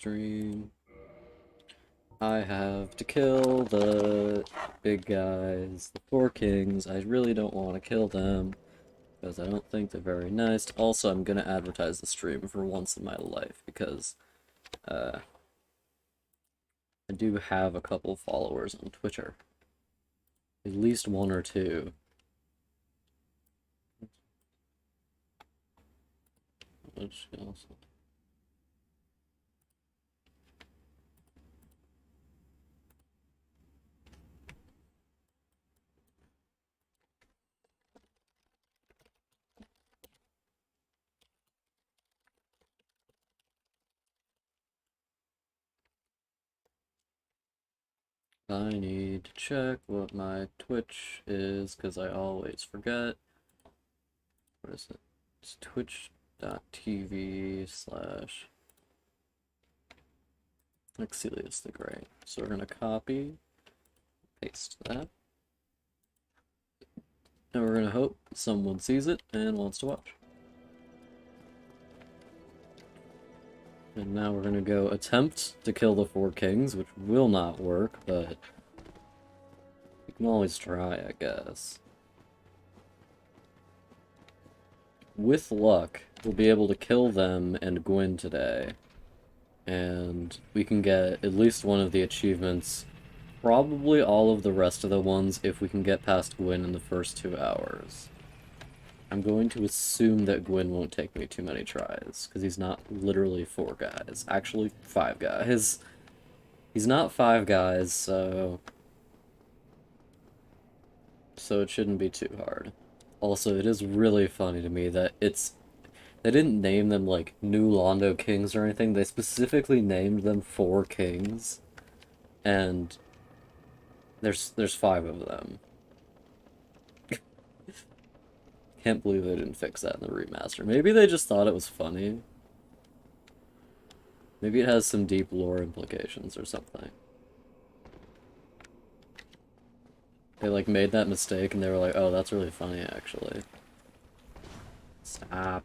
stream. I have to kill the big guys, the four kings. I really don't want to kill them because I don't think they're very nice. Also, I'm gonna advertise the stream for once in my life because I do have a couple followers on Twitter. At least one or two. Which also... I need to check what my Twitch is because I always forget. What is it? It's twitch.tv/ Exilius the Great. So we're gonna copy, paste that, and we're gonna hope someone sees it and wants to watch. And now we're gonna go attempt to kill the four kings, which will not work, but we can always try, I guess. With luck, we'll be able to kill them and Gwyn today. And we can get at least one of the achievements, probably all of the rest of the ones if we can get past Gwyn in the first 2 hours. I'm going to assume that Gwyn won't take me too many tries, because he's not literally 4 guys. Actually, 5 guys. He's not 5 guys, so it shouldn't be too hard. Also, it is really funny to me that they didn't name them like New Londo Kings or anything. They specifically named them 4 kings, and there's 5 of them. Can't believe they didn't fix that in the remaster. Maybe they just thought it was funny. Maybe it has some deep lore implications or something. They like made that mistake and they were like, oh, that's really funny actually. Stop.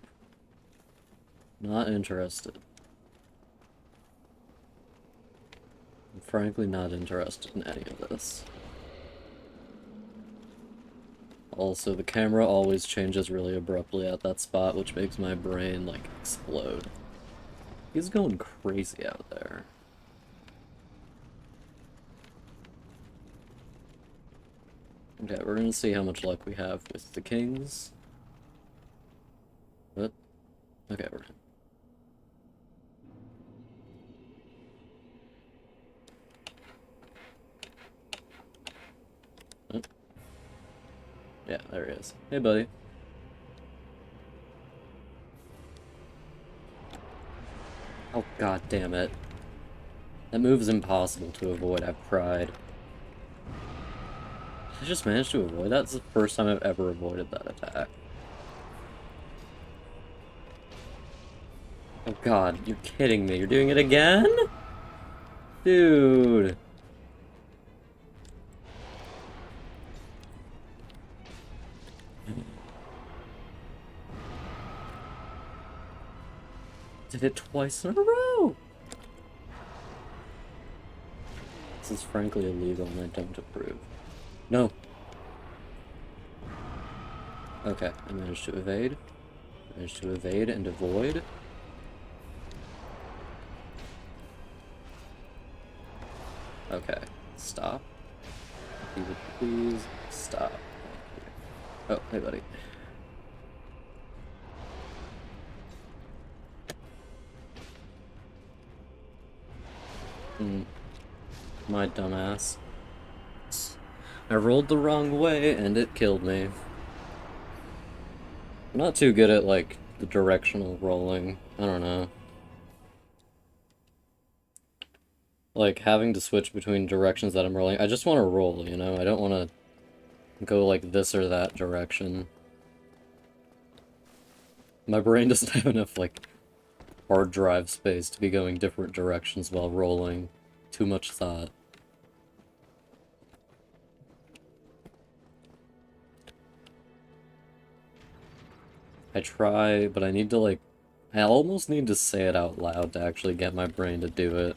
Not interested. I'm frankly not interested in any of this. Also, the camera always changes really abruptly at that spot, which makes my brain, like, explode. He's going crazy out there. Okay, we're gonna see how much luck we have with the kings. What? Okay, we're... Oh. Yeah, there he is. Hey, buddy. Oh, god damn it. That move is impossible to avoid, I've tried. I just managed to avoid that? It's the first time I've ever avoided that attack. Oh god, you're kidding me. You're doing it again? Dude. Did it twice in a row! This is frankly illegal and I don't approve. No! Okay, I managed to evade. Managed to evade and avoid. Okay, stop. If you would please stop. Oh, hey buddy. My dumbass. I rolled the wrong way and it killed me. I'm not too good at, like, the directional rolling. I don't know. Like, having to switch between directions that I'm rolling. I just want to roll, you know? I don't want to go, like, this or that direction. My brain doesn't have enough, like, hard drive space to be going different directions while rolling. Too much thought. I try, but I need to, like, I almost need to say it out loud to actually get my brain to do it.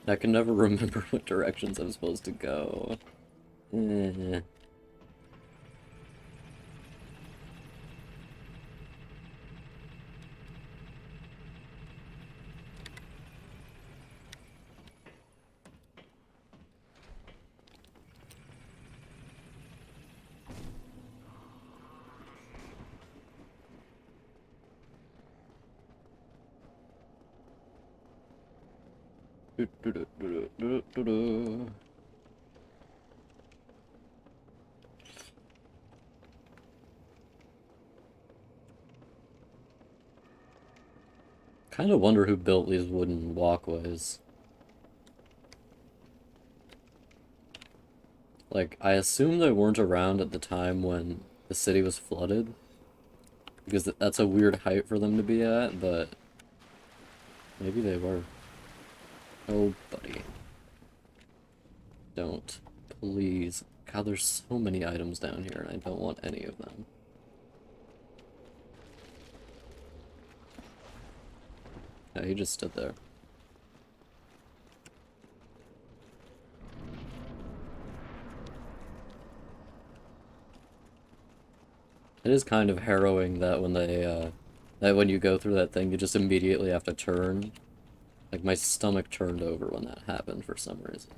I can never remember what directions I'm supposed to go. Eh. Kind of wonder who built these wooden walkways. Like, I assume they weren't around at the time when the city was flooded, because that's a weird height for them to be at, but maybe they were. Oh, buddy. Don't. Please. God, there's so many items down here, and I don't want any of them. Yeah, he just stood there. It is kind of harrowing that when that when you go through that thing, you just immediately have to turn. Like, my stomach turned over when that happened for some reason.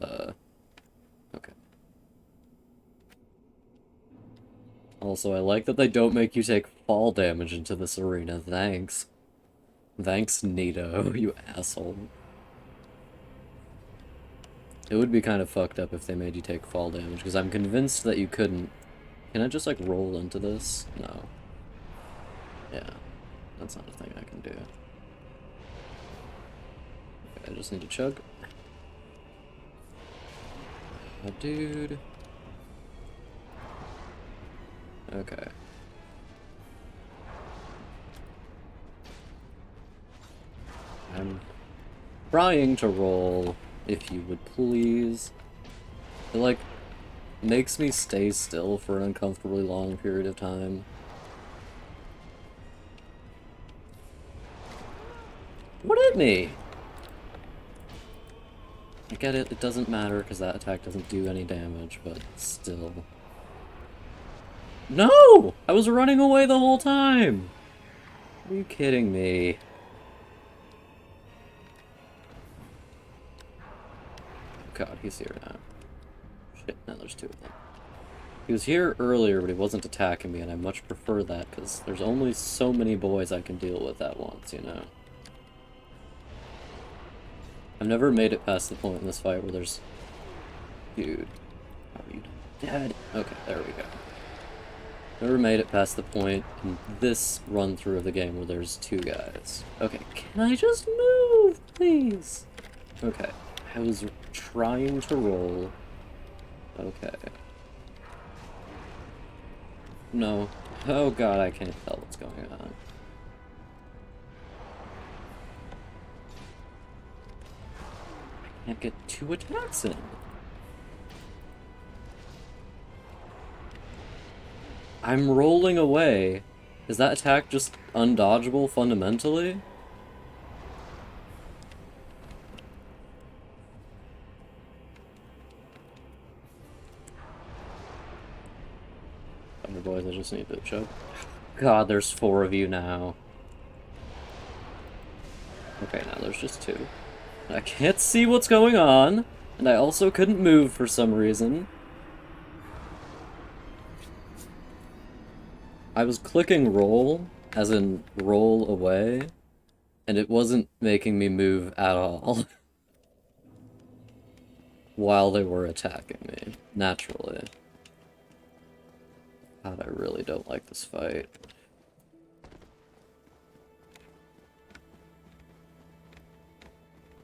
Okay. Also, I like that they don't make you take fall damage into this arena. Thanks. Thanks, Nito, you asshole. It would be kind of fucked up if they made you take fall damage, because I'm convinced that you couldn't. Can I just, like, roll into this? No. Yeah. That's not a thing I can do. Okay, I just need to chug. Oh, dude. Okay. I'm trying to roll, if you would please. It, like, makes me stay still for an uncomfortably long period of time. What hit me? I get it, it doesn't matter because that attack doesn't do any damage, but still. No! I was running away the whole time! Are you kidding me? God, he's here now. Shit, now there's two of them. He was here earlier, but he wasn't attacking me, and I much prefer that, because there's only so many boys I can deal with at once, you know? I've never made it past the point in this fight where there's... Dude. How are you dead? Okay, there we go. Never made it past the point in this run-through of the game where there's two guys. Okay, can I just move, please? Okay, I was trying to roll. Okay. No. Oh god, I can't tell what's going on. I can't get two attacks in. I'm rolling away. Is that attack just undodgeable fundamentally? Thunder boys, I just need to choke. God, there's four of you now. Okay, now there's just two. I can't see what's going on, and I also couldn't move for some reason. I was clicking roll, as in roll away, and it wasn't making me move at all. While they were attacking me, naturally. God, I really don't like this fight.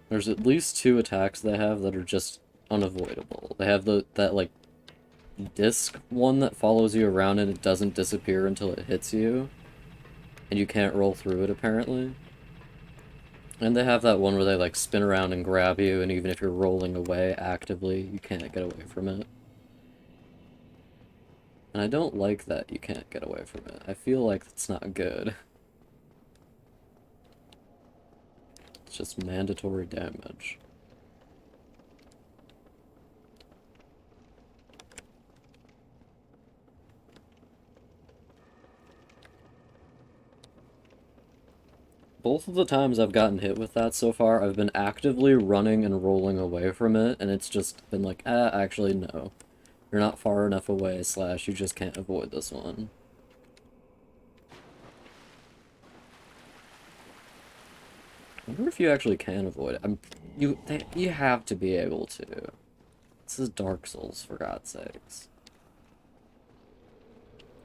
There's at least two attacks they have that are just unavoidable. They have that like disc one that follows you around and it doesn't disappear until it hits you. And you can't roll through it, apparently. And they have that one where they like spin around and grab you, and even if you're rolling away actively, you can't get away from it. And I don't like that you can't get away from it. I feel like it's not good. It's just mandatory damage. Both of the times I've gotten hit with that so far, I've been actively running and rolling away from it, and it's just been like, actually, no. You're not far enough away, slash, you just can't avoid this one. I wonder if you actually can avoid it. You have to be able to. This is Dark Souls, for God's sakes.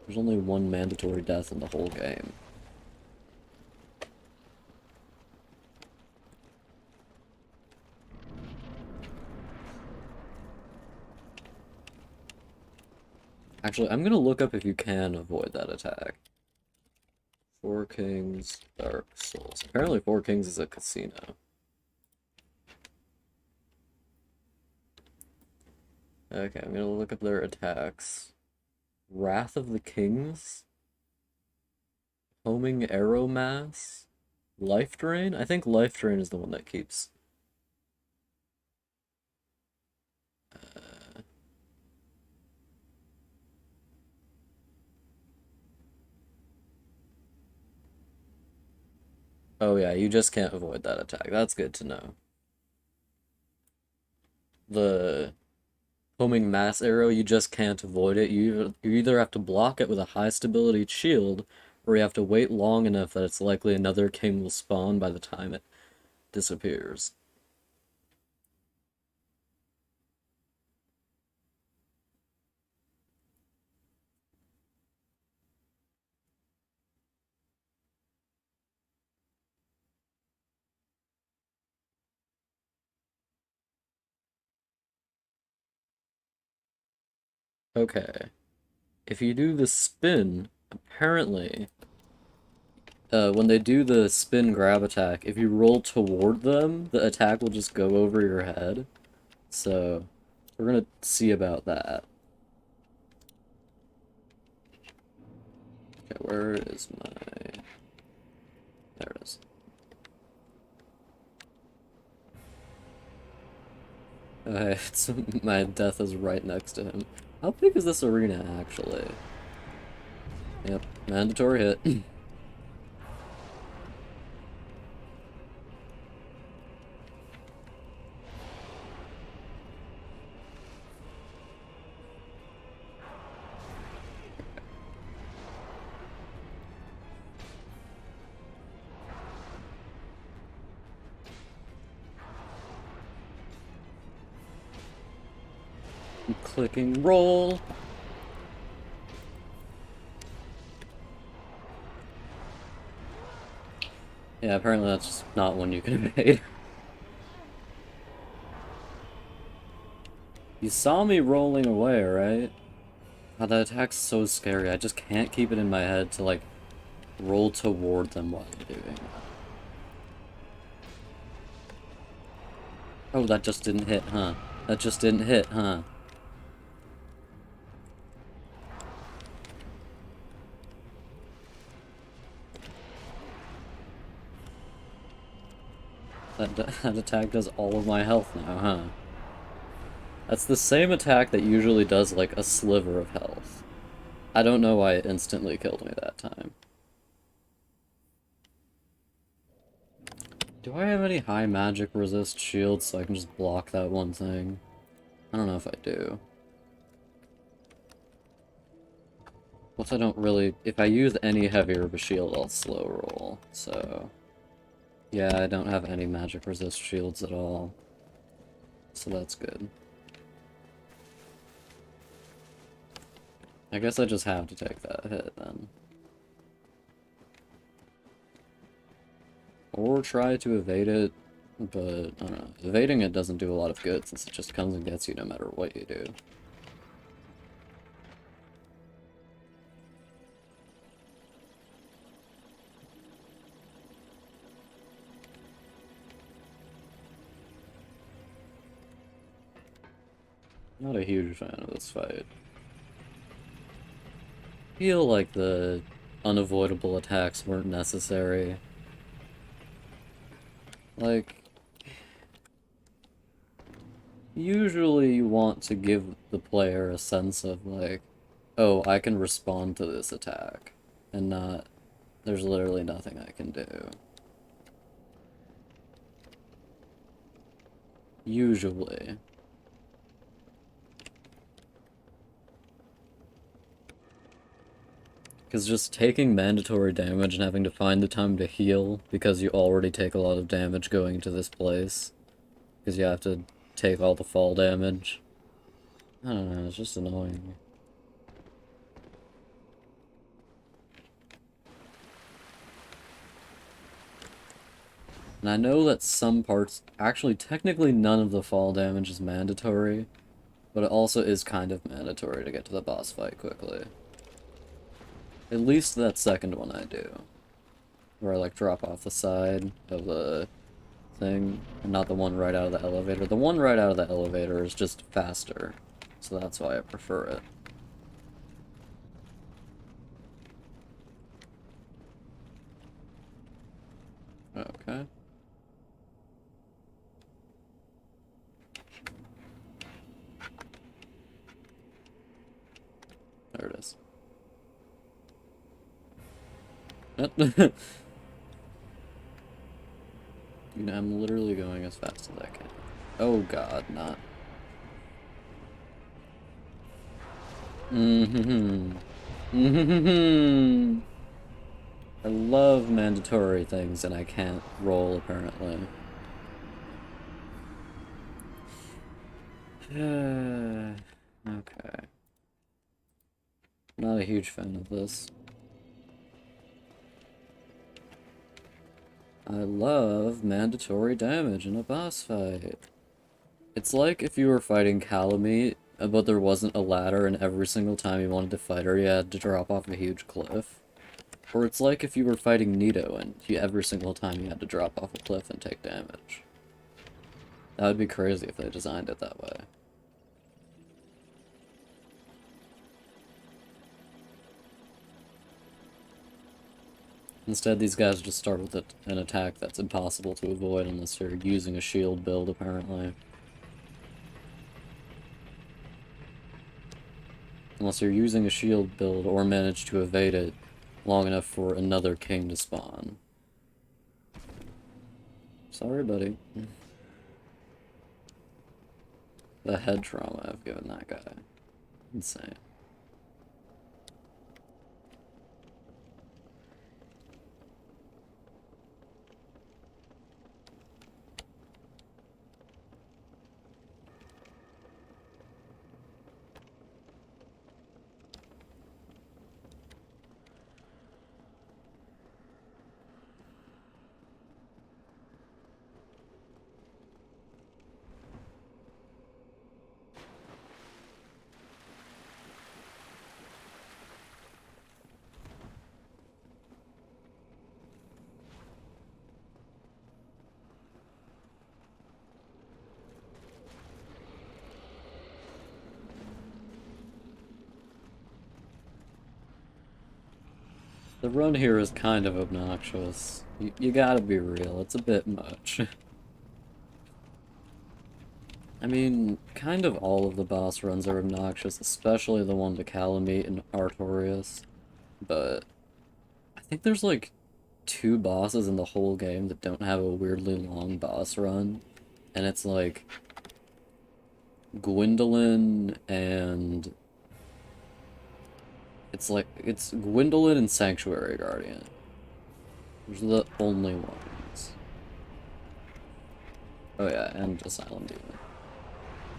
There's only one mandatory death in the whole game. Actually, I'm gonna look up if you can avoid that attack. Four Kings, Dark Souls. Apparently Four Kings is a casino. Okay, I'm gonna look up their attacks. Wrath of the Kings? Homing Arrow Mass? Life Drain? I think Life Drain is the one that keeps... Uh, oh yeah, you just can't avoid that attack. That's good to know. The homing mass arrow, you just can't avoid it. You either have to block it with a high stability shield, or you have to wait long enough that it's likely another king will spawn by the time it disappears. Okay. If you do the spin, apparently, when they do the spin grab attack, if you roll toward them, the attack will just go over your head. So, we're gonna see about that. Okay, where is my... There it is. Okay, it's, my death is right next to him. How big is this arena, actually? Yep, mandatory hit. Clicking roll. Yeah, apparently that's just not one you can evade. You saw me rolling away, right? God, that attack's so scary. I just can't keep it in my head to, like, roll toward them while I'm doing that. Oh, that just didn't hit, huh? That just didn't hit, huh? That attack does all of my health now, huh? That's the same attack that usually does, like, a sliver of health. I don't know why it instantly killed me that time. Do I have any high magic resist shields so I can just block that one thing? I don't know if I do. Plus I don't really... If I use any heavier of a shield, I'll slow roll, so... Yeah, I don't have any magic resist shields at all. So that's good. I guess I just have to take that hit, then. Or try to evade it, but, I don't know. Evading it doesn't do a lot of good, since it just comes and gets you no matter what you do. Not a huge fan of this fight. feel like the unavoidable attacks weren't necessary. Like, usually you want to give the player a sense of, like, oh, I can respond to this attack, and not, there's literally nothing I can do. Usually. Because just taking mandatory damage and having to find the time to heal because you already take a lot of damage going into this place. Because you have to take all the fall damage. I don't know, it's just annoying. And I know that some parts, actually technically none of the fall damage is mandatory, but it also is kind of mandatory to get to the boss fight quickly. At least that second one I do. Where I like drop off the side of the thing, and not the one right out of the elevator. The one right out of the elevator is just faster, so that's why I prefer it. Okay. There it is. Dude, I'm literally going as fast as I can. Oh god, not. Mm-hmm. Mm-hmm. I love mandatory things and I can't roll apparently. Okay. Not a huge fan of this. I love mandatory damage in a boss fight. It's like if you were fighting Calamite, but there wasn't a ladder and every single time you wanted to fight her you had to drop off a huge cliff. Or it's like if you were fighting Nito and every single time you had to drop off a cliff and take damage. That would be crazy if they designed it that way. Instead, these guys just start with an attack that's impossible to avoid unless you're using a shield build, apparently. Unless you're using a shield build or manage to evade it long enough for another king to spawn. Sorry, buddy. The head trauma I've given that guy. Insane. The run here is kind of obnoxious. You gotta be real, it's a bit much. I mean, kind of all of the boss runs are obnoxious, especially the one to Calamite and Artorias. But I think there's like 2 bosses in the whole game that don't have a weirdly long boss run. And it's like Gwendolyn and it's Gwendolyn and Sanctuary Guardian. Those are the only ones. Oh yeah, and Asylum Demon.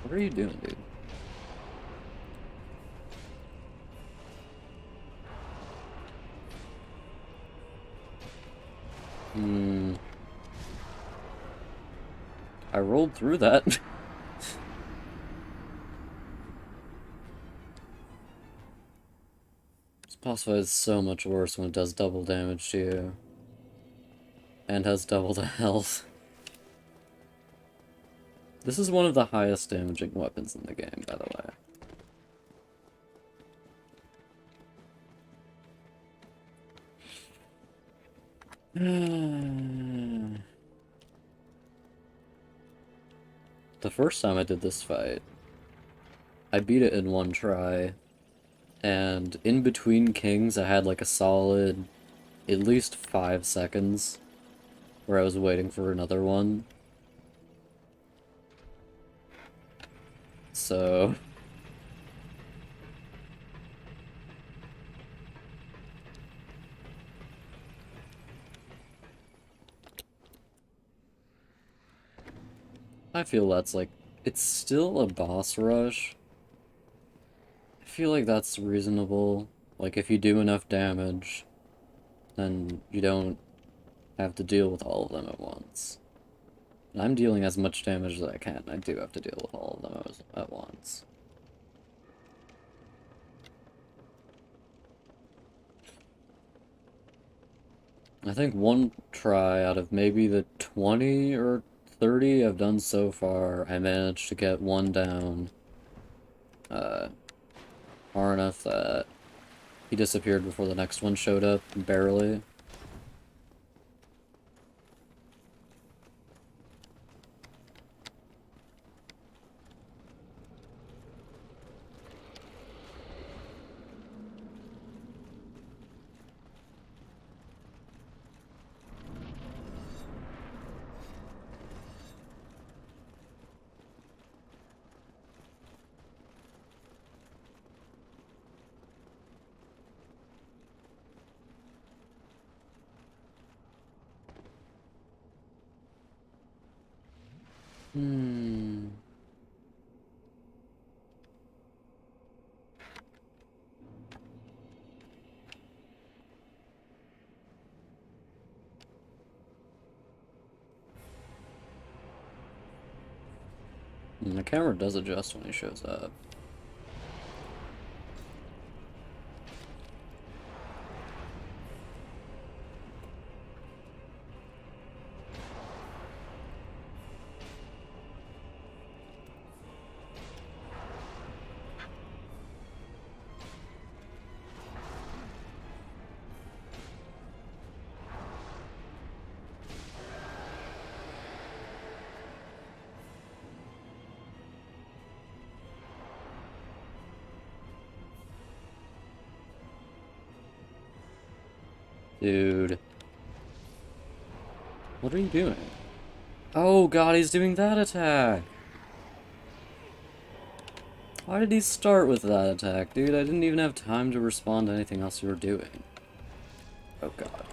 What are you doing, dude? I rolled through that. This boss fight is so much worse when it does double damage to you. And has double the health. This is one of the highest damaging weapons in the game, by the way. The first time I did this fight, I beat it in one try, and in between kings I had like a solid at least 5 seconds where I was waiting for another one. So I feel that's like, it's still a boss rush. I feel like that's reasonable. Like if you do enough damage, then you don't have to deal with all of them at once. And I'm dealing as much damage as I can. I do have to deal with all of them at once. I think one try out of maybe the 20 or 30 I've done so far, I managed to get one down uh, far enough that he disappeared before the next one showed up, barely. Hmm. The camera does adjust when he shows up. Dude. What are you doing? Oh god, he's doing that attack! Why did he start with that attack, dude? I didn't even have time to respond to anything else you were doing. Oh god.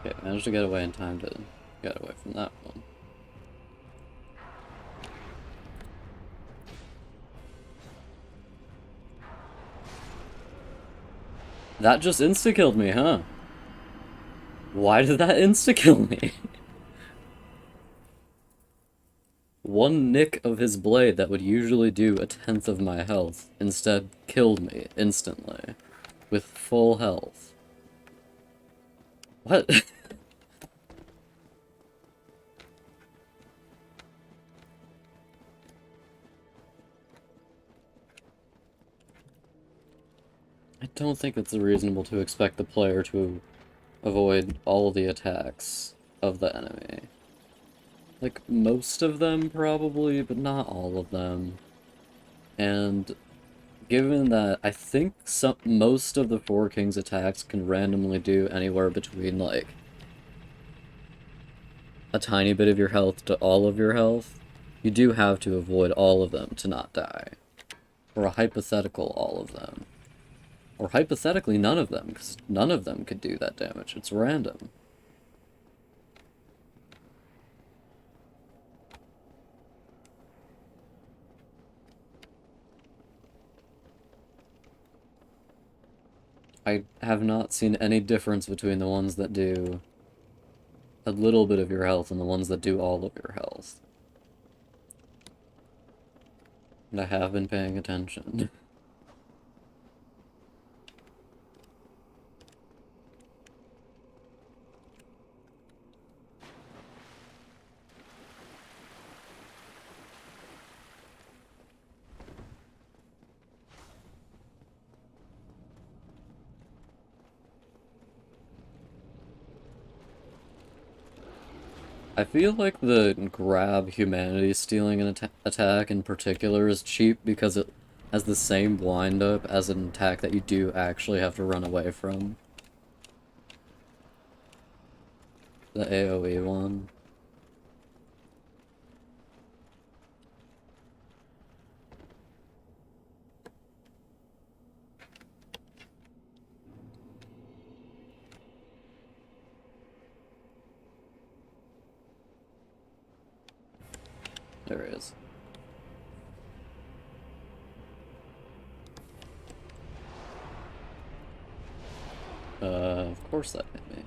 Okay, managed to get away in time to get away from that one. That just insta-killed me, huh? Why did that insta-kill me? One nick of his blade that would usually do 1/10 of my health instead killed me instantly. With full health. What? I don't think it's reasonable to expect the player to avoid all the attacks of the enemy. Like, most of them, probably, but not all of them. And given that I think most of the Four Kings attacks can randomly do anywhere between, like, a tiny bit of your health to all of your health, you do have to avoid all of them to not die. Or a hypothetical all of them. Or hypothetically none of them, because none of them could do that damage. It's random. I have not seen any difference between the ones that do a little bit of your health and the ones that do all of your health. And I have been paying attention. I feel like the grab humanity stealing an attack in particular is cheap because it has the same wind-up as an attack that you do actually have to run away from. The AoE one. There it is. Of course that hit me.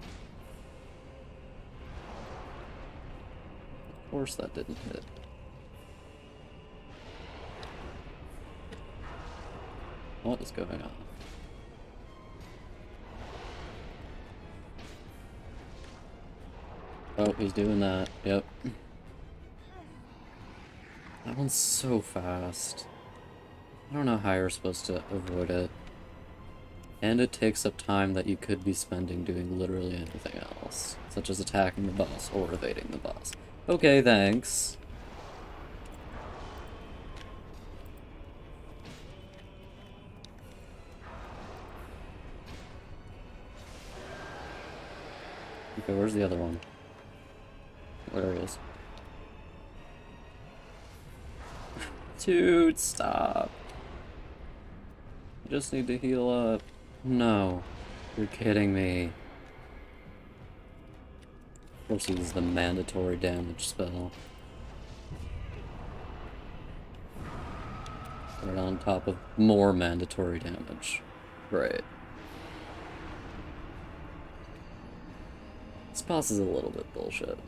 Of course that didn't hit. What is going on? Oh, he's doing that. Yep. That one's so fast. I don't know how you're supposed to avoid it. And it takes up time that you could be spending doing literally anything else, such as attacking the boss or evading the boss. Okay, thanks. Okay, where's the other one? There he is. Dude, stop. I just need to heal up. No. You're kidding me. Of course he uses the mandatory damage spell. Right on top of more mandatory damage. Right. This boss is a little bit bullshit.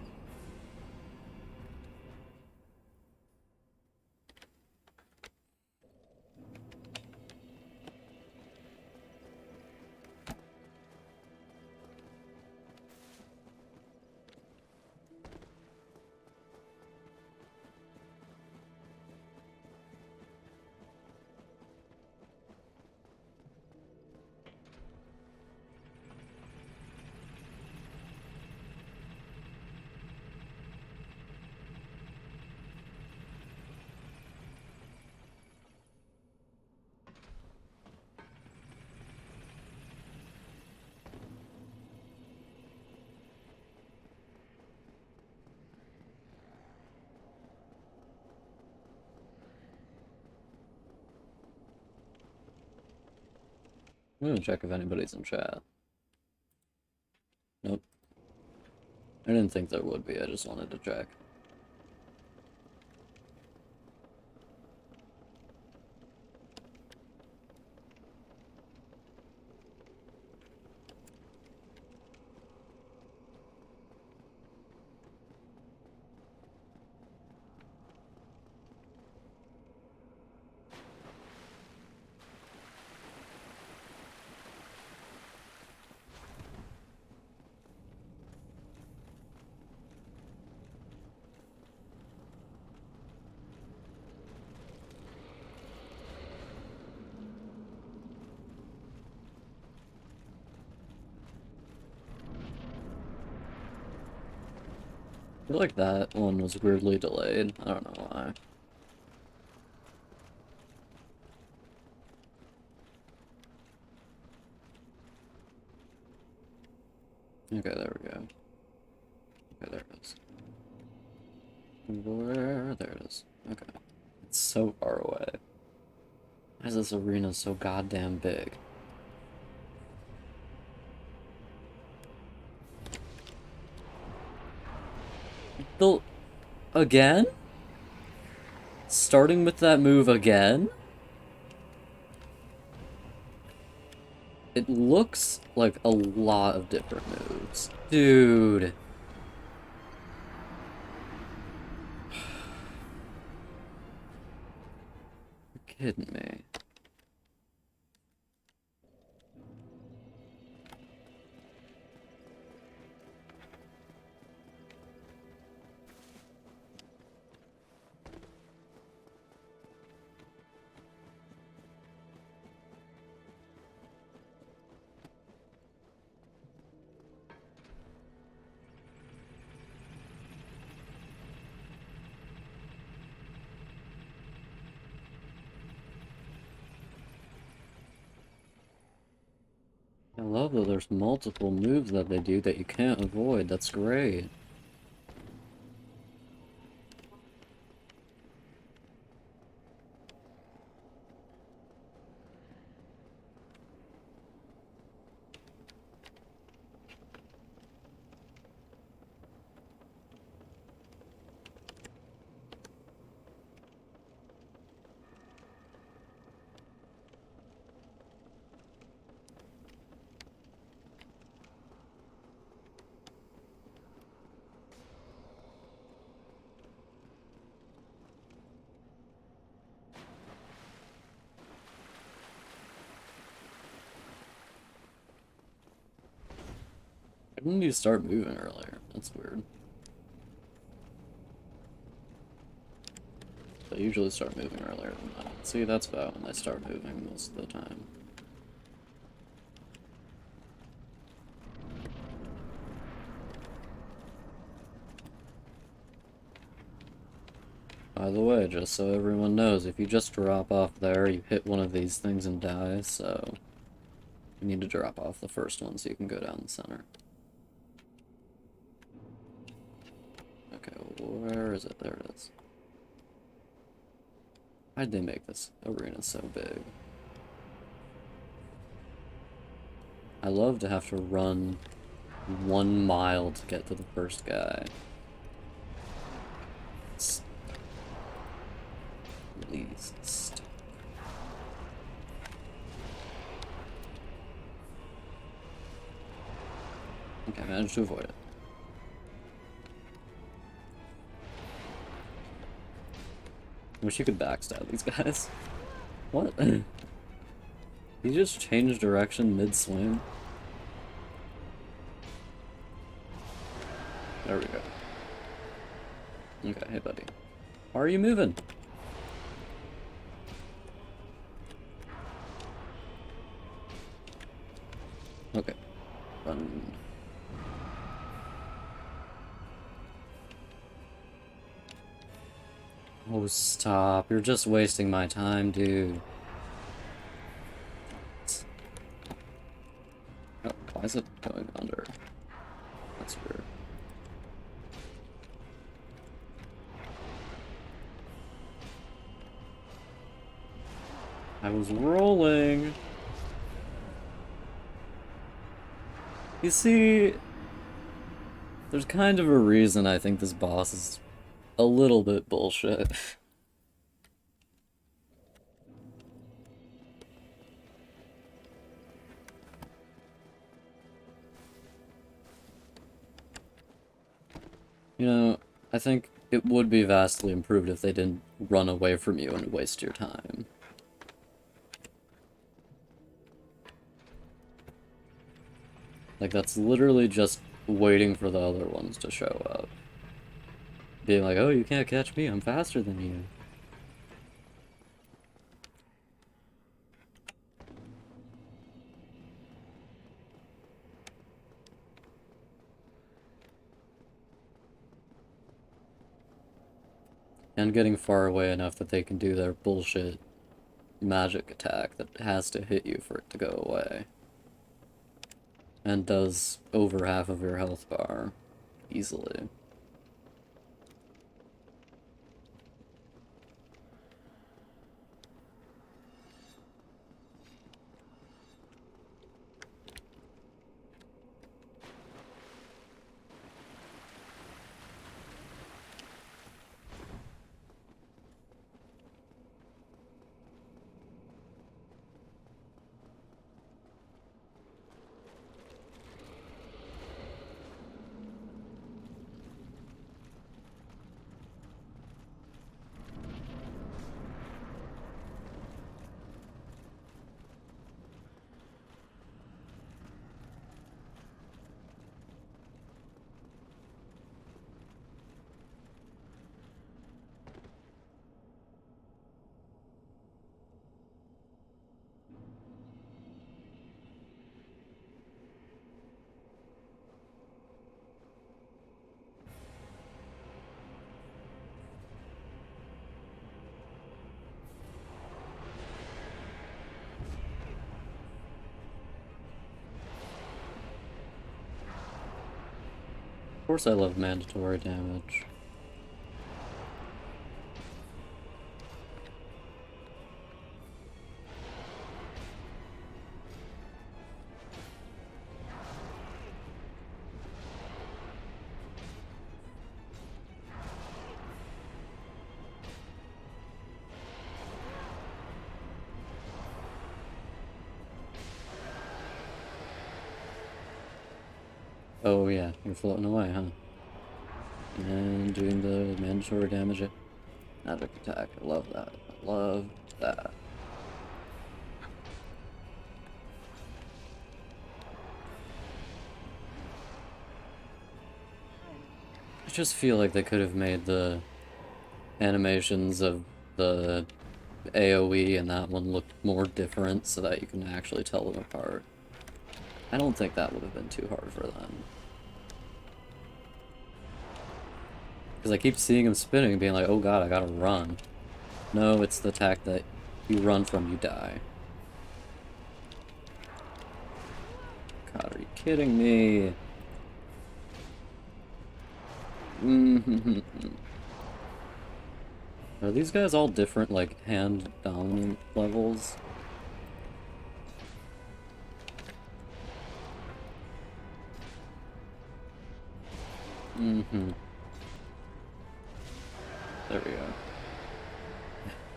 I'm gonna check if anybody's in chat. Nope. I didn't think there would be, I just wanted to check. I feel like that one was weirdly delayed. I don't know why. Okay, there we go. Okay, there it is. Where? There it is. Okay. It's so far away. Why is this arena so goddamn big? The... Again? Starting with that move again? It looks like a lot of different moves. Dude. You're kidding me. I love that there's multiple moves that they do that you can't avoid. That's great. Why didn't you start moving earlier? That's weird. They usually start moving earlier than that. See, that's about when they start moving most of the time. By the way, just so everyone knows, if you just drop off there, you hit one of these things and die, so you need to drop off the first one so you can go down the center. Okay, where is it? There it is. Why'd they make this arena so big? I love to have to run 1 mile to get to the first guy. Please stop. Okay, I managed to avoid it. I wish you could backstab these guys. What? He just changed direction mid-swing? There we go. Okay, hey buddy. Why are you moving? Okay. Run. Oh, stop. You're just wasting my time, dude. Oh, why is it going under? That's weird. I was rolling. You see, there's kind of a reason I think this boss is a little bit bullshit. You know, I think it would be vastly improved if they didn't run away from you and waste your time. Like, that's literally just waiting for the other ones to show up. Being like, oh, you can't catch me, I'm faster than you. And getting far away enough that they can do their bullshit magic attack that has to hit you for it to go away. And does over half of your health bar easily. Of course I love mandatory damage. Oh yeah, you're floating away, huh? And doing the mandatory damage. Magic attack. I love that. I love that. I just feel like they could have made the animations of the AoE and that one look more different so that you can actually tell them apart. I don't think that would have been too hard for them. Because I keep seeing him spinning and being like, oh god, I gotta run. No, it's the attack that you run from, you die. God, are you kidding me? Are these guys all different, like, hand dominant levels? There we go.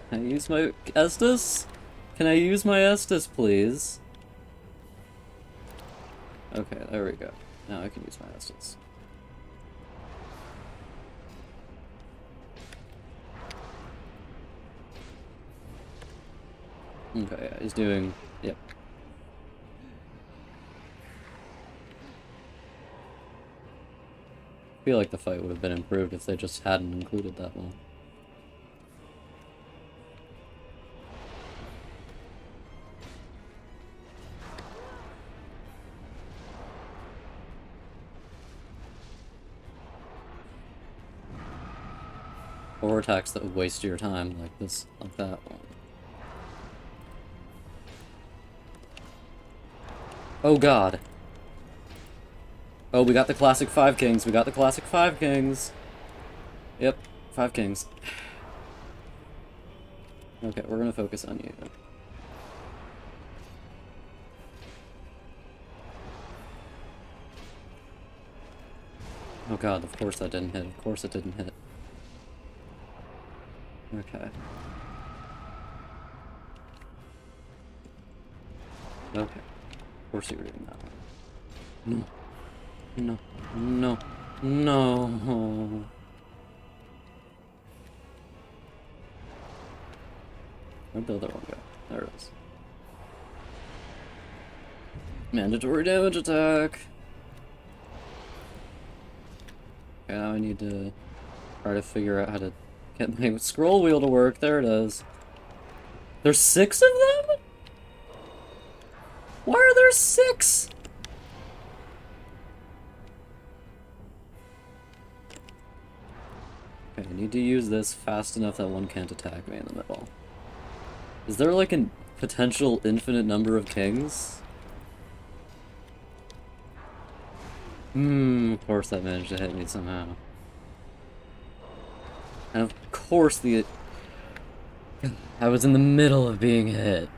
Can I use my Estus? Can I use my Estus, please? Okay, there we go. Now I can use my Estus. Okay, yeah, he's doing... Yep. I feel like the fight would have been improved if they just hadn't included that one. Or attacks that would waste your time, like this, like that one. Oh god. Oh, we got the classic 5 kings. We got the classic 5 kings. Yep, 5 kings. Okay, we're gonna focus on you. Oh god, of course that didn't hit. Of course it didn't hit. Okay. Okay. Of course you were doing that one. No. No. No. No. Where'd the other one go? There it is. Mandatory damage attack. Okay, now I need to try to figure out how to get my scroll wheel to work. There it is. There's 6 of them? Why are there 6? Okay, I need to use this fast enough that one can't attack me in the middle. Is there like a potential infinite number of kings? Of course that managed to hit me somehow. And of course I was in the middle of being hit.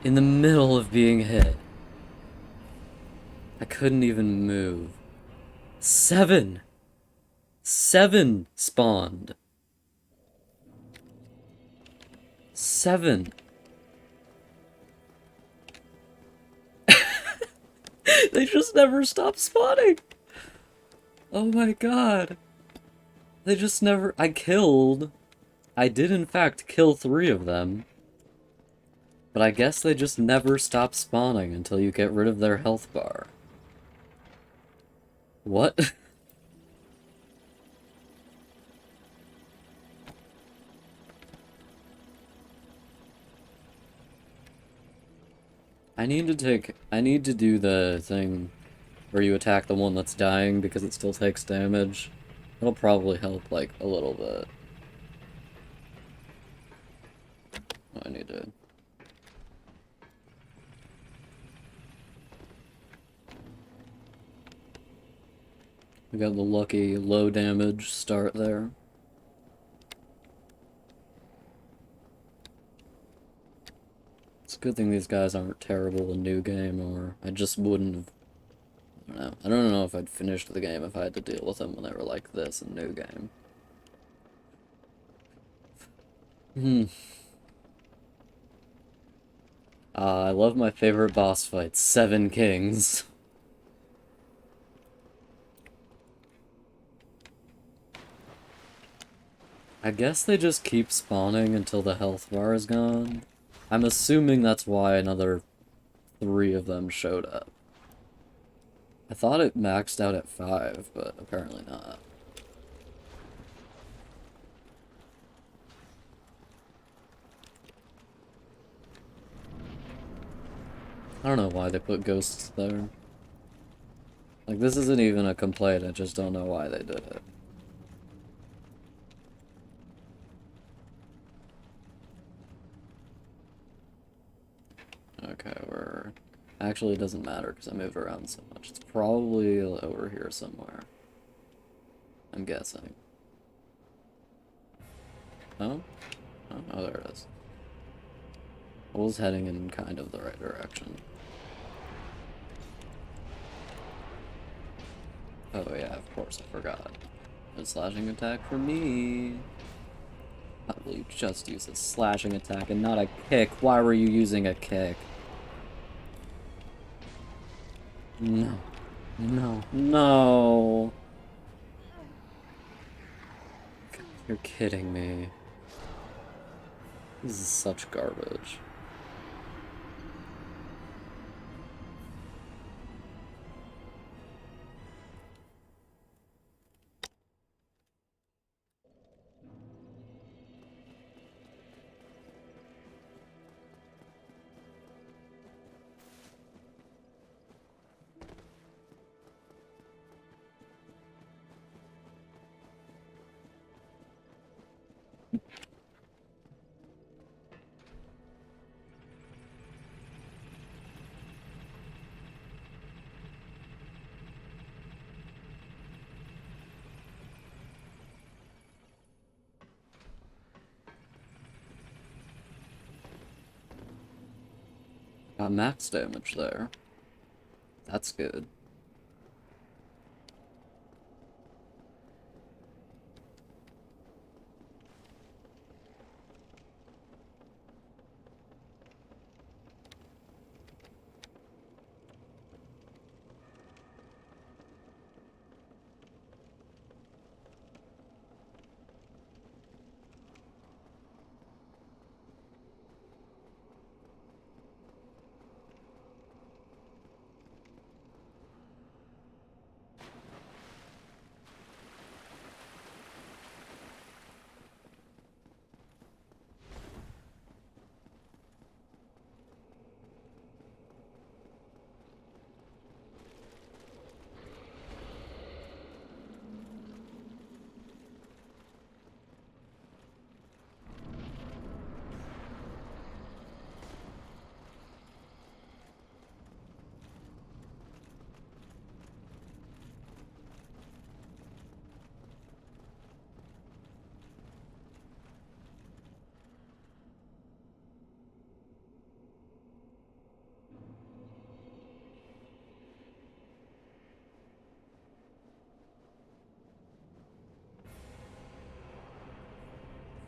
In the middle of being hit. I couldn't even move. 7! 7 spawned. 7. They just never stop spawning. Oh my god. They just never... I did in fact kill 3 of them. But I guess they just never stop spawning until you get rid of their health bar. What? I need to do the thing where you attack the one that's dying because it still takes damage. It'll probably help, like, a little bit. I need to... We got the lucky low damage start there. It's a good thing these guys aren't terrible in new game, or I just wouldn't have. I don't know. I don't know if I'd finished the game if I had to deal with them when they were like this in new game. Hmm. I love my favorite boss fight, Seven Kings. I guess they just keep spawning until the health bar is gone. I'm assuming that's why another 3 of them showed up. I thought it maxed out at 5, but apparently not. I don't know why they put ghosts there. Like, this isn't even a complaint, I just don't know why they did it. Okay, we're... Actually, it doesn't matter because I moved around so much. It's probably over here somewhere. I'm guessing. Oh? Oh, there it is. I was heading in kind of the right direction. Oh yeah, of course, I forgot. A slashing attack for me. How will you just use a slashing attack and not a kick? Why were you using a kick? No. No. No! You're kidding me. This is such garbage. Got max damage there. That's good.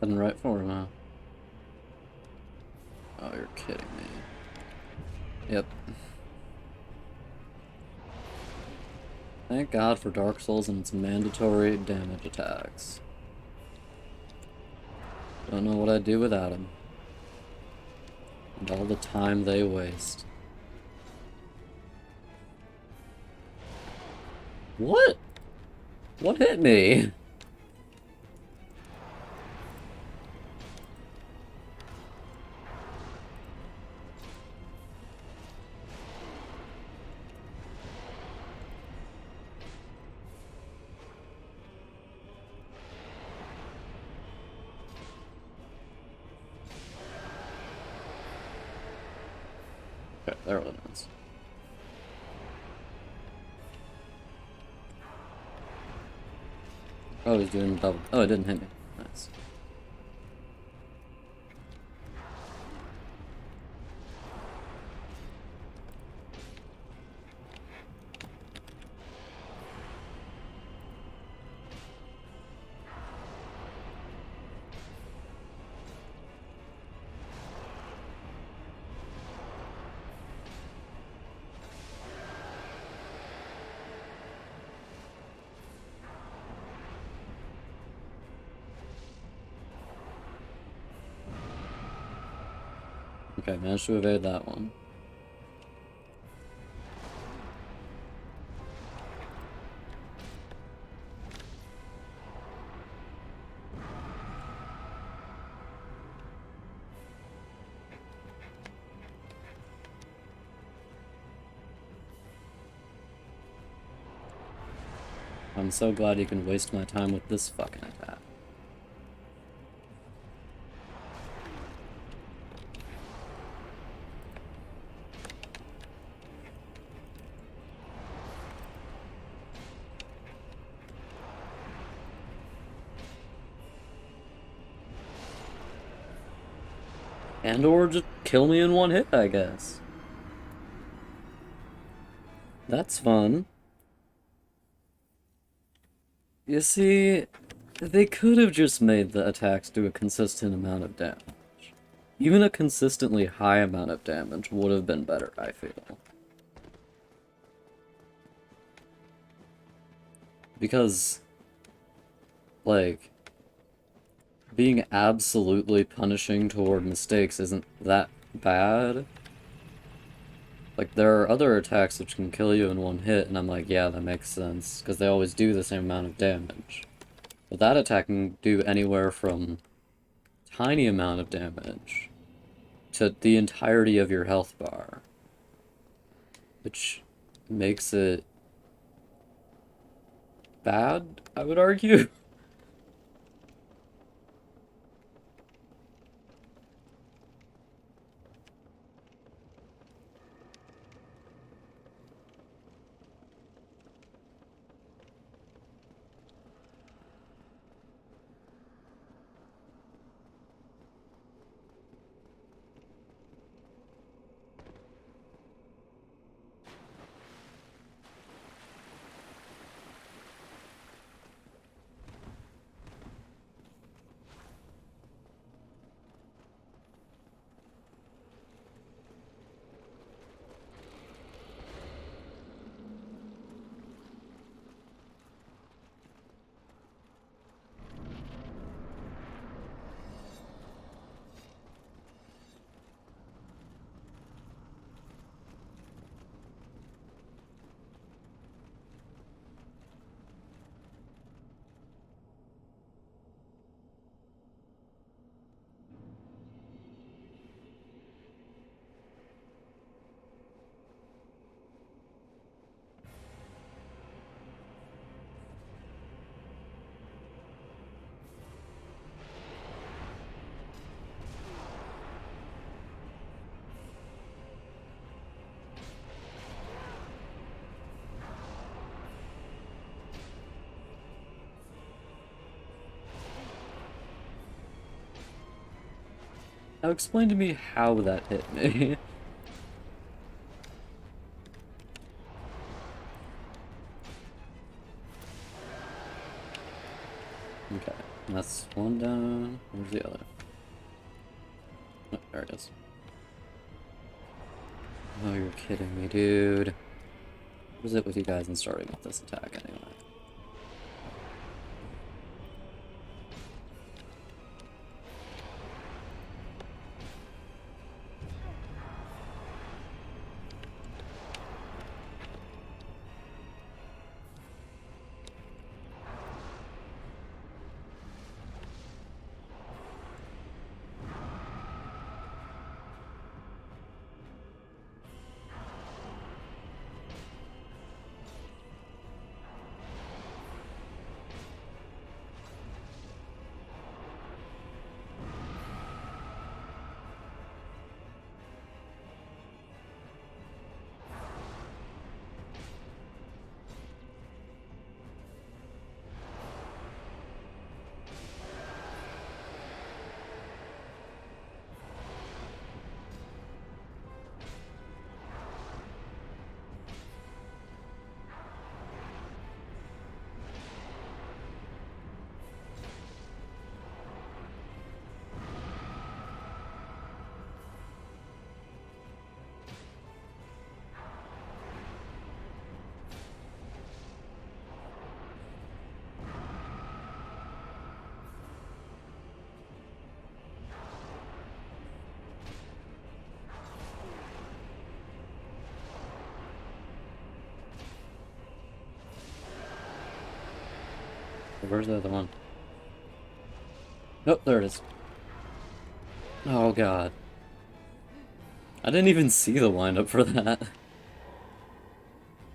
Heading right for him, huh? Oh, you're kidding me. Yep. Thank God for Dark Souls and its mandatory damage attacks. Don't know what I'd do without him. And all the time they waste. What? What hit me? Okay, there it is. Oh, he's doing double. Oh, it didn't hit me. Nice. Okay, managed to evade that one. I'm so glad you can waste my time with this fucking attack. And or just kill me in one hit, I guess. That's fun. You see, they could have just made the attacks do a consistent amount of damage. Even a consistently high amount of damage would have been better, I feel. Because, like, being absolutely punishing toward mistakes isn't that bad. Like, there are other attacks which can kill you in one hit, and I'm like, yeah, that makes sense, because they always do the same amount of damage. But that attack can do anywhere from tiny amount of damage to the entirety of your health bar, which makes it bad, I would argue. Now explain to me how that hit me. Okay, that's one down. Where's the other? Oh, there it is. Oh, you're kidding me, dude. What is it with you guys and starting with this attack anyway? Where's the other one? Nope, there it is. Oh god. I didn't even see the windup for that.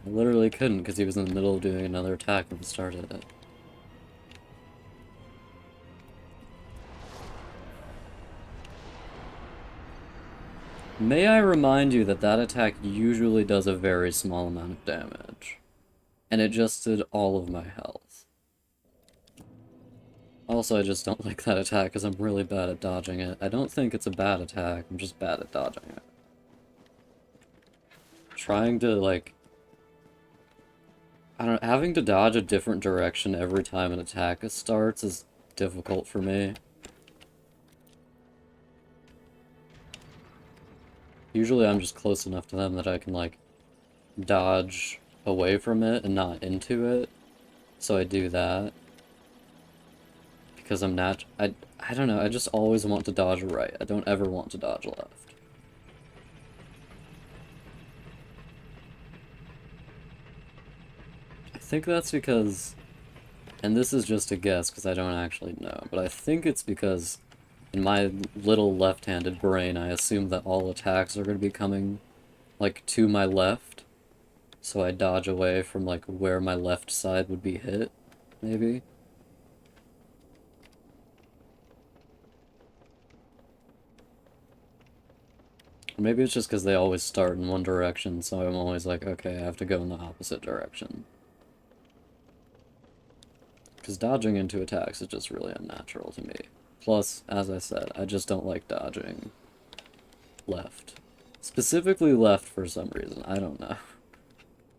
I literally couldn't because he was in the middle of doing another attack when he started it. May I remind you that that attack usually does a very small amount of damage. And it just did all of my health. Also, I just don't like that attack because I'm really bad at dodging it. I don't think it's a bad attack, I'm just bad at dodging it. Trying to, like... I don't know, having to dodge a different direction every time an attack starts is difficult for me. Usually I'm just close enough to them that I can, like, dodge away from it and not into it. So I do that. Because I don't know, I just always want to dodge right. I don't ever want to dodge left. I think that's because, and this is just a guess because I don't actually know, but I think it's because in my little left-handed brain I assume that all attacks are going to be coming, like, to my left. So I dodge away from, like, where my left side would be hit, maybe? Or maybe it's just because they always start in one direction, so I'm always like, okay, I have to go in the opposite direction. Because dodging into attacks is just really unnatural to me. Plus, as I said, I just don't like dodging left. Specifically left for some reason, I don't know.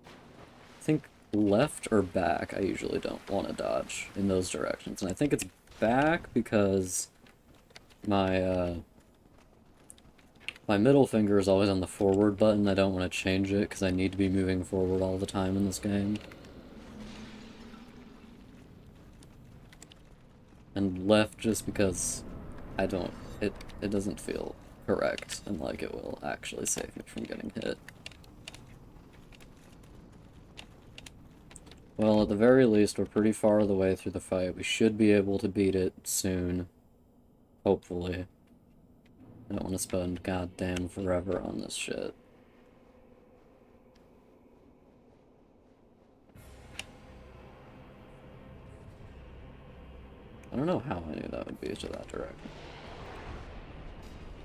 I think left or back I usually don't want to dodge in those directions. And I think it's back because my my middle finger is always on the forward button. I don't want to change it because I need to be moving forward all the time in this game. And left just because I don't, it doesn't feel correct and like it will actually save me from getting hit. Well, at the very least, we're pretty far the way through the fight. We should be able to beat it soon. Hopefully. I don't want to spend goddamn forever on this shit. I don't know how I knew that would be to that direction.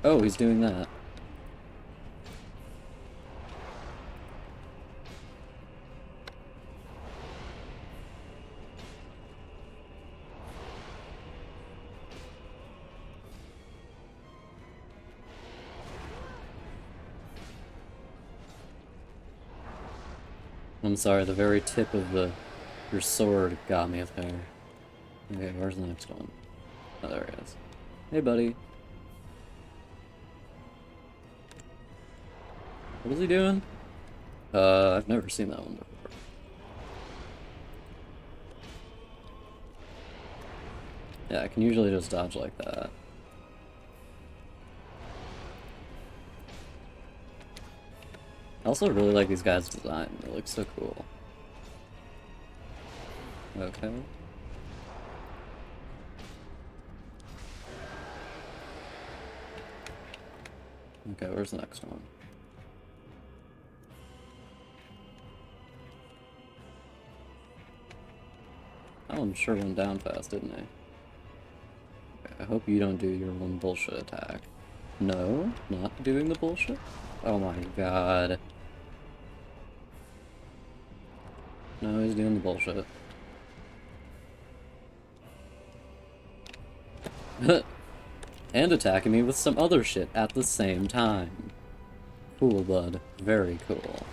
Oh, he's doing that. I'm sorry, the very tip of your sword got me there. Okay, where's the next one? Oh, there he is. Hey, buddy. What is he doing? I've never seen that one before. Yeah, I can usually just dodge like that. I also really like these guys' design. They look so cool. Okay. Okay, where's the next one? That one sure went down fast, didn't he? Okay, I hope you don't do your one bullshit attack. No? Not doing the bullshit? Oh my god. No, he's doing the bullshit. And attacking me with some other shit at the same time. Cool, bud. Very cool.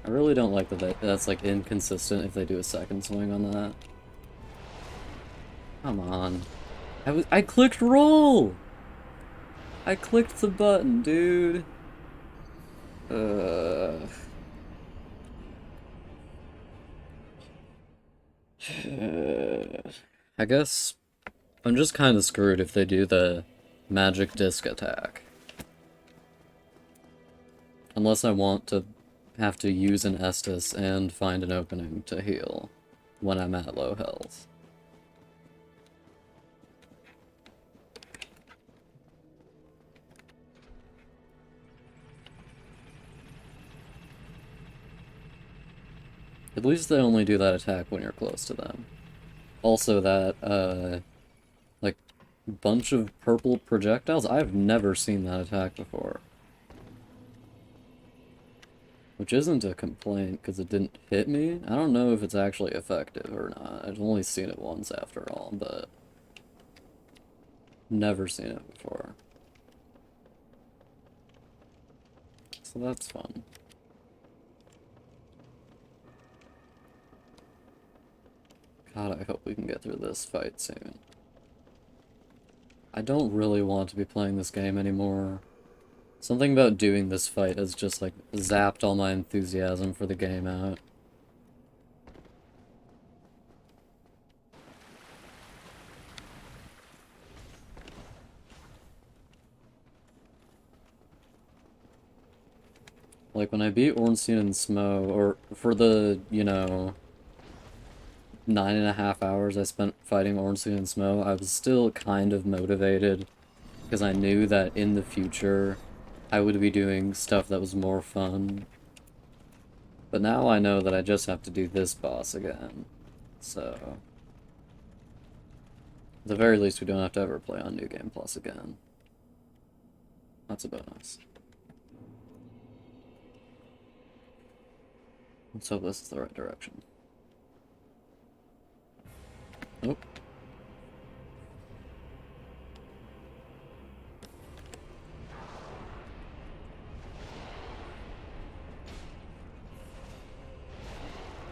I really don't like that that's like inconsistent if they do a second swing on that. Come on. I clicked roll! I clicked the button, dude. I guess I'm just kind of screwed if they do the magic disc attack. Unless I want to have to use an Estus and find an opening to heal when I'm at low health. At least they only do that attack when you're close to them. Also that, like, bunch of purple projectiles, I've never seen that attack before. Which isn't a complaint, because it didn't hit me. I don't know if it's actually effective or not. I've only seen it once after all, but never seen it before. So that's fun. God, I hope we can get through this fight soon. I don't really want to be playing this game anymore. Something about doing this fight has just, like, zapped all my enthusiasm for the game out. Like, when I beat Ornstein and Smo, or for the, you know, 9.5 hours I spent fighting Ornstein and Smo, I was still kind of motivated, because I knew that in the future I would be doing stuff that was more fun. But now I know that I just have to do this boss again, so... At the very least, we don't have to ever play on New Game Plus again. That's a bonus. Let's hope this is the right direction. Nope.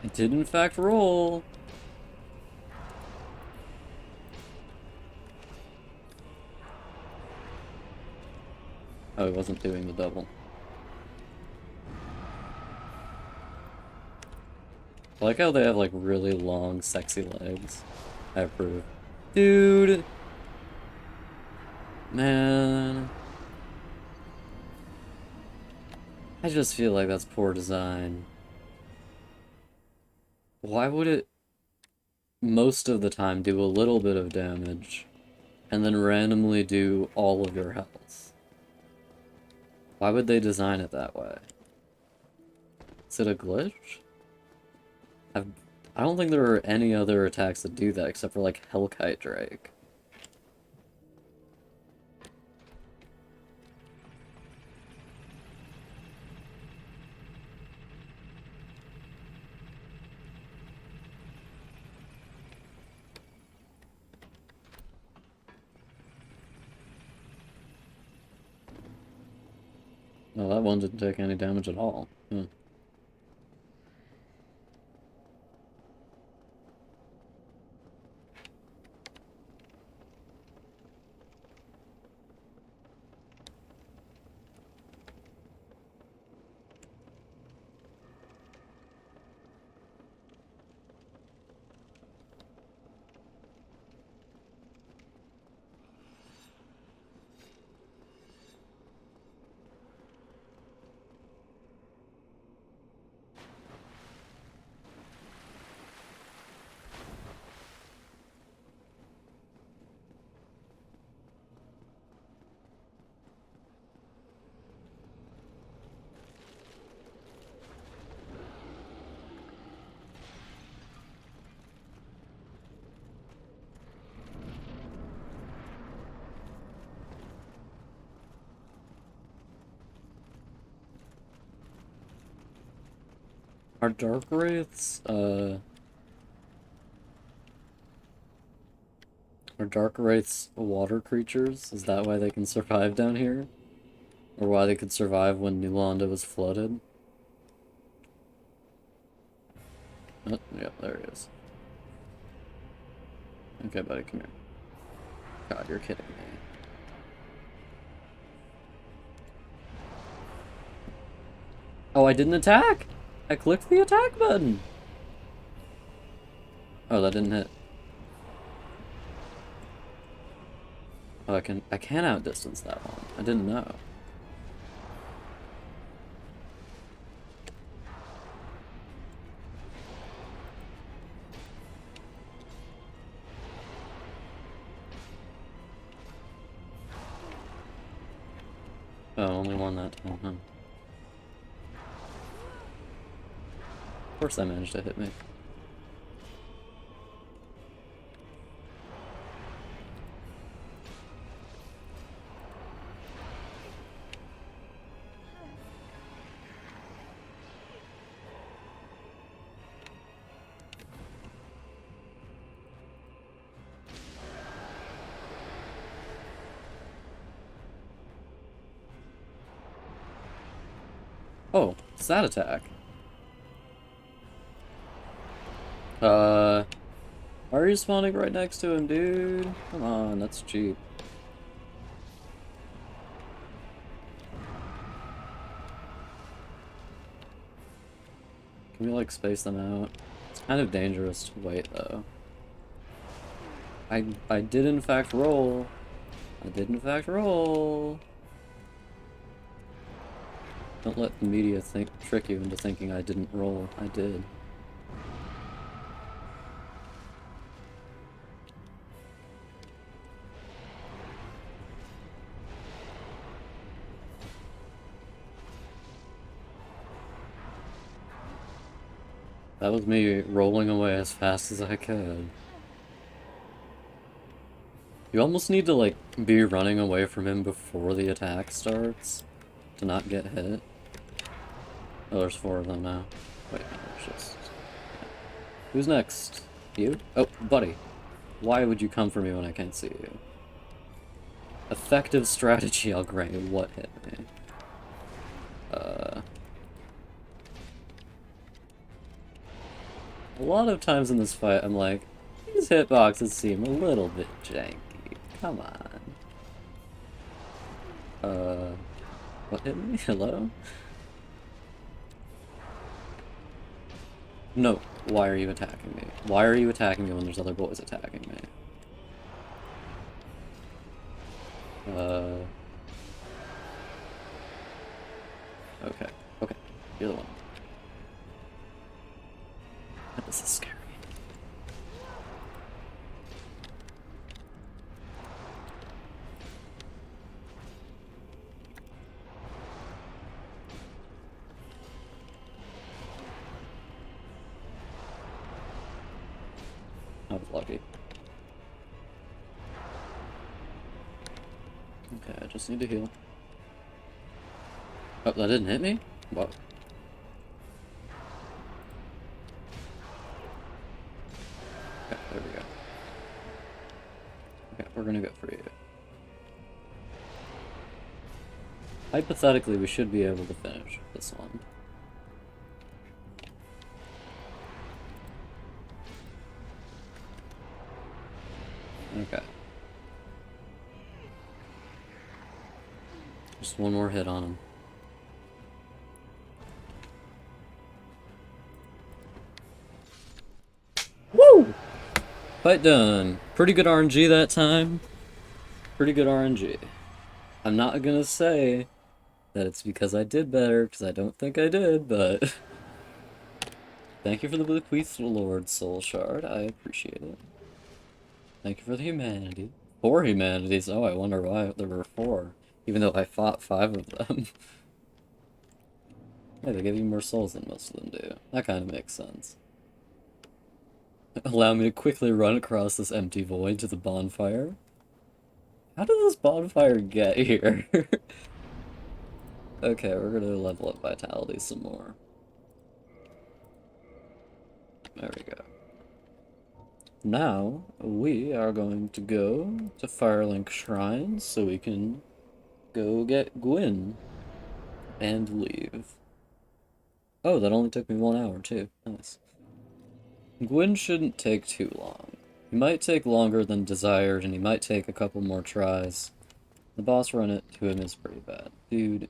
I did in fact roll! Oh, he wasn't doing the double. I like how they have, like, really long, sexy legs. I approve. Dude! Man... I just feel like that's poor design. Why would it, most of the time, do a little bit of damage, and then randomly do all of your health? Why would they design it that way? Is it a glitch? I don't think there are any other attacks that do that except for, like, Hellkite Drake. No, that one didn't take any damage at all. Hmm. Are Dark Wraiths, are Dark Wraiths water creatures? Is that why they can survive down here? Or why they could survive when New Londa was flooded? Oh, yeah, there he is. Okay, buddy, come here. God, you're kidding me. Oh, I didn't attack! I clicked the attack button! Oh, that didn't hit. Oh, I can outdistance that one. I didn't know. Oh, only one that time, huh? Of course that managed to hit me. Oh, it's that attack. Why are you spawning right next to him, dude? Come on, that's cheap. Can we, like, space them out? It's kind of dangerous to wait, though. I did in fact roll. I did in fact roll. Don't let the media trick you into thinking I didn't roll. I did. That was me rolling away as fast as I could. You almost need to, like, be running away from him before the attack starts to not get hit. Oh, there's 4 of them now. Wait, no, there's just... Yeah. Who's next? You? Oh, buddy. Why would you come for me when I can't see you? Effective strategy, I'll grant you. What hit me? A lot of times in this fight, I'm like, these hitboxes seem a little bit janky. Come on. What hit me? Hello? No, why are you attacking me? Why are you attacking me when there's other boys attacking me? Okay. Okay. You're the one. This is scary. I was lucky. Okay, I just need to heal. Oh, that didn't hit me? Whoa. Okay, there we go. Okay, we're gonna go for you. Hypothetically, we should be able to finish this one. Okay. Just one more hit on him. Woo! Fight done. Pretty good RNG that time. Pretty good RNG. I'm not gonna say that it's because I did better, because I don't think I did, but... Thank you for the bequeath, Lord Soul Shard. I appreciate it. Thank you for the humanity. 4 humanities? Oh, I wonder why there were 4. Even though I fought 5 of them. Yeah, they give you more souls than most of them do. That kind of makes sense. Allow me to quickly run across this empty void to the bonfire. How did this bonfire get here? Okay, we're gonna level up vitality some more. There we go. Now, we are going to go to Firelink Shrine so we can go get Gwyn and leave. Oh, that only took me 1 hour, too. Nice. Gwyn shouldn't take too long. He might take longer than desired, and he might take a couple more tries. The boss run it to him is pretty bad. Dude.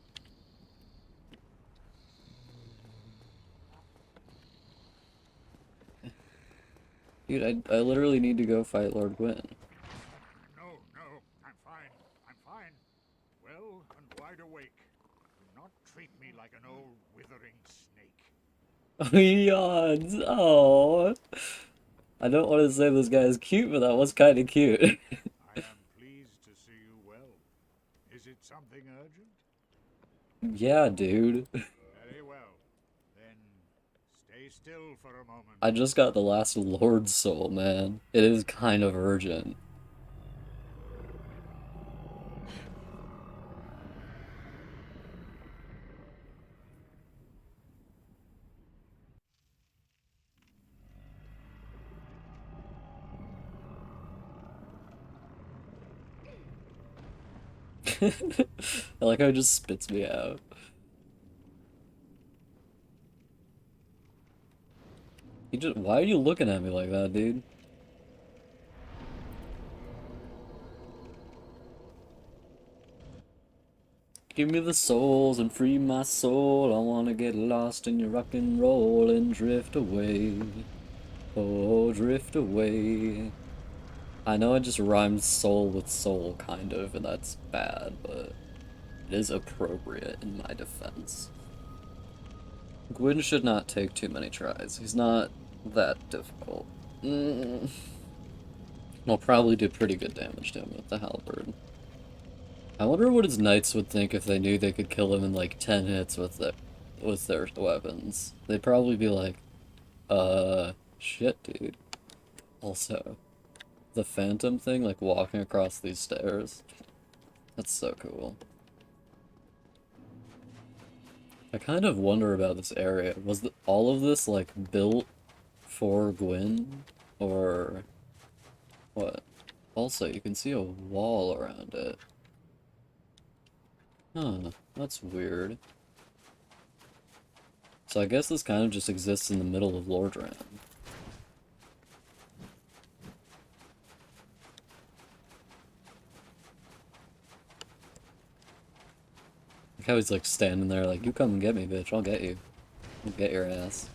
Dude, I literally need to go fight Lord Gwyn. No, I'm fine. well and wide awake. Do not treat me like an old withering snake. He yawns. Oh, I don't want to say this guy is cute, but that was kind of cute. I am pleased to see you well. Is it something urgent? Yeah, dude. Very well. Then stay still for a moment. I just got the last Lord Soul, man. It is kind of urgent. I like how it just spits me out. Why are you looking at me like that, dude? Give me the souls and free my soul. I wanna get lost in your rock and roll and drift away. Oh, drift away. I know I just rhymed soul with soul, kind of, and that's bad, but it is appropriate in my defense. Gwyn should not take too many tries. He's not that difficult. I'll probably do pretty good damage to him with the halberd. I wonder what his knights would think if they knew they could kill him in like 10 hits with their weapons. They'd probably be like, shit, dude. Also, the phantom thing, like walking across these stairs, that's so cool. I kind of wonder about this area. Was all of this like built for Gwyn, or what? Also, you can see a wall around it. Huh, that's weird. So I guess this kind of just exists in the middle of Lordran. Like how he's like standing there like, you come and get me, bitch, I'll get you. I'll get your ass.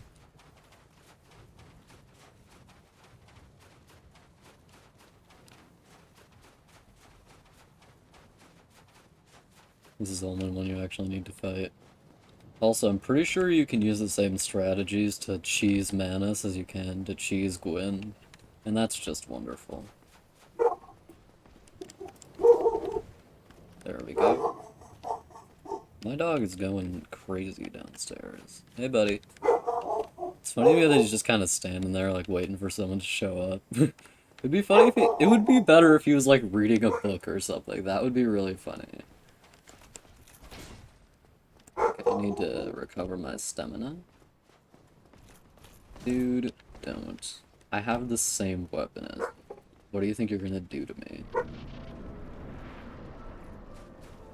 This is the only one you actually need to fight. Also, I'm pretty sure you can use the same strategies to cheese Manus as you can to cheese Gwyn. And that's just wonderful. There we go. My dog is going crazy downstairs. Hey, buddy. It's funny that he's just kind of standing there, like, waiting for someone to show up. It'd be funny if it would be better if he was, like, reading a book or something. That would be really funny. Okay, I need to recover my stamina. Dude, don't. I have the same weapon as... What do you think you're gonna do to me?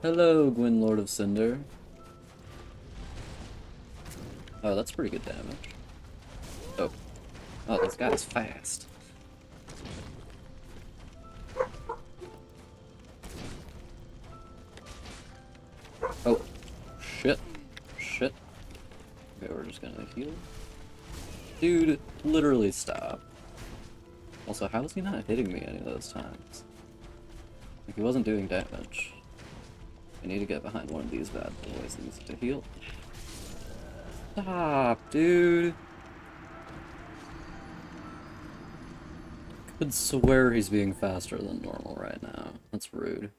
Hello, Gwyn, Lord of Cinder. Oh, that's pretty good damage. Oh. Oh, this guy's fast. Oh. Shit. Shit. Okay, we're just gonna heal. Dude, literally stop. Also, how is he not hitting me any of those times? Like, he wasn't doing damage. I need to get behind one of these bad boys. He needs to heal. Stop, dude. Could swear he's being faster than normal right now. That's rude.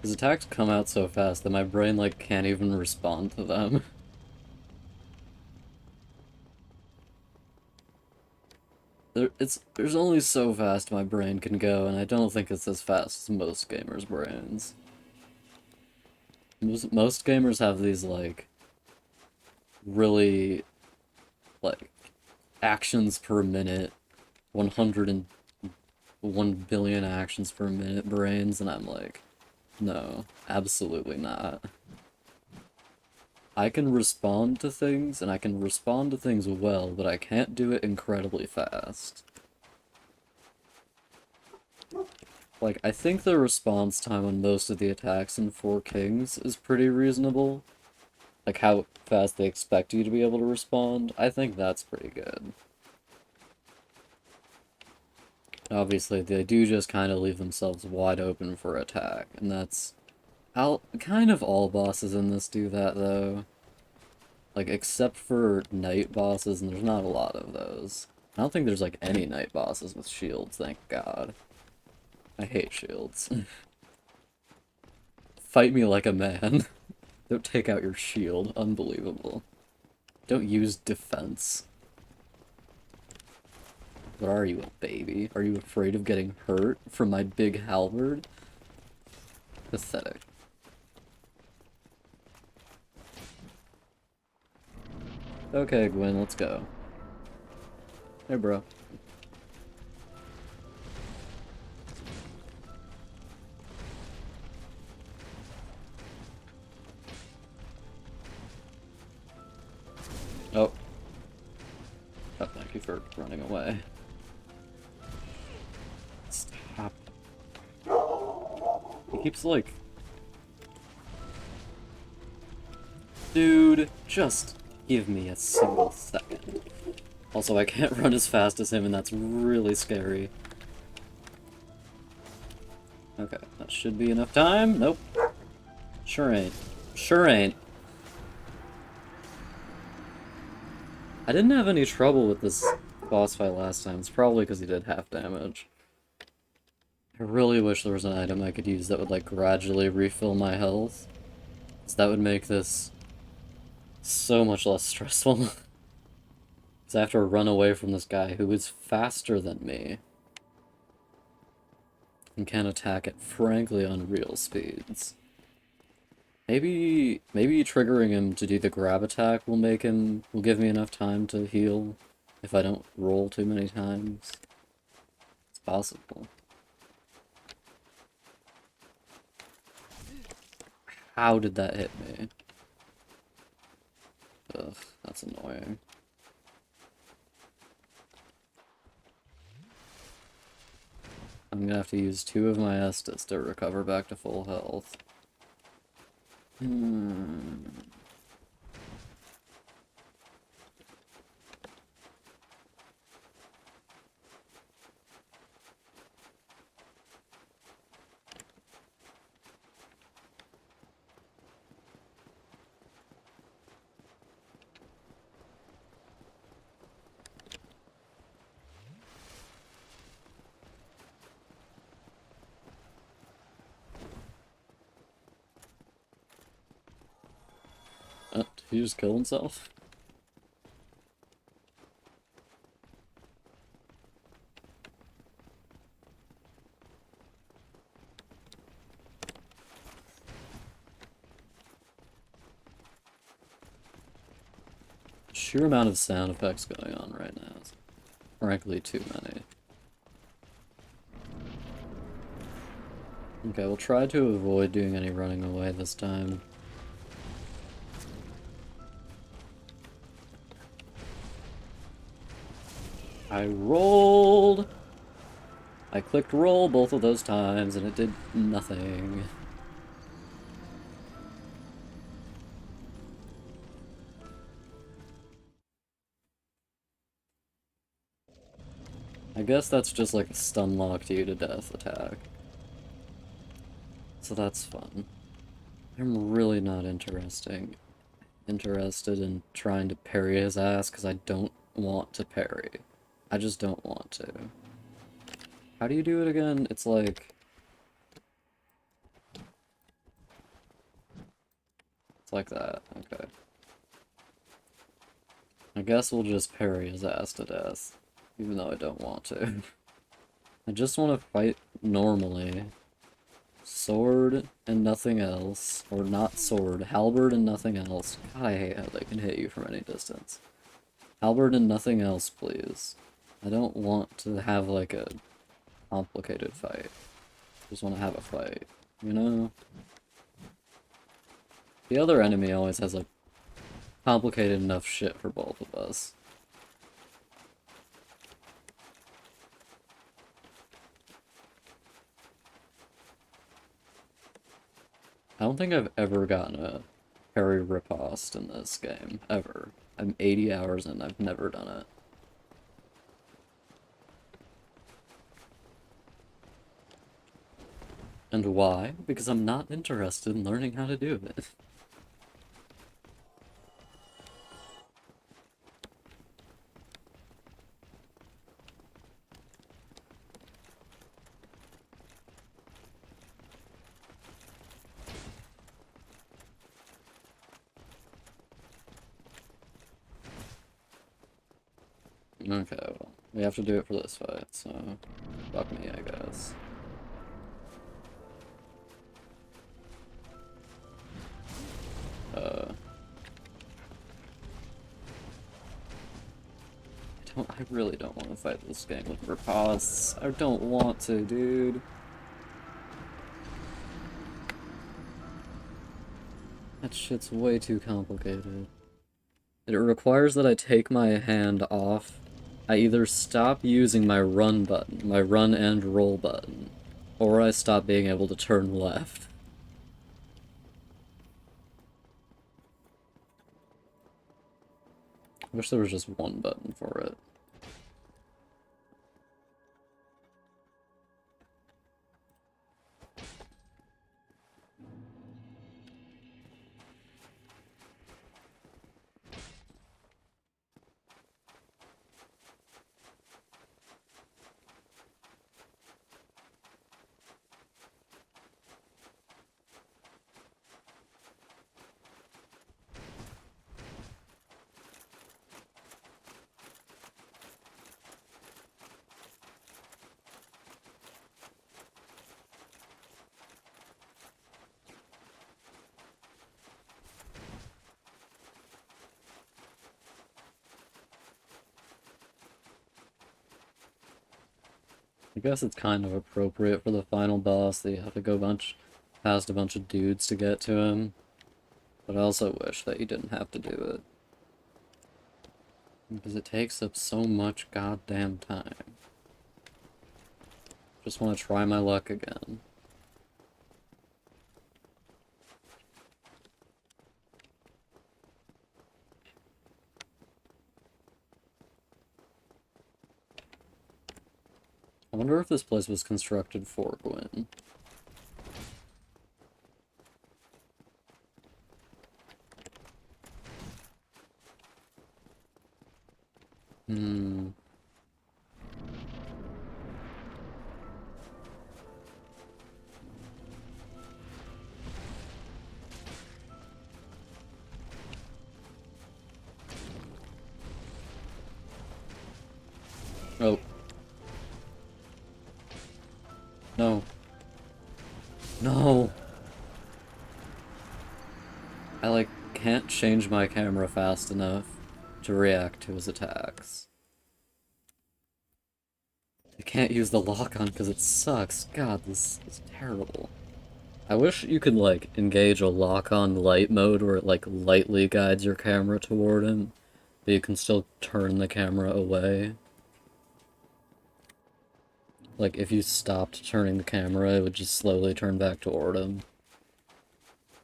His attacks come out so fast that my brain, like, can't even respond to them. There's only so fast my brain can go, and I don't think it's as fast as most gamers' brains. Most gamers have these, like, really, like, actions per minute, 101 billion actions per minute brains, and I'm like, no, absolutely not. I can respond to things, and I can respond to things well, but I can't do it incredibly fast. Like, I think the response time on most of the attacks in Four Kings is pretty reasonable. Like, how fast they expect you to be able to respond. I think that's pretty good. Obviously, they do just kind of leave themselves wide open for attack, and that's... kind of all bosses in this do that, though. Like, except for night bosses, and there's not a lot of those. I don't think there's, like, any night bosses with shields, thank God. I hate shields. Fight me like a man. Don't take out your shield. Unbelievable. Don't use defense. What are you, a baby? Are you afraid of getting hurt from my big halberd? Pathetic. Okay, Gwen, let's go. Hey, bro. Oh. Oh, thank you for running away. Stop. He keeps, like... Dude, just give me a single second. Also, I can't run as fast as him, and that's really scary. Okay, that should be enough time. Nope. Sure ain't. Sure ain't. I didn't have any trouble with this boss fight last time. It's probably because he did half damage. I really wish there was an item I could use that would, like, gradually refill my health. Because that would make this so much less stressful. Because I have to run away from this guy who is faster than me. And can attack at frankly unreal speeds. Maybe triggering him to do the grab attack will give me enough time to heal if I don't roll too many times. It's possible. How did that hit me? Ugh, that's annoying. I'm gonna have to use 2 of my Estus to recover back to full health. Did he just kill himself? Sheer amount of sound effects going on right now is frankly too many. Okay, we'll try to avoid doing any running away this time. I rolled! I clicked roll both of those times and it did nothing. I guess that's just like a stun locked you to death attack. So that's fun. I'm really not interested in trying to parry his ass because I don't want to parry. I just don't want to. How do you do it again? It's like... It's like that, okay. I guess we'll just parry his ass to death, even though I don't want to. I just want to fight normally. Sword and nothing else. Or not sword, halberd and nothing else. God, I hate how they can hit you from any distance. Halberd and nothing else, please. I don't want to have, like, a complicated fight. Just want to have a fight, you know? The other enemy always has, like, complicated enough shit for both of us. I don't think I've ever gotten a parry riposte in this game, ever. I'm 80 hours and I've never done it. And why? Because I'm not interested in learning how to do it. Okay, well, we have to do it for this fight, so fuck me, I guess. I really don't want to fight this game with riposte. I don't want to, dude. That shit's way too complicated. It requires that I take my hand off. I either stop using my run button, my run and roll button, or I stop being able to turn left. I wish there was just one button for it. I guess it's kind of appropriate for the final boss that you have to go past a bunch of dudes to get to him. But I also wish that you didn't have to do it. Because it takes up so much goddamn time. Just want to try my luck again. I wonder if this place was constructed for Gwyn. Hmm. Oh. No. No! I, like, can't change my camera fast enough to react to his attacks. I can't use the lock-on because it sucks. God, this is terrible. I wish you could, like, engage a lock-on light mode where it, like, lightly guides your camera toward him, but you can still turn the camera away. Like, if you stopped turning the camera, it would just slowly turn back toward him.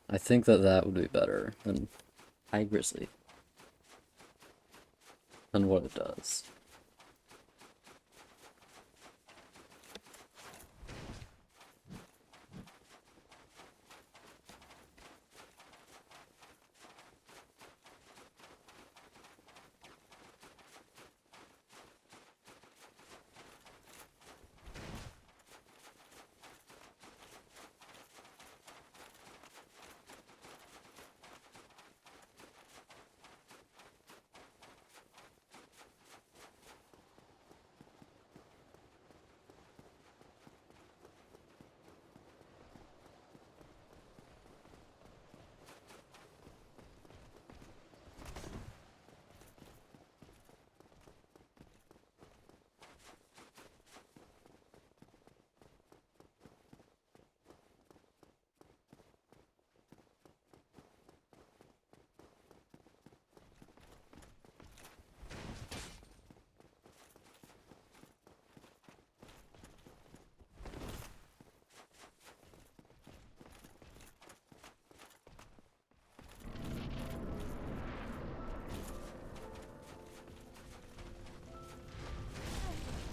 I think that that would be better than High Grizzly. Than what it does.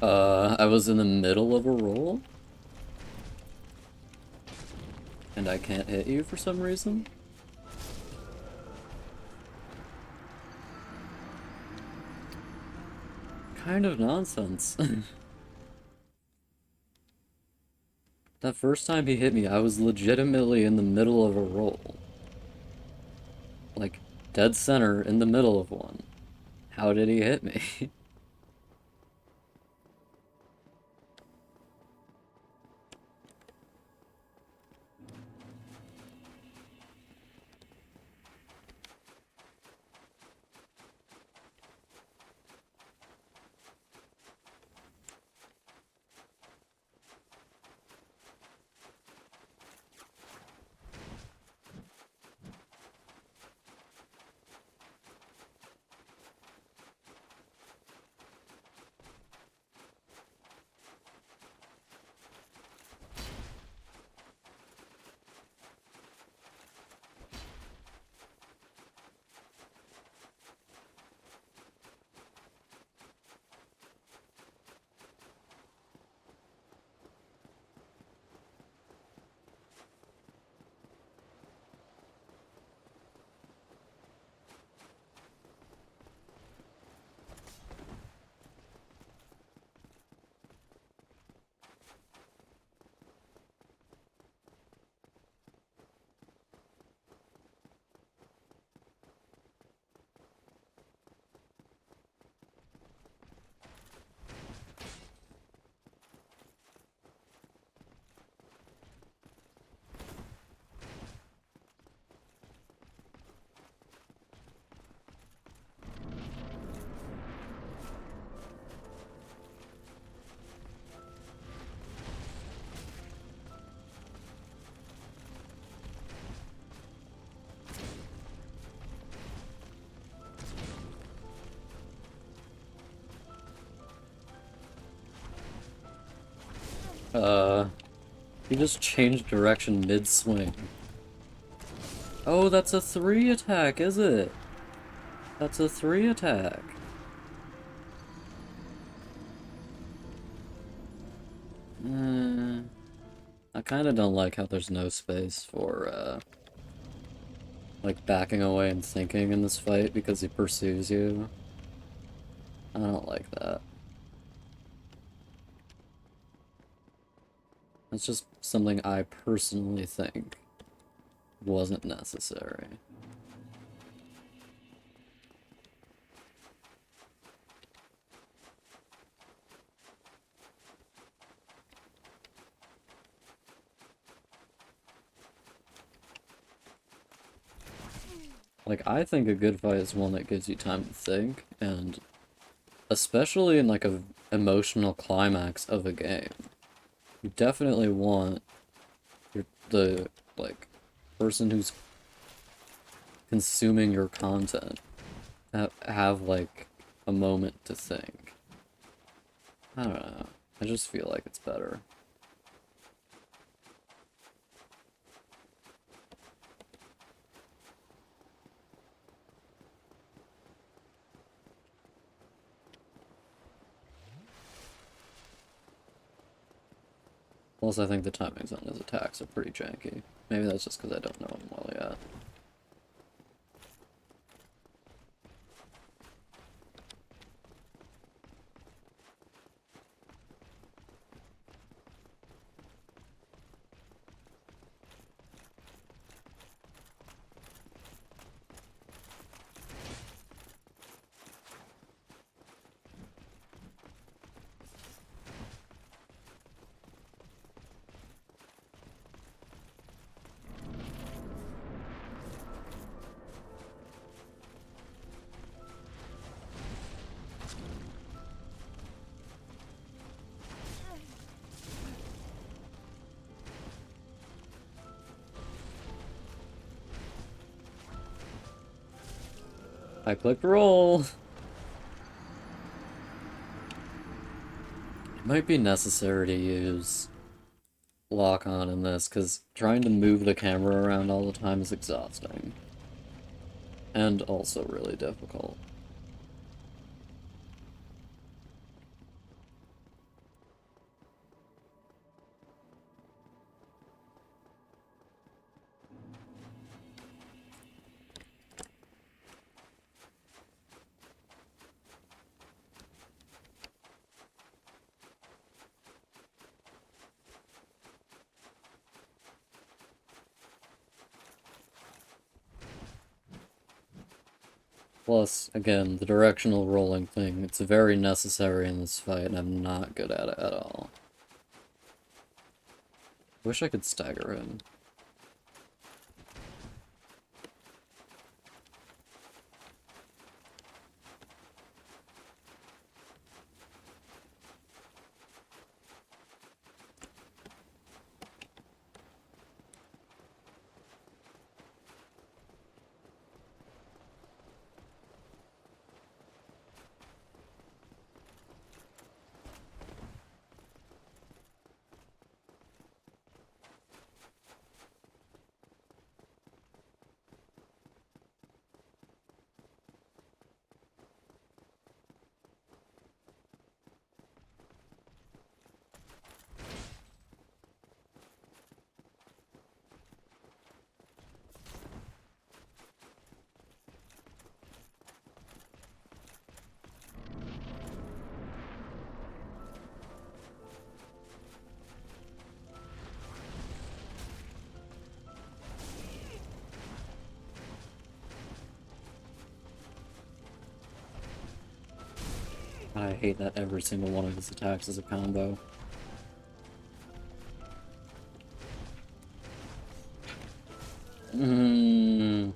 I was in the middle of a roll? and I can't hit you for some reason? Kind of nonsense. That first time he hit me, I was legitimately in the middle of a roll. Like, dead center in the middle of one. How did he hit me? He just changed direction mid-swing. Oh, that's a 3 attack, is it? That's a 3 attack. I kinda don't like how there's no space for, like, backing away and thinking in this fight because he pursues you. I don't like that. That's just something I personally think wasn't necessary. Like, I think a good fight is one that gives you time to think, and especially in, like, a emotional climax of a game. You definitely want the, like, person who's consuming your content have, like, a moment to think. I don't know. I just feel like it's better. Plus, I think the timings on his attacks are pretty janky. Maybe that's just because I don't know him well yet. I clicked roll! It might be necessary to use lock on in this, because trying to move the camera around all the time is exhausting. And also really difficult. Plus, again, the directional rolling thing, it's very necessary in this fight, and I'm not good at it at all. Wish I could stagger him. I hate that every single one of his attacks is a combo. Mm.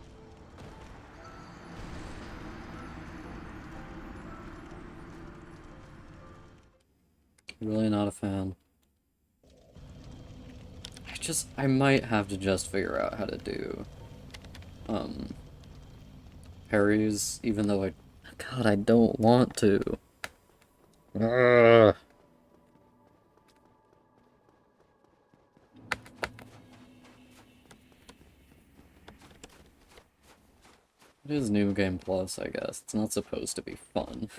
Really not a fan. I might have to just figure out how to do, um, parries, even though God, I don't want to. Ugh. It is New Game Plus, I guess. It's not supposed to be fun.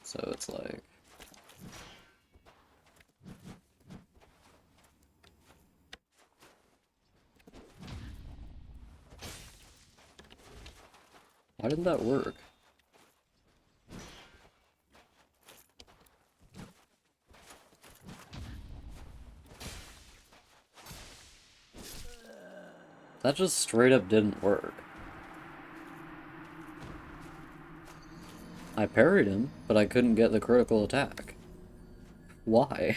So it's like... Why didn't that work? That just straight up didn't work. I parried him, but I couldn't get the critical attack. Why?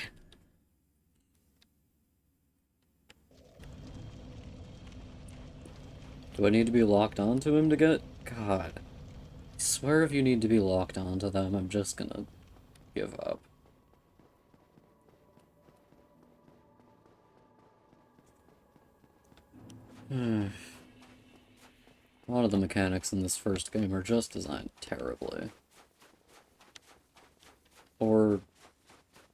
Do I need to be locked onto him to get... God. I swear if you need to be locked onto them, I'm just gonna give up. A lot of the mechanics in this first game are just designed terribly. Or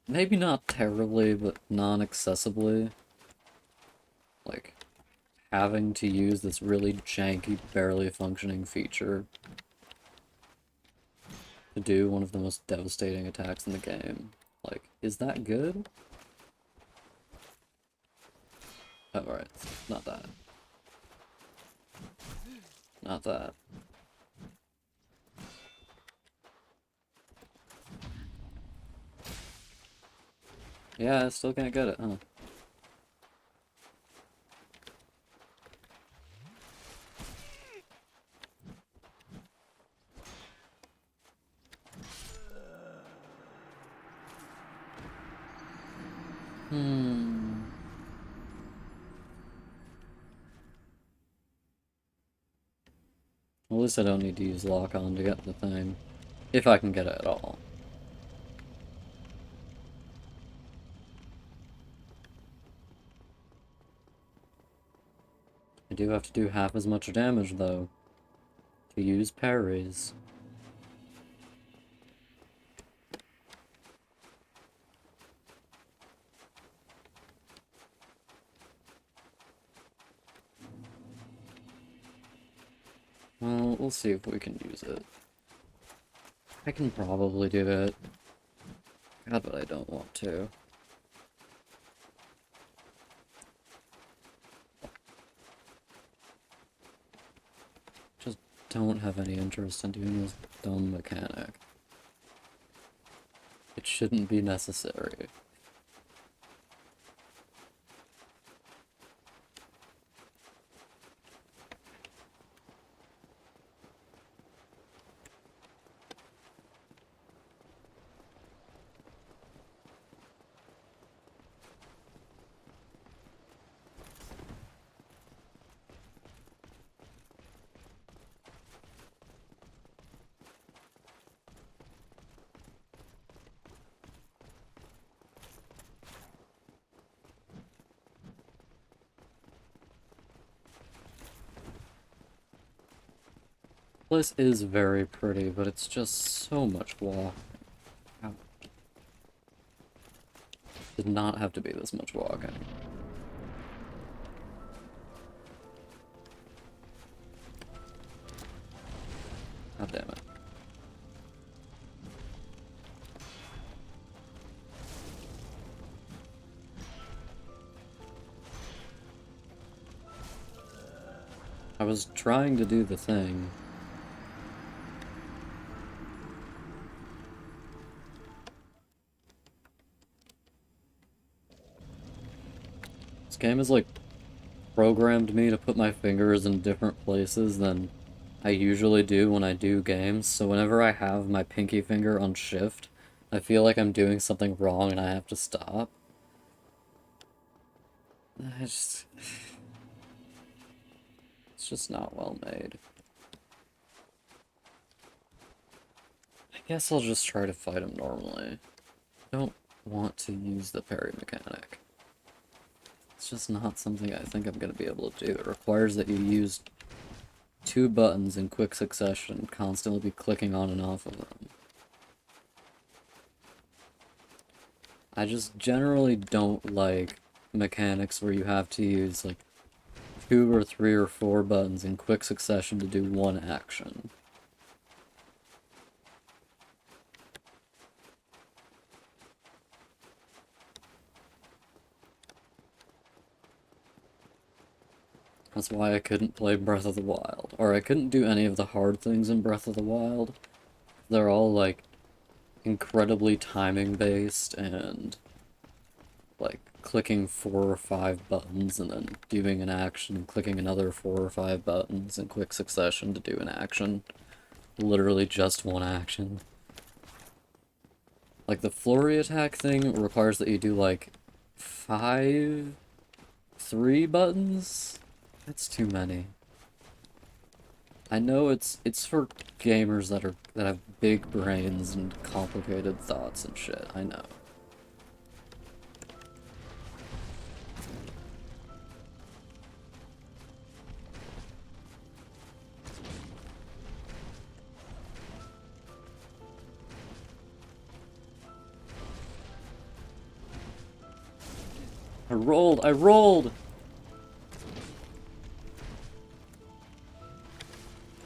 maybe not terribly, but non-accessibly. Like, having to use this really janky, barely functioning feature to do one of the most devastating attacks in the game. Like, is that good? Oh, right. Not that. Not that. Yeah, I still can't get it, huh? Hmm. At least I don't need to use lock-on to get the thing. If I can get it at all. I do have to do half as much damage, though, to use parries. Well, we'll see if we can use it. I can probably do it. God, but I don't want to. Just don't have any interest in doing this dumb mechanic. It shouldn't be necessary. place is very pretty, but it's just so much walk. Ow. Did not have to be this much walking. God damn it. I was trying to do the thing. This game has, like, programmed me to put my fingers in different places than I usually do when I do games, so whenever I have my pinky finger on shift, I feel like I'm doing something wrong and I have to stop. I just... It's just not well made. I guess I'll just try to fight him normally. I don't want to use the parry mechanic. It's just not something I think I'm gonna be able to do. It requires that you use 2 buttons in quick succession, constantly be clicking on and off of them. I just generally don't like mechanics where you have to use like 2 or 3 or 4 buttons in quick succession to do one action. That's why I couldn't play Breath of the Wild. Or I couldn't do any of the hard things in Breath of the Wild. They're all like incredibly timing based and like clicking 4 or 5 buttons and then doing an action and clicking another 4 or 5 buttons in quick succession to do an action. Literally just one action. Like the flurry attack thing requires that you do like 3 buttons? That's too many. I know it's for gamers that have big brains and complicated thoughts and shit. I know. I rolled! I rolled!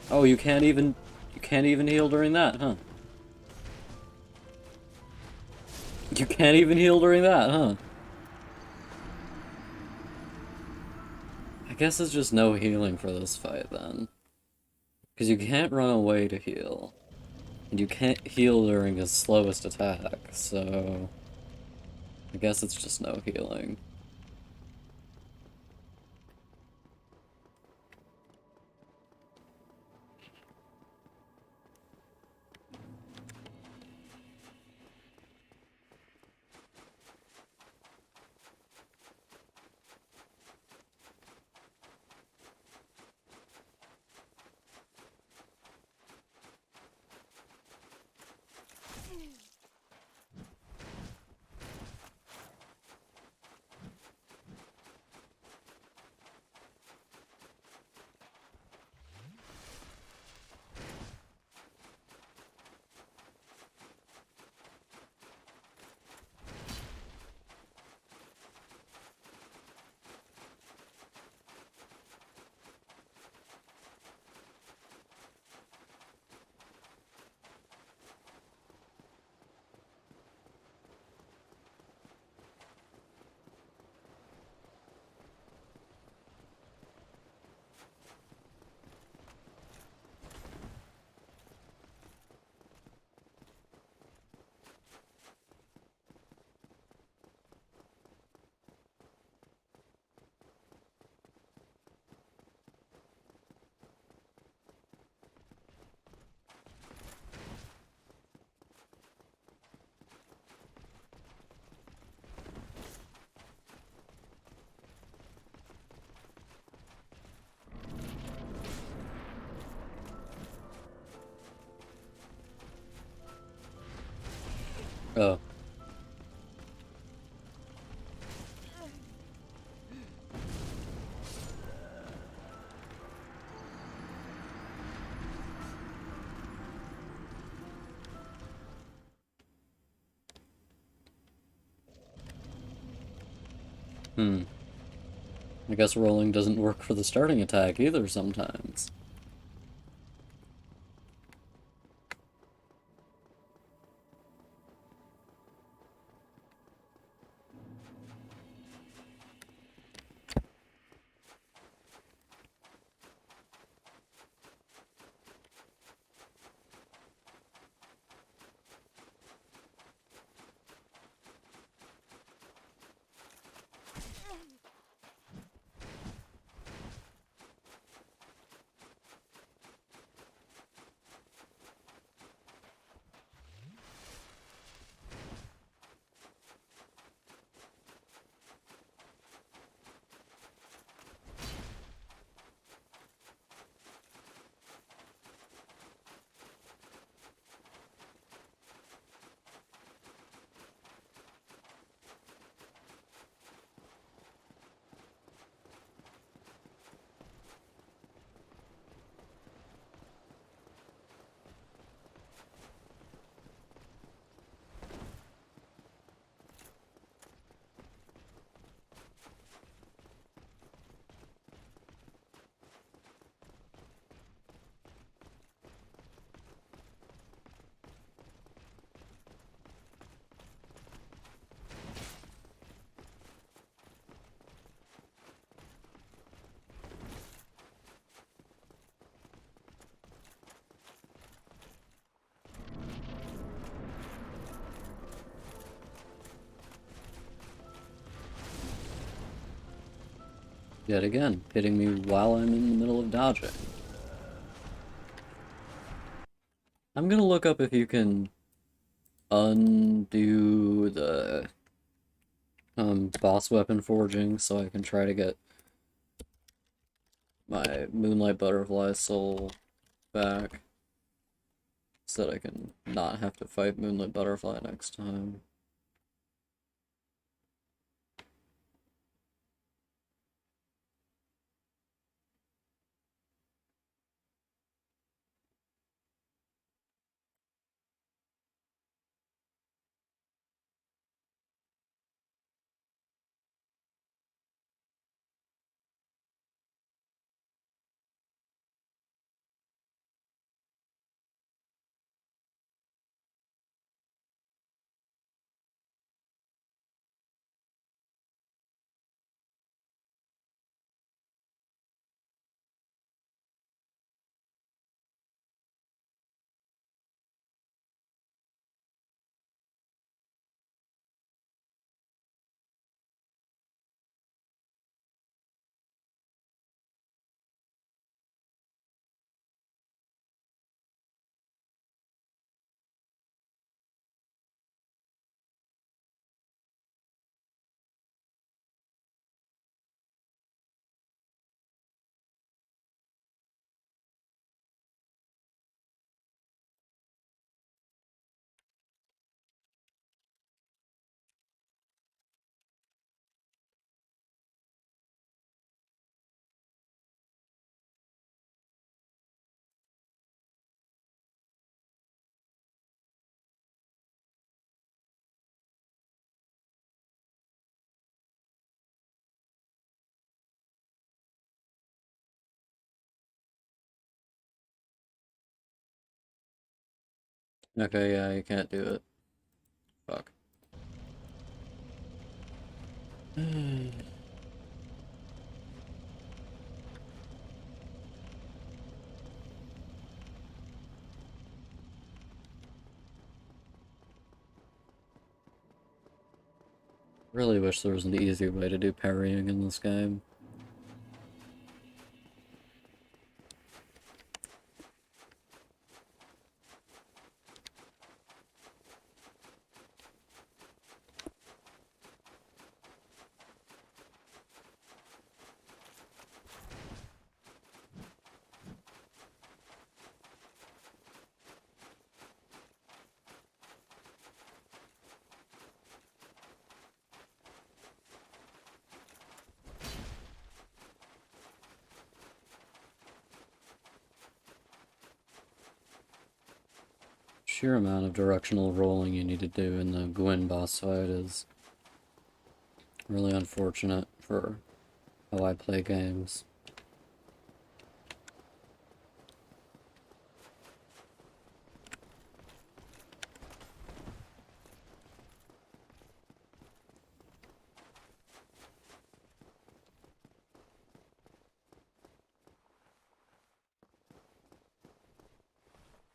Oh, you can't even heal during that, huh? You can't even heal during that, huh? I guess it's just no healing for this fight, then. Because you can't run away to heal. And you can't heal during his slowest attack, so... I guess it's just no healing. Oh. Hmm. I guess rolling doesn't work for the starting attack either sometimes. Yet again, hitting me while I'm in the middle of dodging. I'm gonna look up if you can undo the boss weapon forging so I can try to get my Moonlight Butterfly soul back so that I can not have to fight Moonlight Butterfly next time. Okay, yeah, you can't do it. Fuck. Really wish there was an easier way to do parrying in this game. Sheer amount of directional rolling you need to do in the Gwyn boss fight is Really unfortunate for how I play games.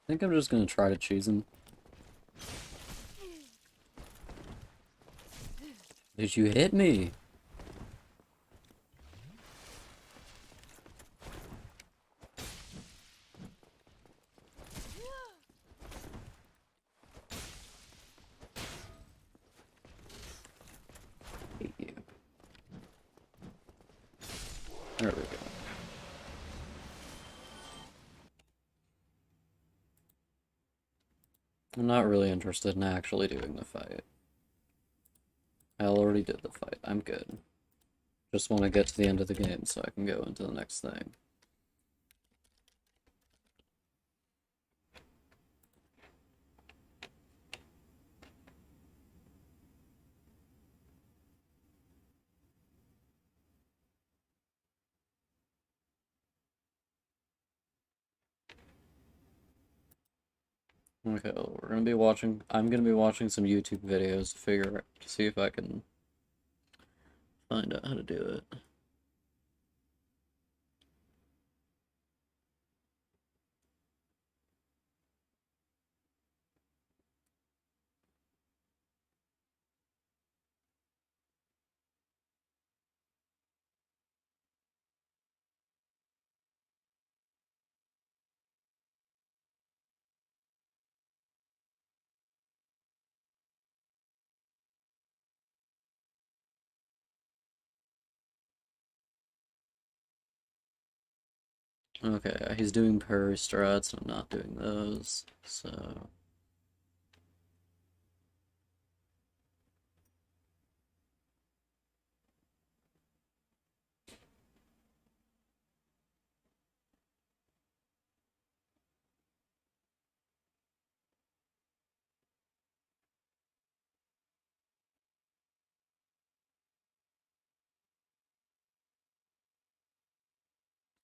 I think I'm just gonna try to choose him. Did you hit me? Hate you. There we go. I'm not really interested in actually doing the fight. I already did the fight. I'm good. Just want to get to the end of the game so I can go into the next thing. Okay, well, I'm gonna be watching some YouTube videos to see if I can find out how to do it. Okay, he's doing parry strats, and I'm not doing those, so...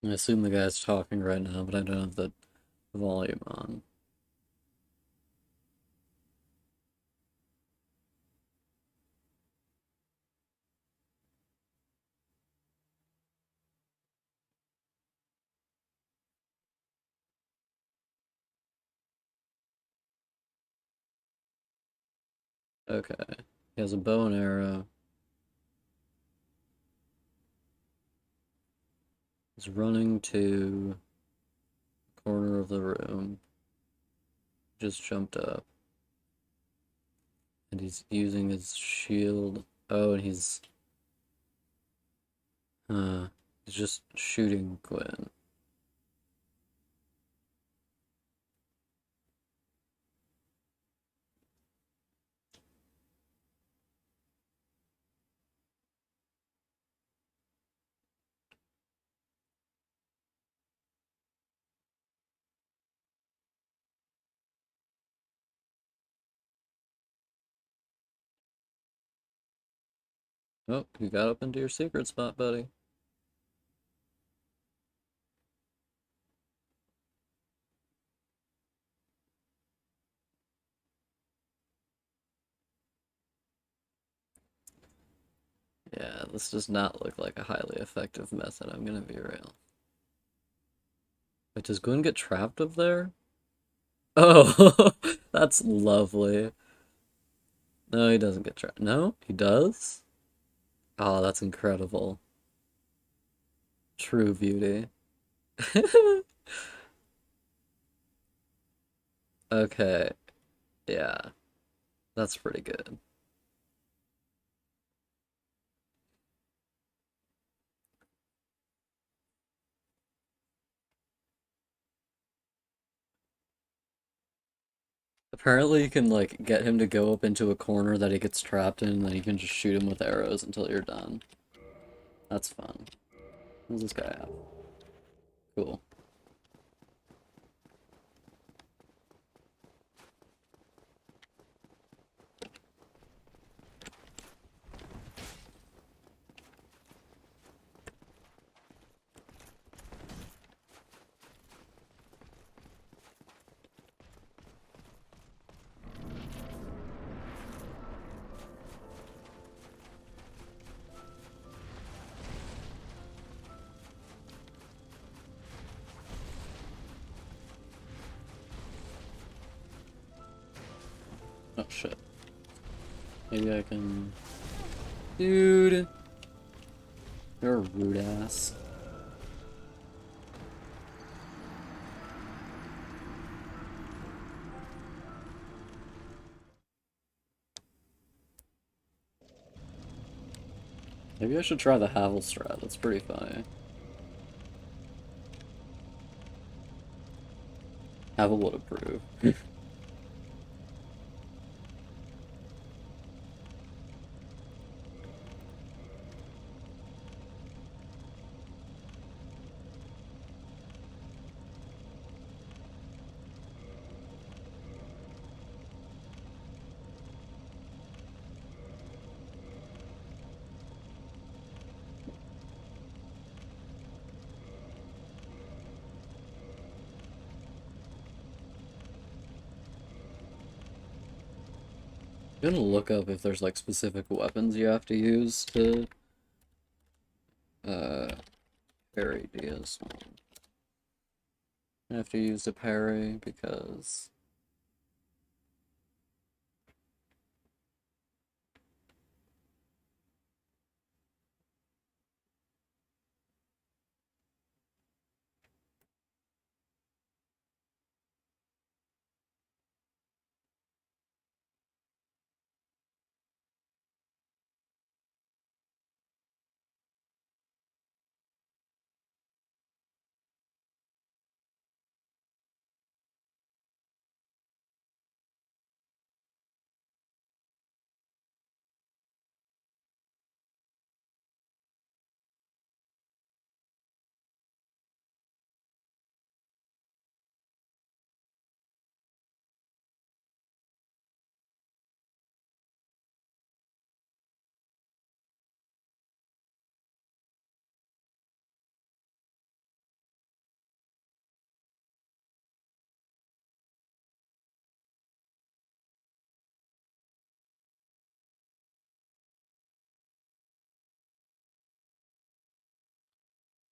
I assume the guy's talking right now, but I don't have the volume on. Okay, he has a bow and arrow. He's running to the corner of the room. Just jumped up. And he's using his shield. Oh, and he's just shooting Gwen. Oh, you got up into your secret spot, buddy. Yeah, this does not look like a highly effective method, I'm gonna be real. Wait, does Gwen get trapped up there? Oh, that's lovely. No, he doesn't get trapped. No, he does? Oh, that's incredible. True beauty. Okay, yeah, that's pretty good. Apparently you can like get him to go up into a corner that he gets trapped in, and then you can just shoot him with arrows until you're done. That's fun. What does this guy have? Cool. shit. Maybe I can... Dude! You're a rude ass. Maybe I should try the Havel strat, that's pretty funny. Havel would approve. I'm gonna look up if there's like specific weapons you have to use to parry Diaz. I have to use to parry because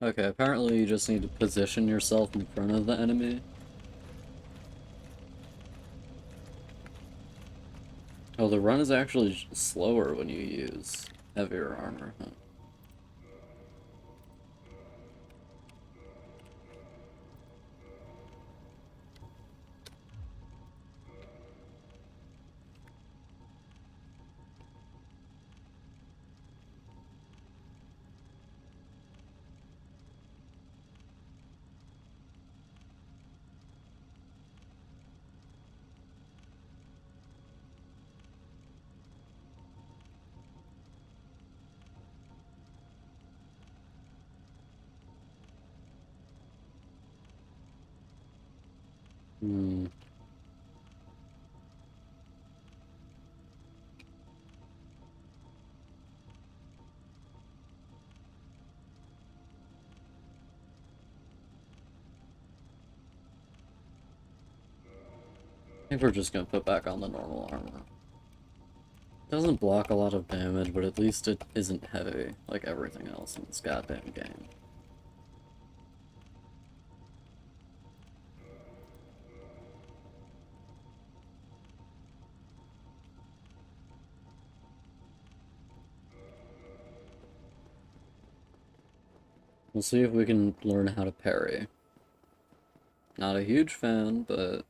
okay, apparently you just need to position yourself in front of the enemy. Oh, the run is actually slower when you use heavier armor, huh? Hmm. I think we're just gonna put back on the normal armor. Doesn't block a lot of damage, but at least it isn't heavy like everything else in this goddamn game. We'll see if we can learn how to parry. Not a huge fan, but...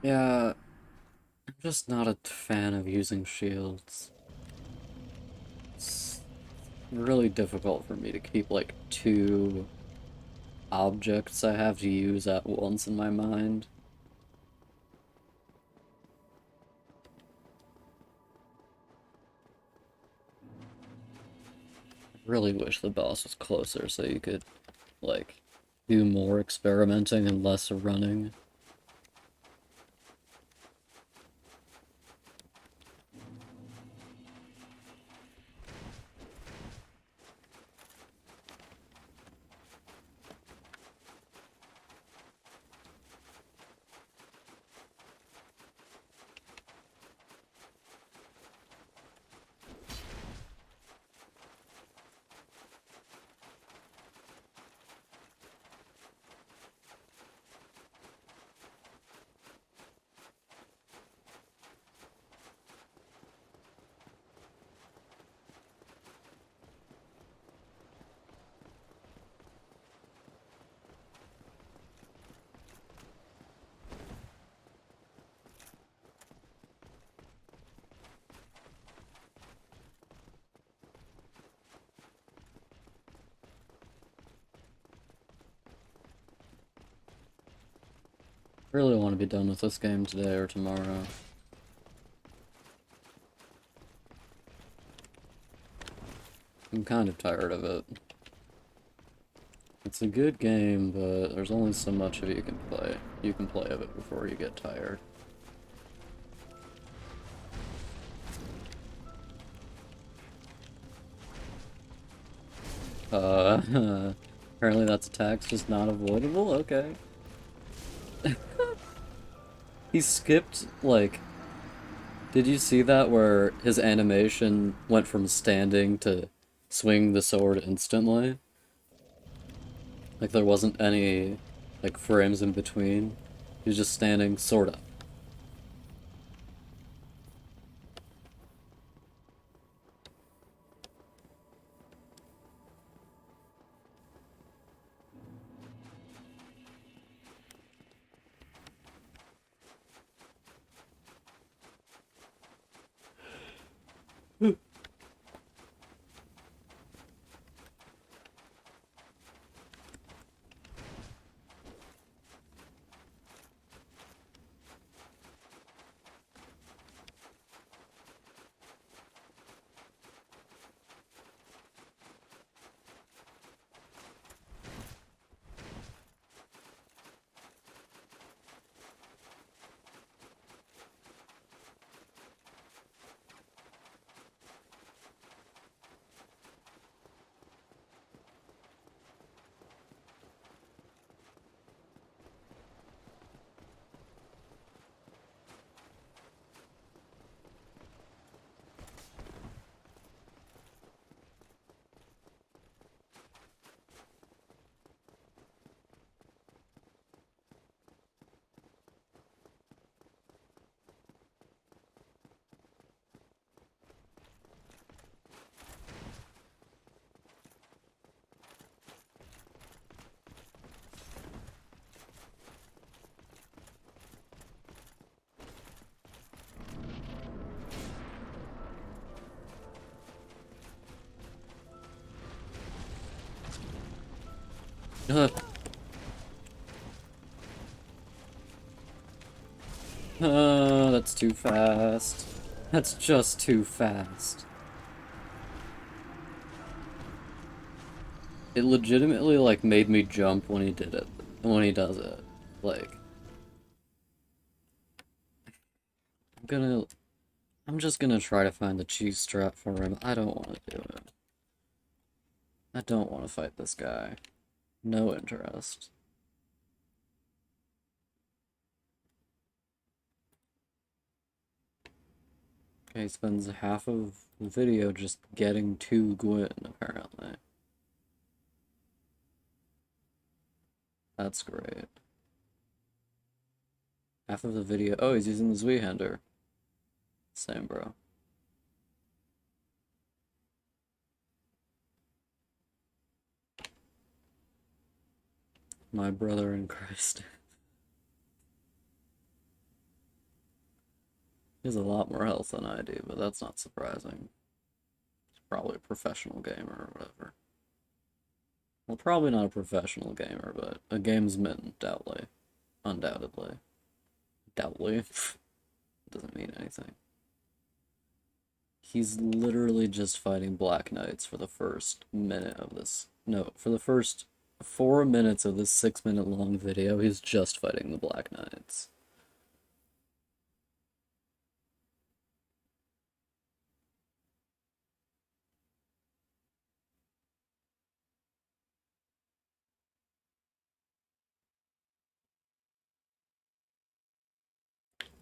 Yeah, I'm just not a fan of using shields. It's really difficult for me to keep like two objects I have to use at once in my mind. I really wish the boss was closer so you could, like, do more experimenting and less running. Really want to be done with this game today or tomorrow. I'm kind of tired of it. It's a good game, but there's only so much of it you can play of it before you get tired. Apparently that's attack's just not avoidable? Okay. He skipped, like... Did you see that where his animation went from standing to swing the sword instantly? Like there wasn't any, like, frames in between. He was just standing, sorta. That's too fast. That's just too fast. It legitimately, like, made me jump when he did it. When he does it. Like, I'm gonna... I'm just gonna try to find the cheese strap for him. I don't want to do it. I don't want to fight this guy. No interest. Okay, he spends half of the video just getting to Gwyn, apparently. That's great. Half of the video... Oh, he's using the Zweehänder. Same, bro. My brother in Christ. He has a lot more health than I do, but that's not surprising. He's probably a professional gamer or whatever. Well, probably not a professional gamer, but a gamesman, doubtly. Undoubtedly. Doubtly. Doesn't mean anything. He's literally just fighting Black Knights for the first minute of this. No, for the first 4 minutes of this 6-minute long video, he's just fighting the Black Knights.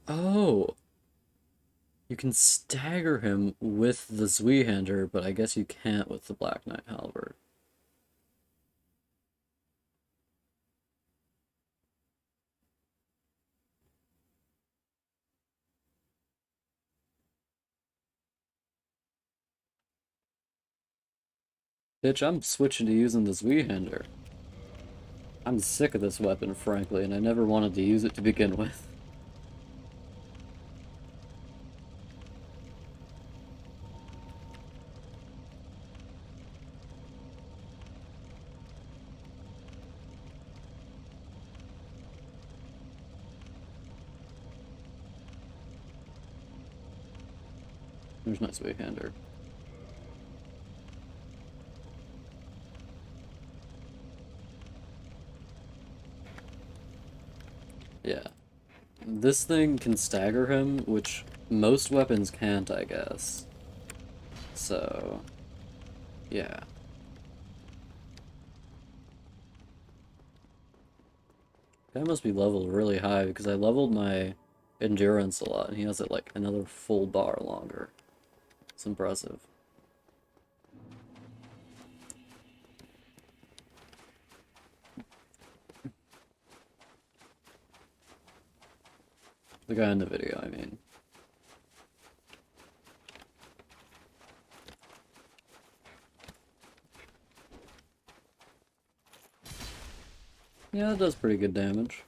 Oh! You can stagger him with the Zweehänder, but I guess you can't with the Black Knight Halberd. Bitch, I'm switching to using the Zweehänder. I'm sick of this weapon, frankly, and I never wanted to use it to begin with. There's my sweet hander. Yeah. This thing can stagger him, which most weapons can't, I guess. So, yeah. Guy must be leveled really high because I leveled my endurance a lot and he has it like another full bar longer. It's impressive. The guy in the video, I mean. Yeah, that does pretty good damage.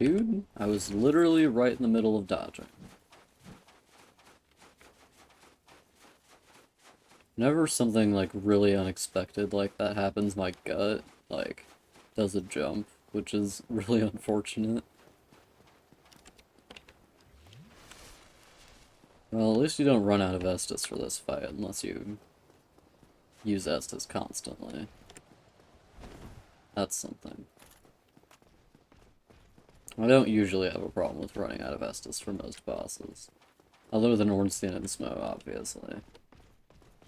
Dude, I was literally right in the middle of dodging. Whenever something like really unexpected like that happens, my gut like does a jump, which is really unfortunate. Well, at least you don't run out of Estus for this fight unless you use Estus constantly. That's something. I don't usually have a problem with running out of Estus for most bosses. Other than Ornstein and Smo, obviously.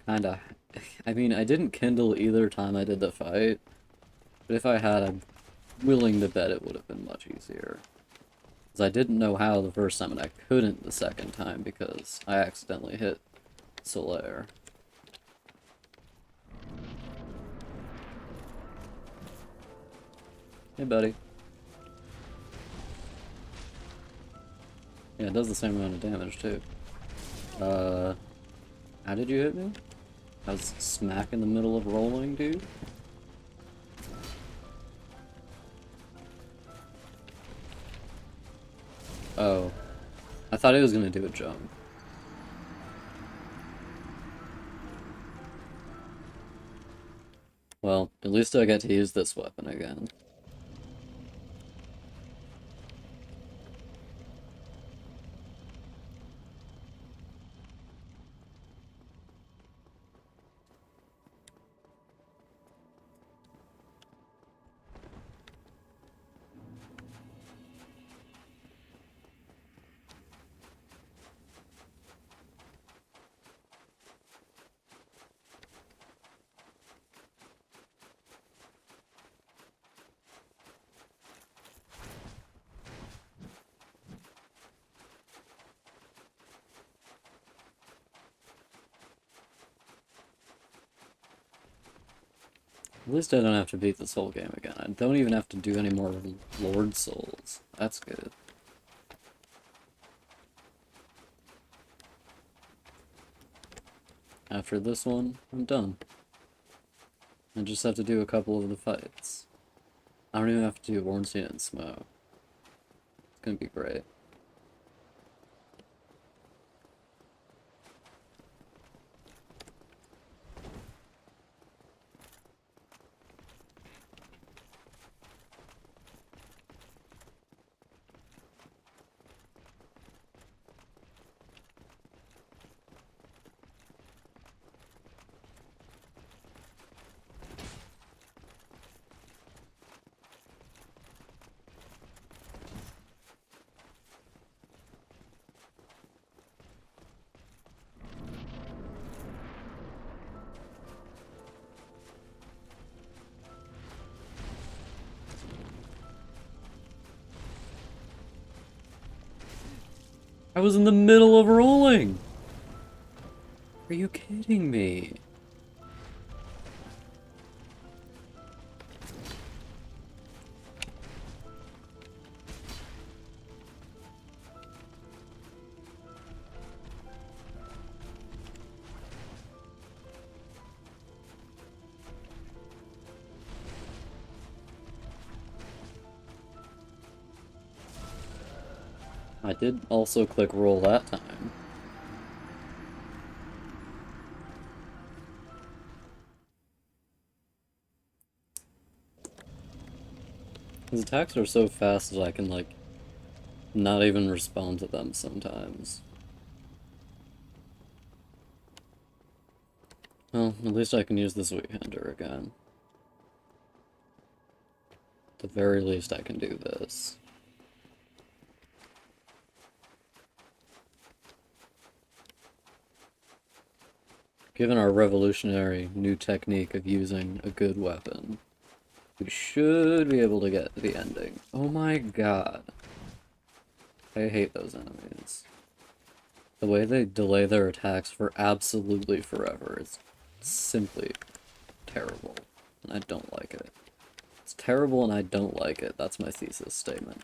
Kinda. I mean, I didn't kindle either time I did the fight, but if I had, I'm willing to bet it would have been much easier. Because I didn't know how the first time, and I couldn't the second time because I accidentally hit Solaire. Hey, buddy. Yeah, it does the same amount of damage, too. How did you hit me? I was smack in the middle of rolling, dude. Oh. I thought he was gonna do a jump. Well, at least I get to use this weapon again. At least I don't have to beat this whole game again. I don't even have to do any more Lord Souls. That's good. After this one, I'm done. I just have to do a couple of the fights. I don't even have to do Ornstein and Smo. It's gonna be great. I was in the middle of rolling! Are you kidding me? I did also click roll that time. His attacks are so fast that I can, like, not even respond to them sometimes. Well, at least I can use this weekender again. At the very least, I can do this. Given our revolutionary new technique of using a good weapon, we should be able to get the ending. Oh my god. I hate those enemies. The way they delay their attacks for absolutely forever is simply terrible, and I don't like it. It's terrible and I don't like it. That's my thesis statement.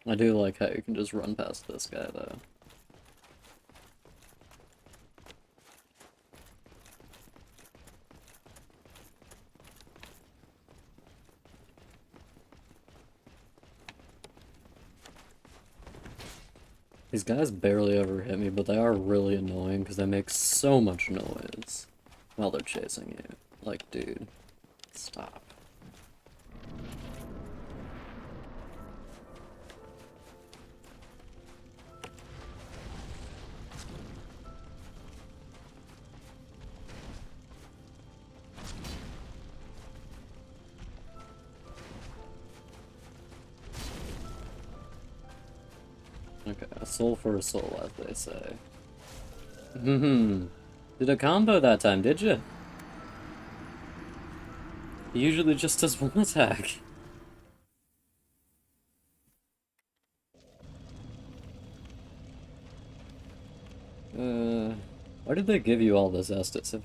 I do like how you can just run past this guy, though. These guys barely ever hit me, but they are really annoying because they make so much noise while they're chasing you. Like, dude, stop. Okay, a soul for a soul, as they say. Did a combo that time, did you? He usually just does one attack. Why did they give you all this Estus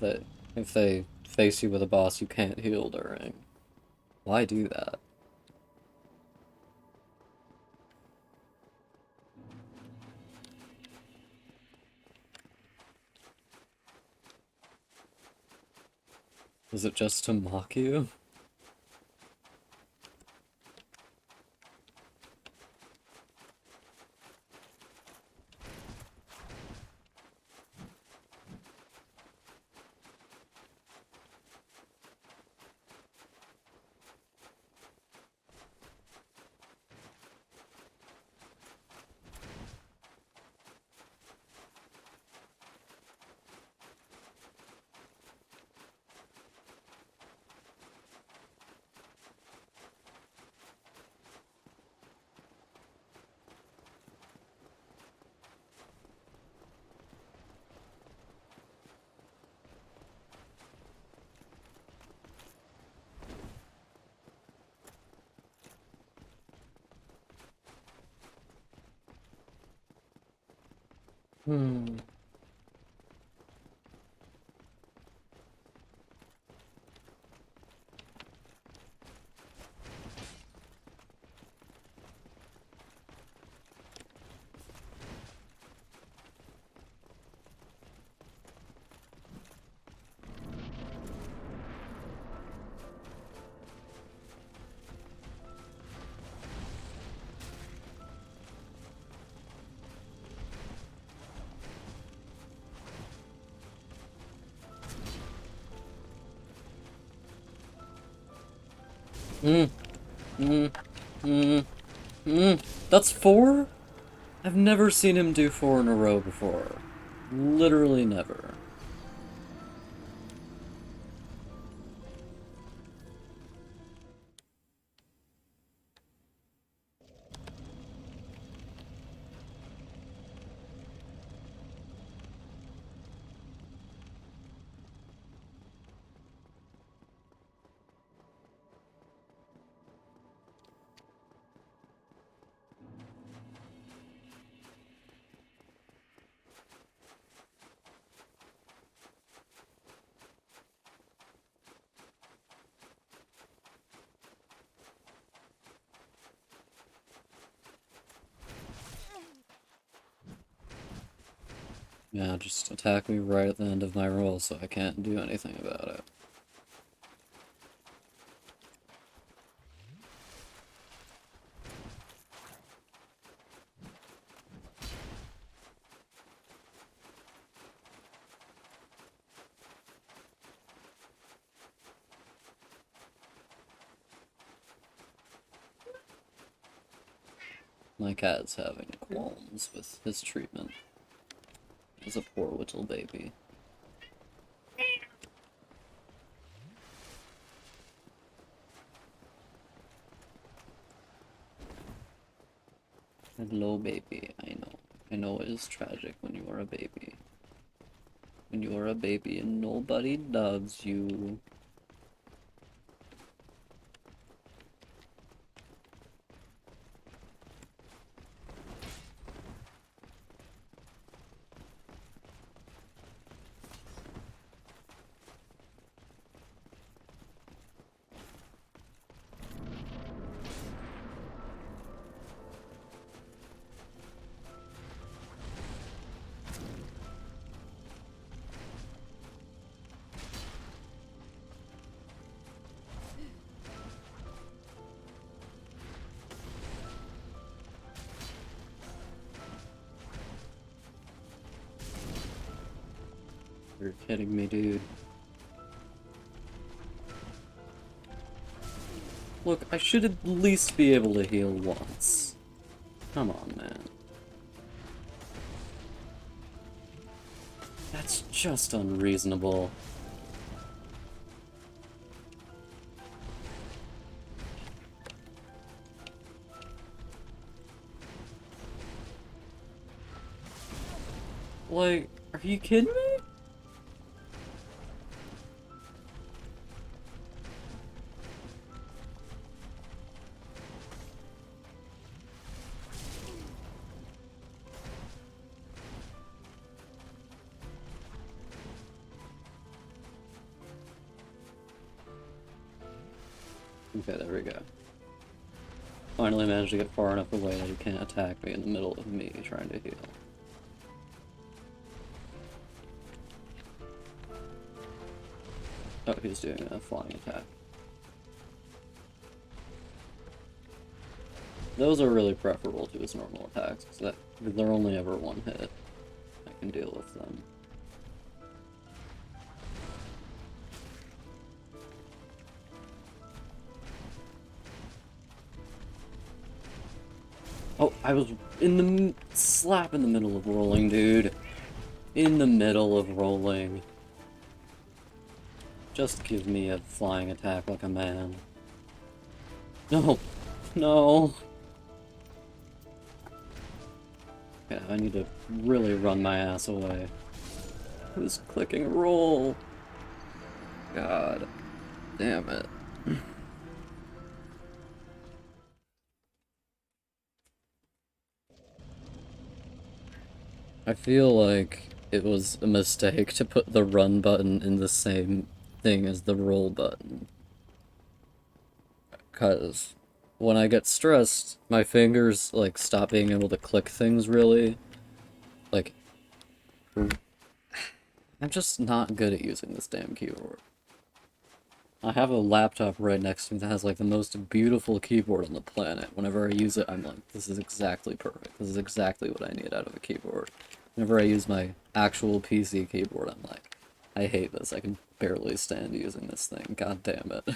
if they face you with a boss you can't heal during? Why do that? Is it just to mock you? Hmm. Mm, mm, mm, mm. That's four? I've never seen him do four in a row before. Literally never. Yeah, just attack me right at the end of my roll so I can't do anything about it. My cat's having qualms with his treatment. He's a poor little baby. Hello, baby. I know. I know it is tragic when you are a baby. When you are a baby and nobody loves you. You're kidding me, dude. Look, I should at least be able to heal once. Come on, man. That's just unreasonable. Like, are you kidding me? Okay, there we go. Finally managed to get far enough away that he can't attack me in the middle of me trying to heal. Oh, he's doing a flying attack. Those are really preferable to his normal attacks, because they're only ever one hit. I can deal with them. Oh, I was slap in the middle of rolling, dude. In the middle of rolling. Just give me a flying attack like a man. No. No. Yeah, I need to really run my ass away. Who's clicking roll? God. Damn it. I feel like it was a mistake to put the run button in the same thing as the roll button. Because when I get stressed, my fingers, like, stop being able to click things really. Like, I'm just not good at using this damn keyboard. I have a laptop right next to me that has, like, the most beautiful keyboard on the planet. Whenever I use it, I'm like, this is exactly perfect. This is exactly what I need out of a keyboard. Whenever I use my actual PC keyboard, I'm like, I hate this. I can barely stand using this thing. God damn it.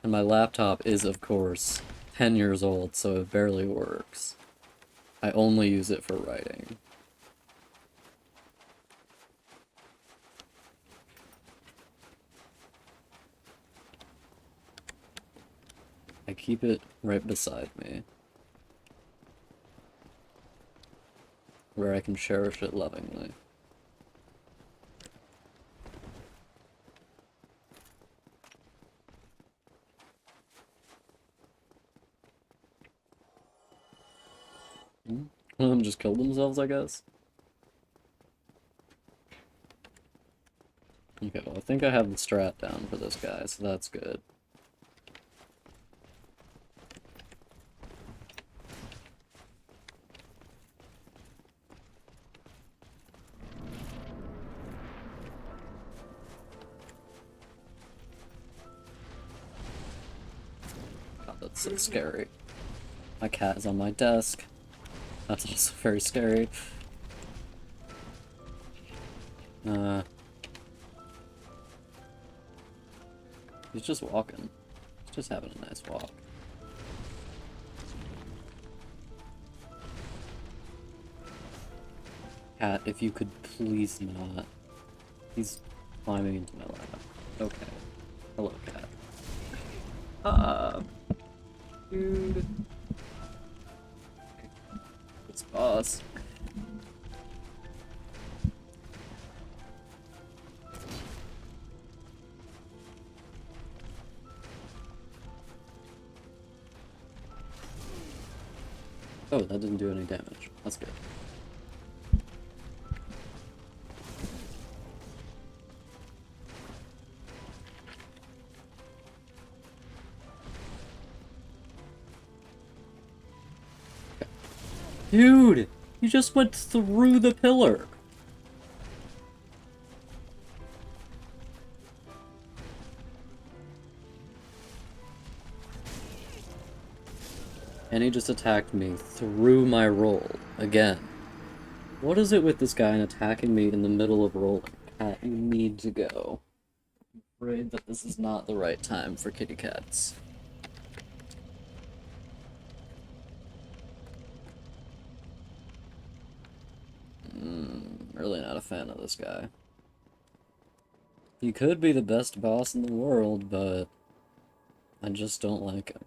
And my laptop is, of course, 10 years old, so it barely works. I only use it for writing. I keep it right beside me, where I can cherish it lovingly. One of them just killed themselves, I guess? Okay, well, I think I have the strat down for this guy, so that's good. That's so scary. My cat is on my desk. That's also very scary. He's just walking. He's just having a nice walk. Cat, if you could please not. He's climbing into my lap. Okay. Hello, cat. Dude. It's boss. Oh, that didn't do any damage. That's good. Dude! You just went through the pillar! And he just attacked me through my roll. Again. What is it with this guy and attacking me in the middle of rolling? Cat, you need to go. I'm afraid that this is not the right time for kitty cats. Really not a fan of this guy. He could be the best boss in the world, but I just don't like him.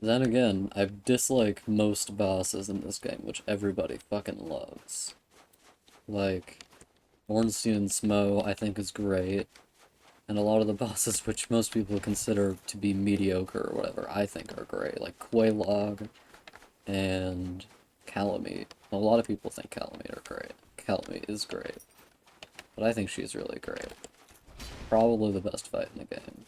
Then again, I dislike most bosses in this game, which everybody fucking loves. Like, Ornstein and Smo, I think is great. And a lot of the bosses which most people consider to be mediocre or whatever, I think are great. Like Quaylog and Calamite. A lot of people think Calamite are great. Calamite is great. But I think she's really great. Probably the best fight in the game.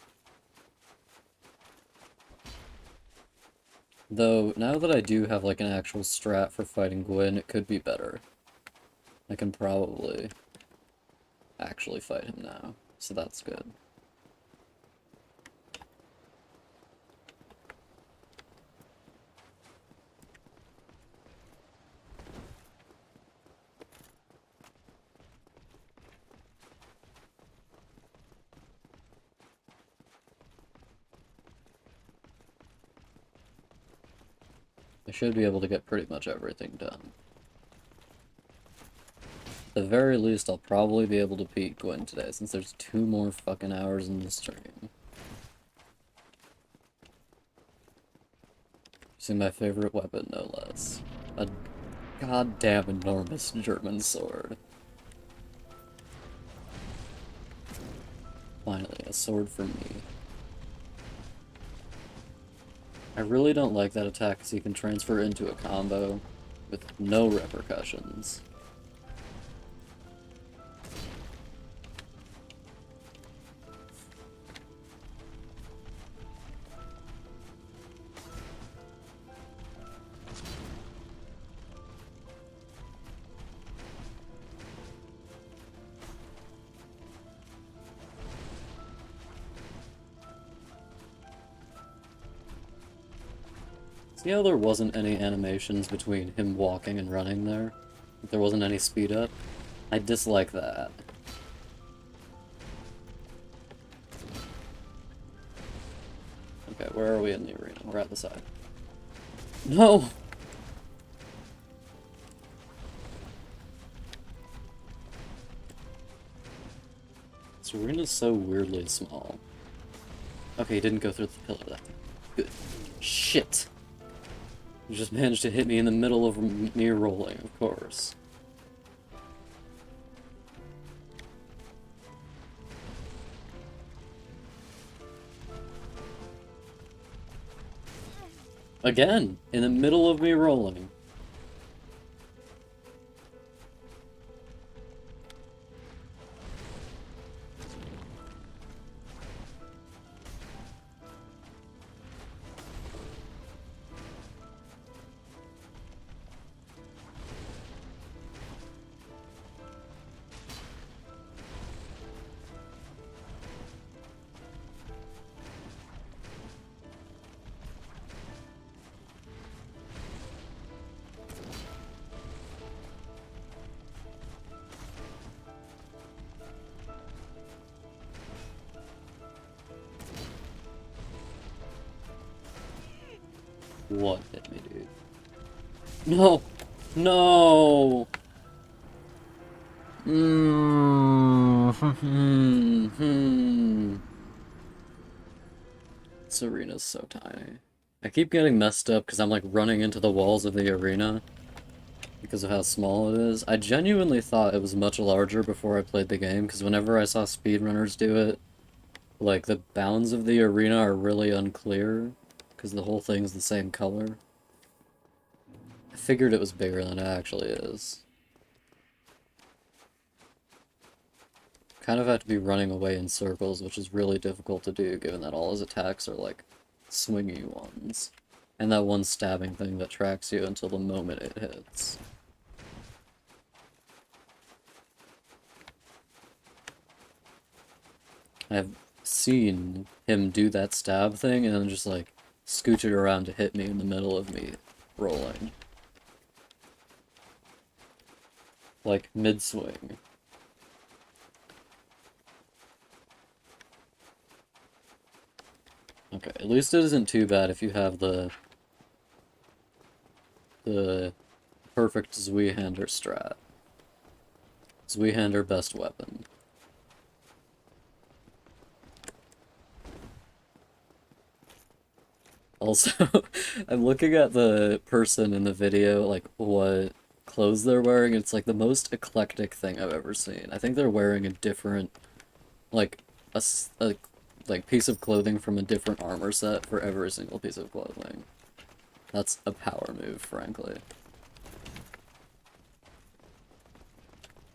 Though, now that I do have like an actual strat for fighting Gwyn, it could be better. I can probably actually fight him now, so that's good. I should be able to get pretty much everything done. At the very least, I'll probably be able to beat Gwyn today, since there's 2 more fucking hours in the stream. Using my favorite weapon, no less. A goddamn enormous German sword. Finally, a sword for me. I really don't like that attack because he can transfer into a combo with no repercussions. See how there wasn't any animations between him walking and running there? There wasn't any speed up? I dislike that. Okay, where are we in the arena? We're at the side. No! This arena's so weirdly small. Okay, he didn't go through the pillar. That's good. Shit! You just managed to hit me in the middle of me rolling, of course. Again, in the middle of me rolling. What hit me, dude? No! No! This arena's so tiny. I keep getting messed up because I'm like running into the walls of the arena because of how small it is. I genuinely thought it was much larger before I played the game because whenever I saw speedrunners do it, like the bounds of the arena are really unclear because the whole thing's the same color. I figured it was bigger than it actually is. Kind of have to be running away in circles, which is really difficult to do given that all his attacks are like swingy ones. And that one stabbing thing that tracks you until the moment it hits. I've seen him do that stab thing and then just like scooch it around to hit me in the middle of me rolling. Like mid-swing. Okay, at least it isn't too bad if you have the perfect Zweihander strat. Zweihander best weapon. Also, I'm looking at the person in the video, like, what clothes they're wearing. It's like the most eclectic thing I've ever seen. I think they're wearing a different, like, a like, piece of clothing from a different armor set for every single piece of clothing. That's a power move, frankly.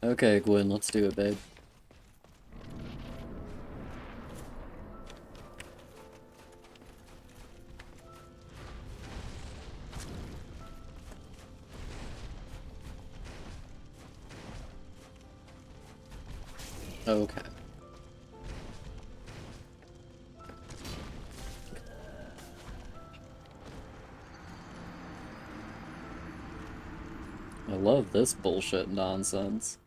Okay, Gwen, let's do it, babe. Okay. I love this bullshit nonsense.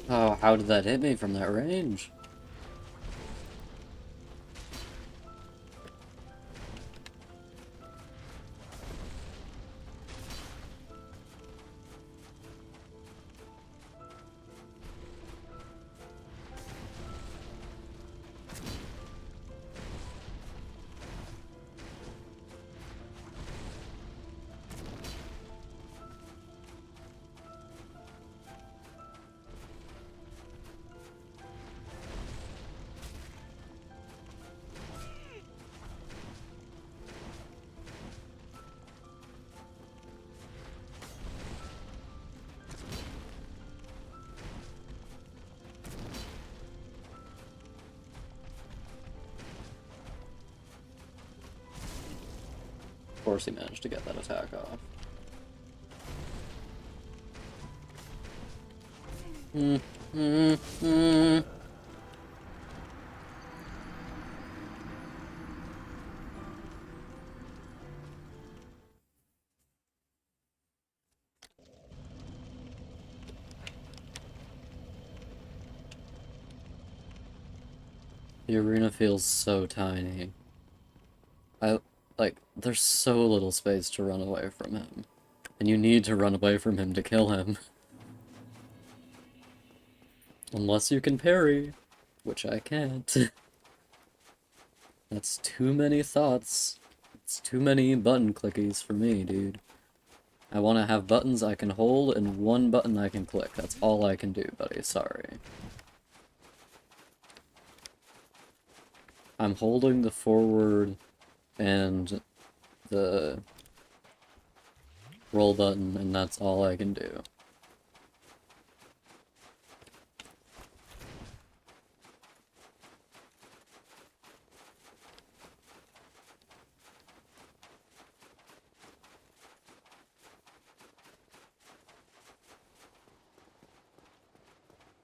Oh, how did that hit me from that range? course he managed to get that attack off. Mm, mm, mm. The arena feels so tiny. There's so little space to run away from him. And you need to run away from him to kill him. Unless you can parry, which I can't. That's too many thoughts. It's too many button clickies for me, dude. I want to have buttons I can hold and one button I can click. That's all I can do, buddy. Sorry. I'm holding the forward and the roll button, and that's all I can do.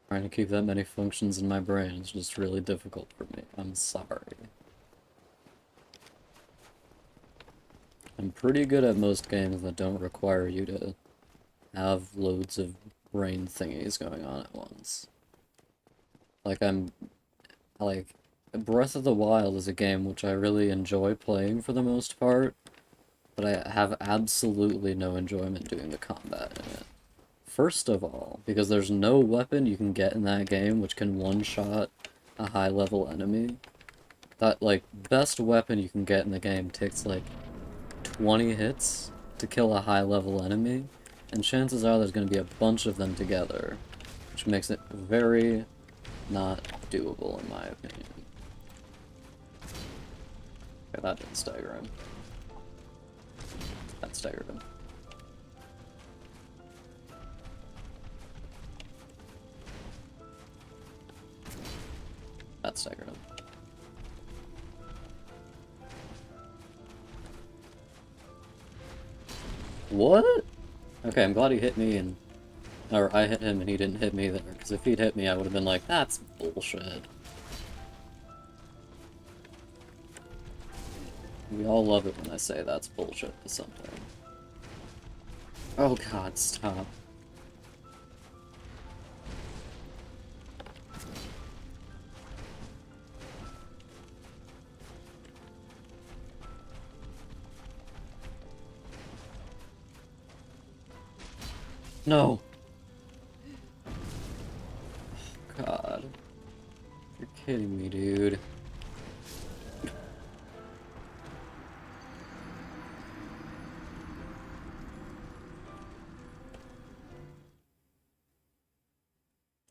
Trying to keep that many functions in my brain is just really difficult for me. I'm sorry. I'm pretty good at most games that don't require you to have loads of brain thingies going on at once. Like, Breath of the Wild is a game which I really enjoy playing for the most part, but I have absolutely no enjoyment doing the combat in it. First of all, because there's no weapon you can get in that game which can one-shot a high-level enemy. That, like, best weapon you can get in the game takes, like, 20 hits to kill a high-level enemy, and chances are there's going to be a bunch of them together, which makes it very not doable, in my opinion. Okay, that didn't stagger him. That staggered him. That staggered him. What? Okay, I'm glad he hit me and... Or I hit him and he didn't hit me there, because if he'd hit me I would have been like, that's bullshit. We all love it when I say that's bullshit to something. Oh god, stop. No! Oh, god. You're kidding me, dude.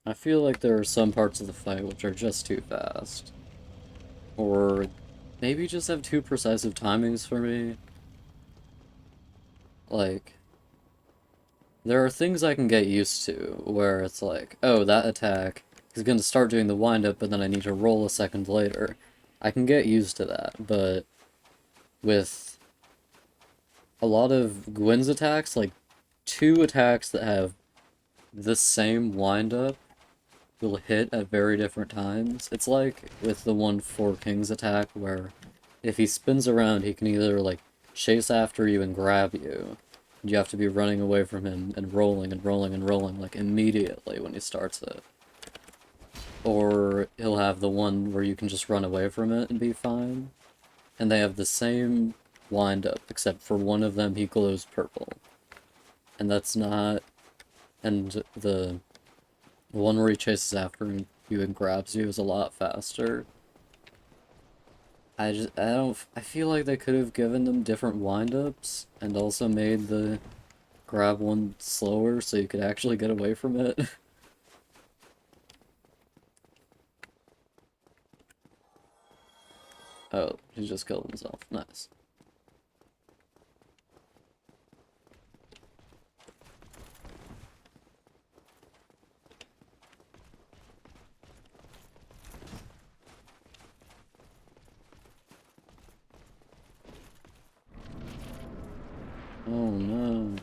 I feel like there are some parts of the fight which are just too fast. Or maybe just have too precise of timings for me. Like, there are things I can get used to, where it's like, oh, that attack is going to start doing the wind-up, but then I need to roll a second later. I can get used to that, but with a lot of Gwyn's attacks, like, two attacks that have the same wind-up will hit at very different times. It's like with the one Four Kings attack, where if he spins around, he can either, like, chase after you and grab you, and you have to be running away from him and rolling and rolling and rolling, like, immediately when he starts it. Or he'll have the one where you can just run away from it and be fine. And they have the same wind-up, except for one of them he glows purple. And that's not... And the one where he chases after you and grabs you is a lot faster. I feel like they could have given them different wind-ups, and also made the grab one slower so you could actually get away from it. Oh, he just killed himself. Nice. Oh no.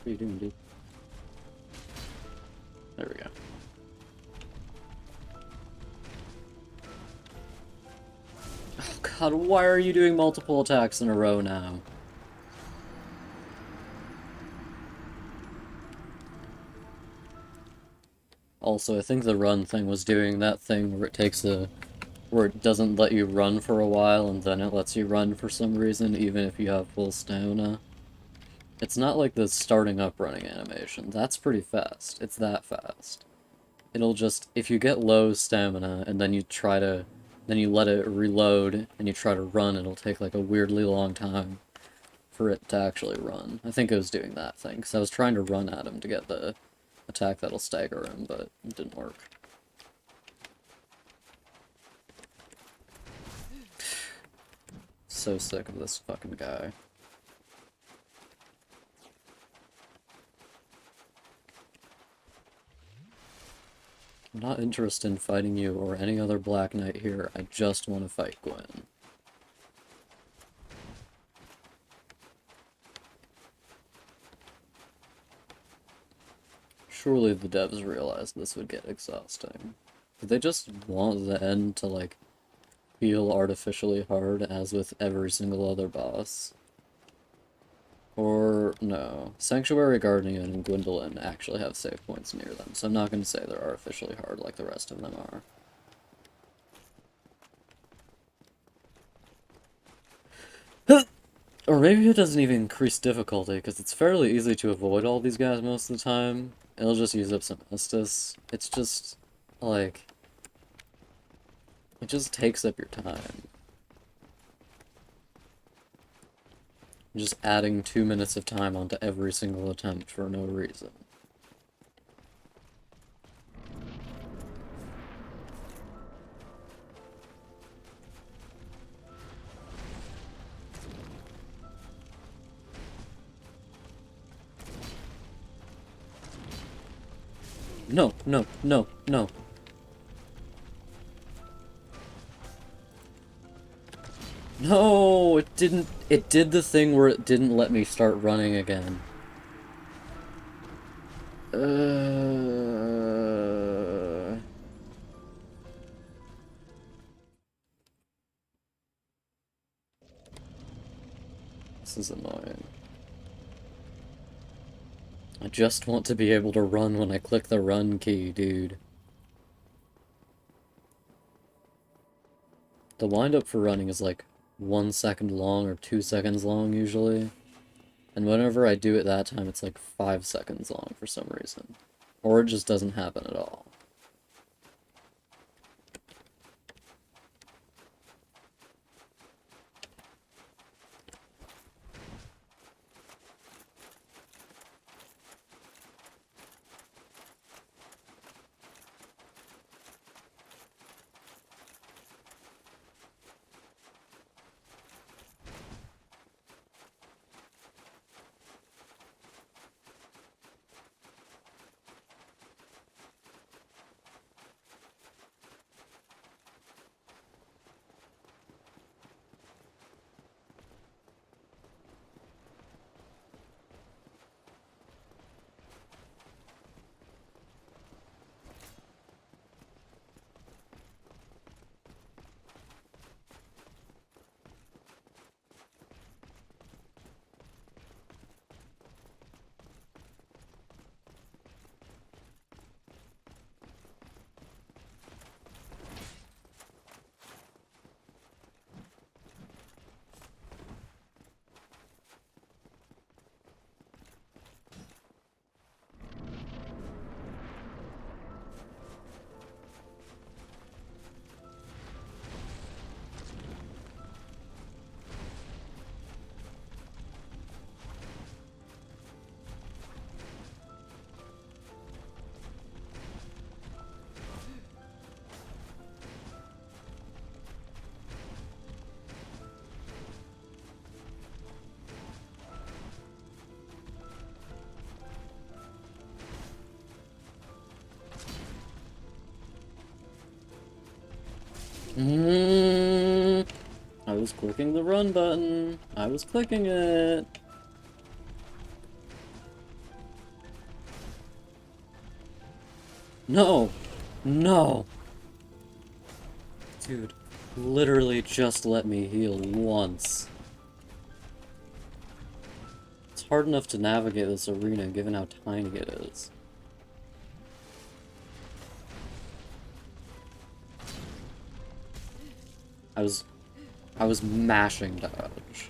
What are you doing, dude? There we go. Oh god, why are you doing multiple attacks in a row now? Also, I think the run thing was doing that thing where where it doesn't let you run for a while and then it lets you run for some reason, even if you have full stamina. It's not like the starting up running animation. That's pretty fast. It's that fast. It'll just, if you get low stamina and then then you let it reload and you try to run, it'll take like a weirdly long time for it to actually run. I think it was doing that thing, because I was trying to run at him to get the attack that'll stagger him, but it didn't work. So sick of this fucking guy. I'm not interested in fighting you or any other Black Knight here, I just want to fight Gwen. Surely the devs realized this would get exhausting. Did they just want the end to, like, feel artificially hard, as with every single other boss? Or, no. Sanctuary Guardian and Gwendolyn actually have save points near them, so I'm not going to say they're artificially hard like the rest of them are. Or maybe it doesn't even increase difficulty, because it's fairly easy to avoid all these guys most of the time. It'll just use up some Estus. It's just, like, it just takes up your time. Just adding 2 minutes of time onto every single attempt for no reason. No, no, no, no. No, it did the thing where it didn't let me start running again. This is annoying. I just want to be able to run when I click the run key, dude. The windup for running is like 1 second long or 2 seconds long usually. And whenever I do it that time, it's like 5 seconds long for some reason. Or it just doesn't happen at all. I was clicking the run button. I was clicking it. No! No! Dude, literally just let me heal once. It's hard enough to navigate this arena given how tiny it is. I was mashing dodge.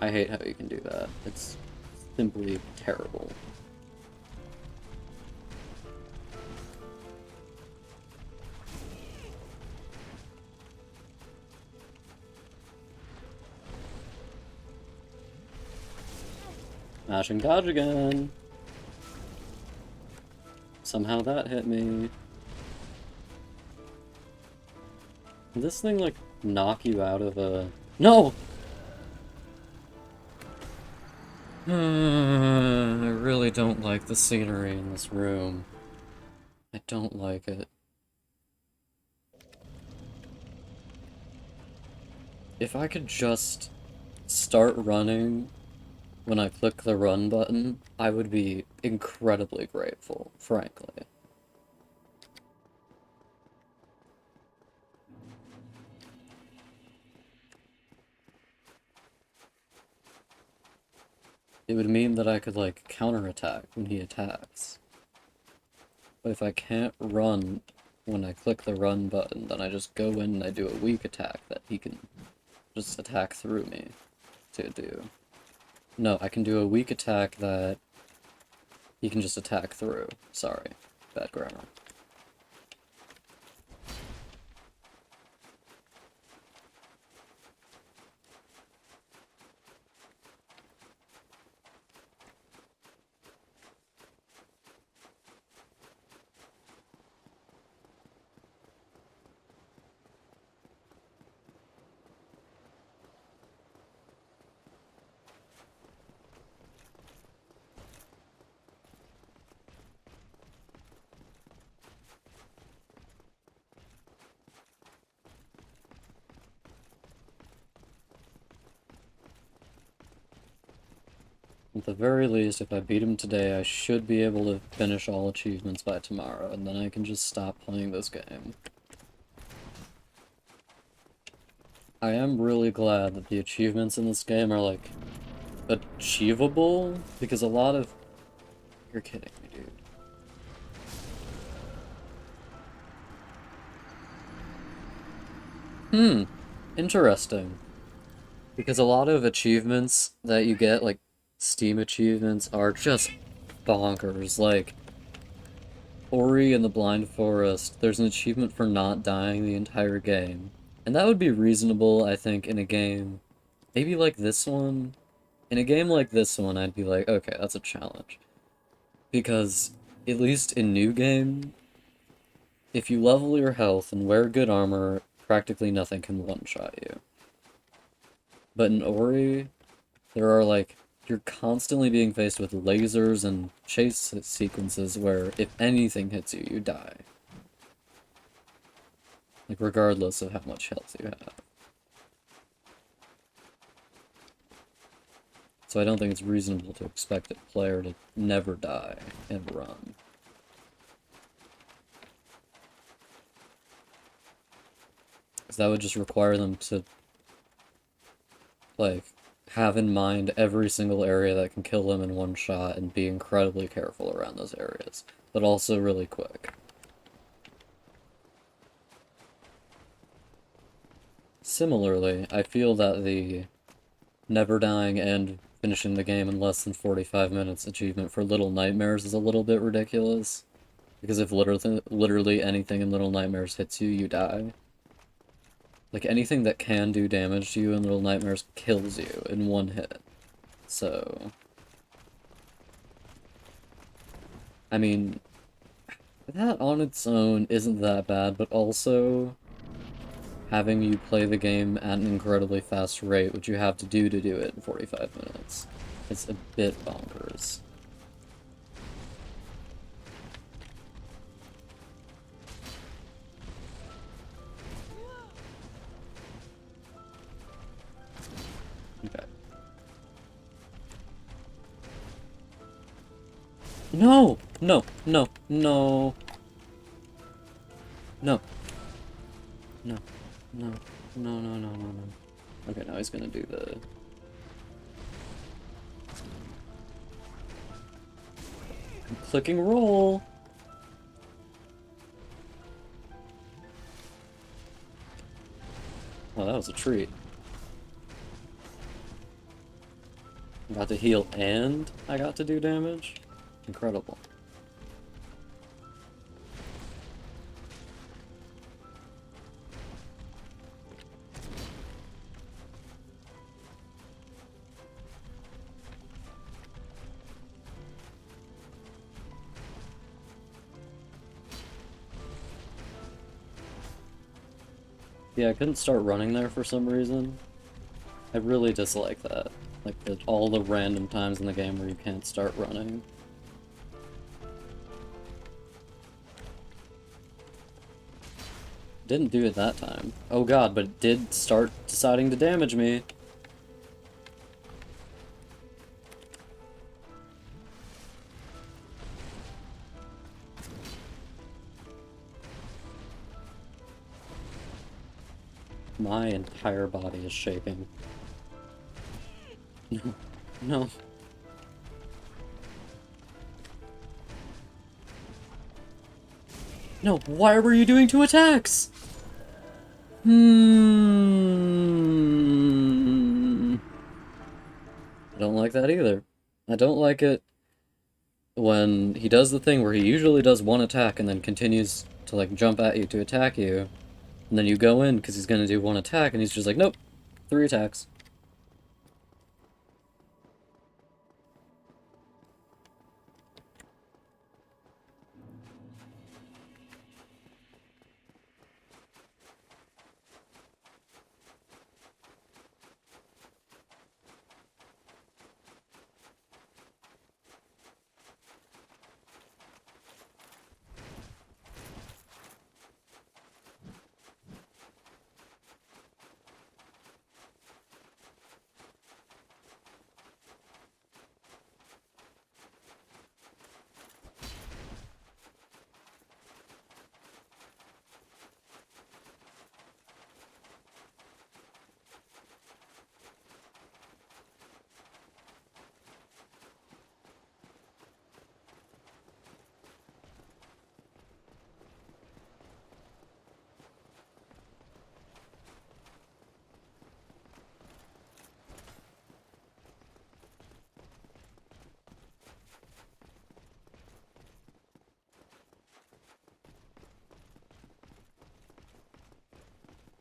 I hate how you can do that. It's simply terrible. Mashing dodge again. Somehow that hit me. Did this thing, like, knock you out of a... No! I really don't like the scenery in this room. I don't like it. If I could just start running when I click the run button, I would be incredibly grateful, frankly. It would mean that I could, like, counterattack when he attacks. But if I can't run when I click the run button, then I just go in and I do a weak attack that he can just attack through me to do. No, I can do a weak attack that he can just attack through. Sorry, bad grammar. At the very least, if I beat him today, I should be able to finish all achievements by tomorrow, and then I can just stop playing this game. I am really glad that the achievements in this game are, like, achievable, because a lot of... You're kidding me, dude. Interesting. Because a lot of achievements that you get, like, Steam achievements, are just bonkers. Like, Ori and the Blind Forest, there's an achievement for not dying the entire game. And that would be reasonable, I think, in a game, maybe like this one. In a game like this one, I'd be like, okay, that's a challenge. Because, at least in New Game, if you level your health and wear good armor, practically nothing can one-shot you. But in Ori, there are, like, you're constantly being faced with lasers and chase sequences where if anything hits you, you die. Like, regardless of how much health you have. So I don't think it's reasonable to expect a player to never die and run. Because that would just require them to, like, have in mind every single area that can kill them in one shot and be incredibly careful around those areas, but also really quick. Similarly, I feel that the never dying and finishing the game in less than 45 minutes achievement for Little Nightmares is a little bit ridiculous. Because if literally anything in Little Nightmares hits you, you die. Like, anything that can do damage to you in Little Nightmares kills you in one hit. So... I mean, that on its own isn't that bad, but also having you play the game at an incredibly fast rate, which you have to do it in 45 minutes, It's a bit bonkers. Okay. No! No! No! No! No! No! No! No! No! No! No! No! Okay, now he's gonna do the... I'm clicking roll! Oh, that was a treat. I got to heal and I got to do damage? Incredible. Yeah, I couldn't start running there for some reason. I really dislike that. Like, all the random times in the game where you can't start running. Didn't do it that time. Oh god, but it did start deciding to damage me. My entire body is shaking. No. No. No, why were you doing 2 attacks? I don't like that either. I don't like it when he does the thing where he usually does 1 attack and then continues to, like, jump at you to attack you. And then you go in because he's gonna do 1 attack and he's just like, nope, 3 attacks.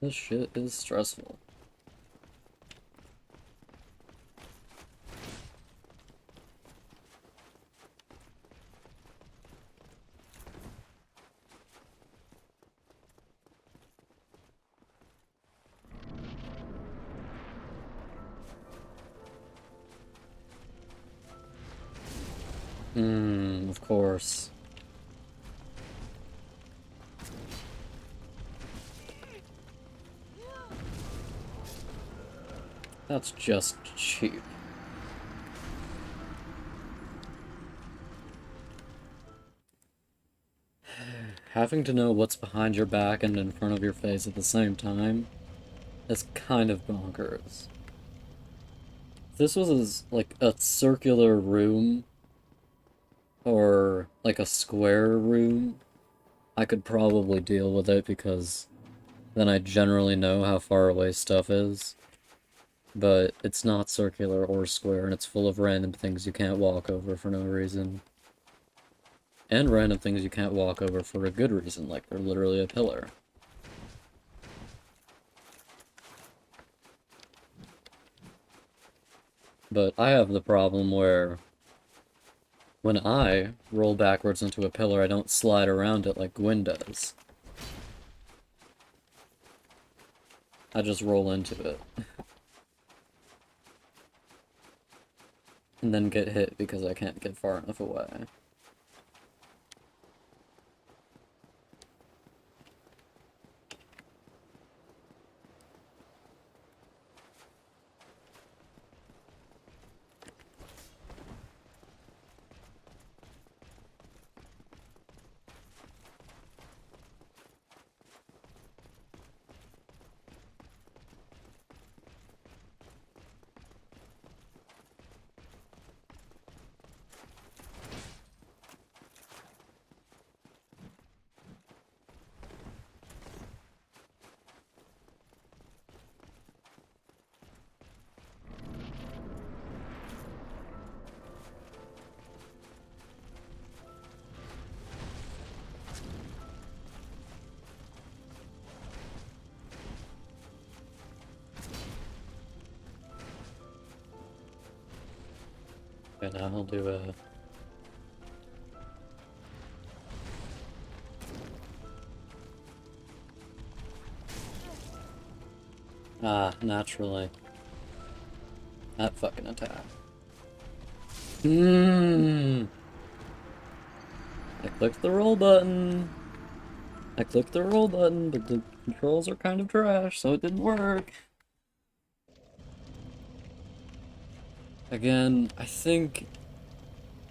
This shit is stressful. Of course. That's just cheap. Having to know what's behind your back and in front of your face at the same time is kind of bonkers. If this was like a circular room or like a square room, I could probably deal with it because then I generally know how far away stuff is. But it's not circular or square, and it's full of random things you can't walk over for no reason. And random things you can't walk over for a good reason, like they're literally a pillar. But I have the problem where when I roll backwards into a pillar, I don't slide around it like Gwyn does. I just roll into it. and then get hit because I can't get far enough away. Okay, now he'll do a... Ah, naturally. That fucking attack. I clicked the roll button. I clicked the roll button, but the controls are kind of trash, so it didn't work. Again, I think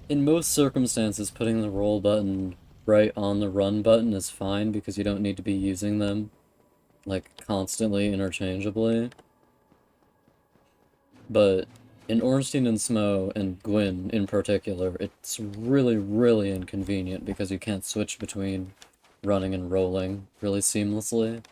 in most circumstances putting the roll button right on the run button is fine because you don't need to be using them like constantly interchangeably. But in Ornstein and Smo and Gwyn in particular, it's really, really inconvenient because you can't switch between running and rolling really seamlessly.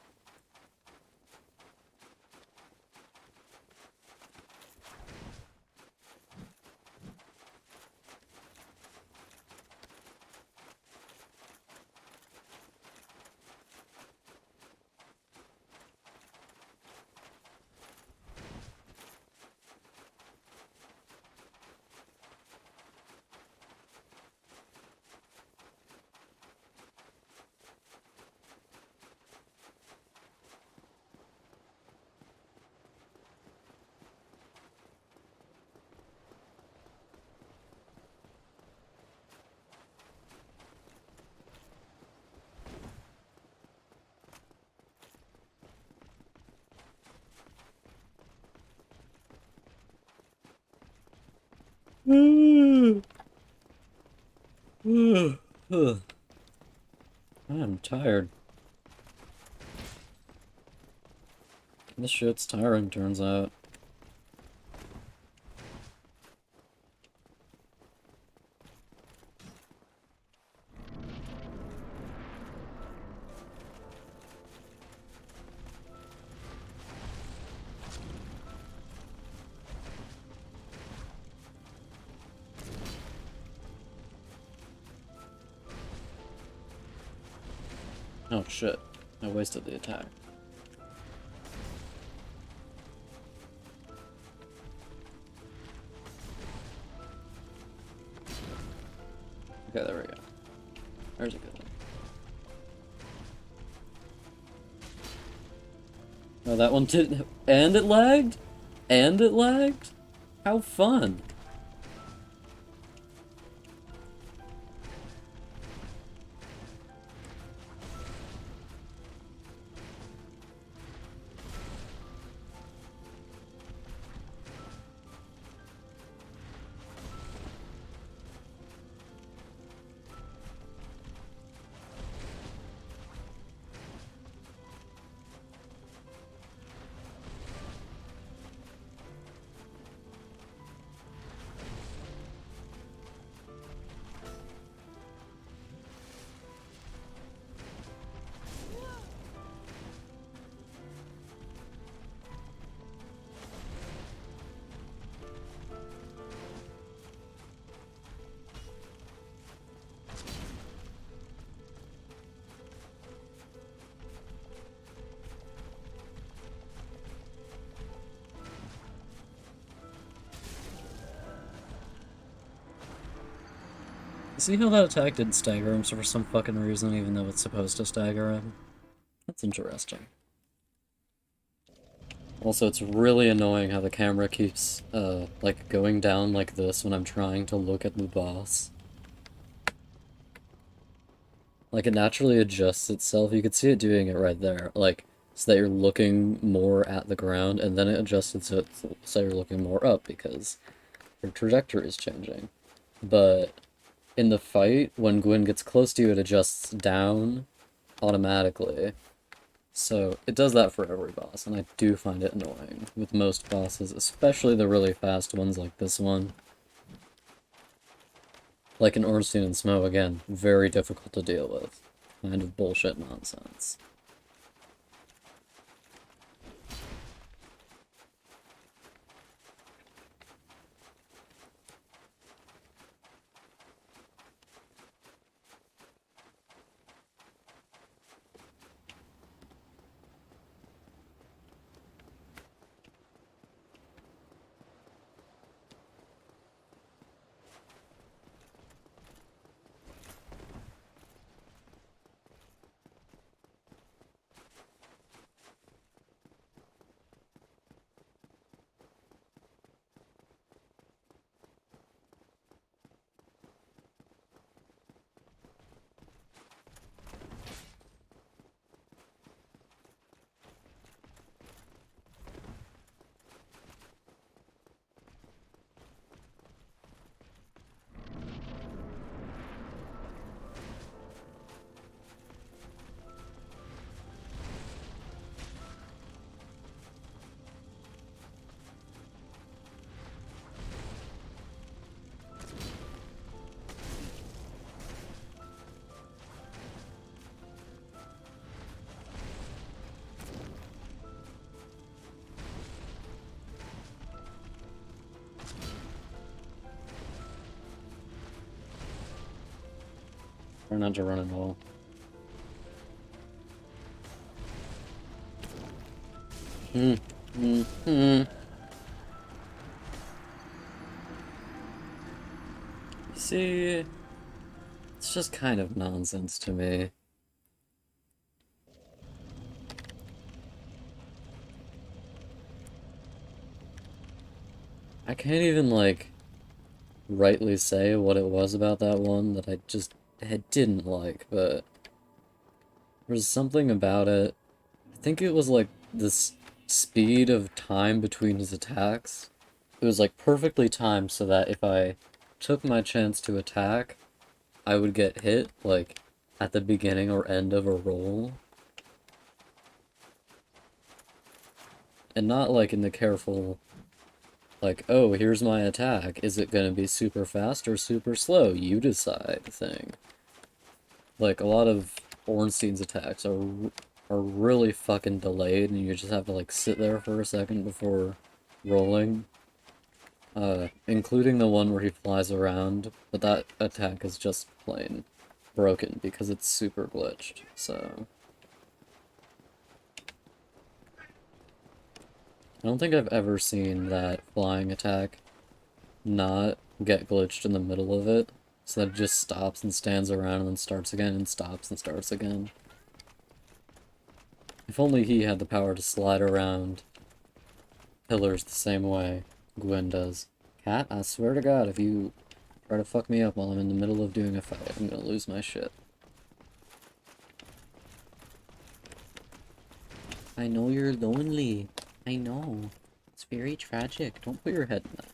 I'm tired. This shit's tiring, turns out. Oh shit, I wasted the attack. Okay, there we go. There's a good one. Oh, that one did- and it lagged? And it lagged? How fun! See how that attack didn't stagger him for some fucking reason, even though it's supposed to stagger him? That's interesting. Also, it's really annoying how the camera keeps, like, going down like this when I'm trying to look at the boss. Like, it naturally adjusts itself. You could see it doing it right there. Like, so that you're looking more at the ground, and then it adjusts it so you're looking more up because your trajectory is changing. But in the fight, when Gwyn gets close to you, it adjusts down automatically. So it does that for every boss, and I do find it annoying with most bosses, especially the really fast ones like this one. Like in Ornstein and Smo, again, very difficult to deal with. Kind of bullshit nonsense. Try not to run at all. Hmm. Hmm. Hmm. See, it's just kind of nonsense to me. I can't even, like, rightly say what it was about that one that I didn't like, but there's something about it. I think it was like this speed of time between his attacks. It was like perfectly timed so that if I took my chance to attack, I would get hit, like, at the beginning or end of a roll. And not like in the careful, like, oh, here's my attack. Is it gonna be super fast or super slow? You decide thing. Like, a lot of Ornstein's attacks are really fucking delayed, and you just have to, like, sit there for a second before rolling. Including the one where he flies around, but that attack is just plain broken because it's super glitched, so... I don't think I've ever seen that flying attack not get glitched in the middle of it, so that it just stops and stands around and then starts again and stops and starts again. If only he had the power to slide around pillars the same way Gwen does. Cat, I swear to God, if you try to fuck me up while I'm in the middle of doing a fight, I'm gonna lose my shit. I know you're lonely. I know. It's very tragic. Don't put your head in that.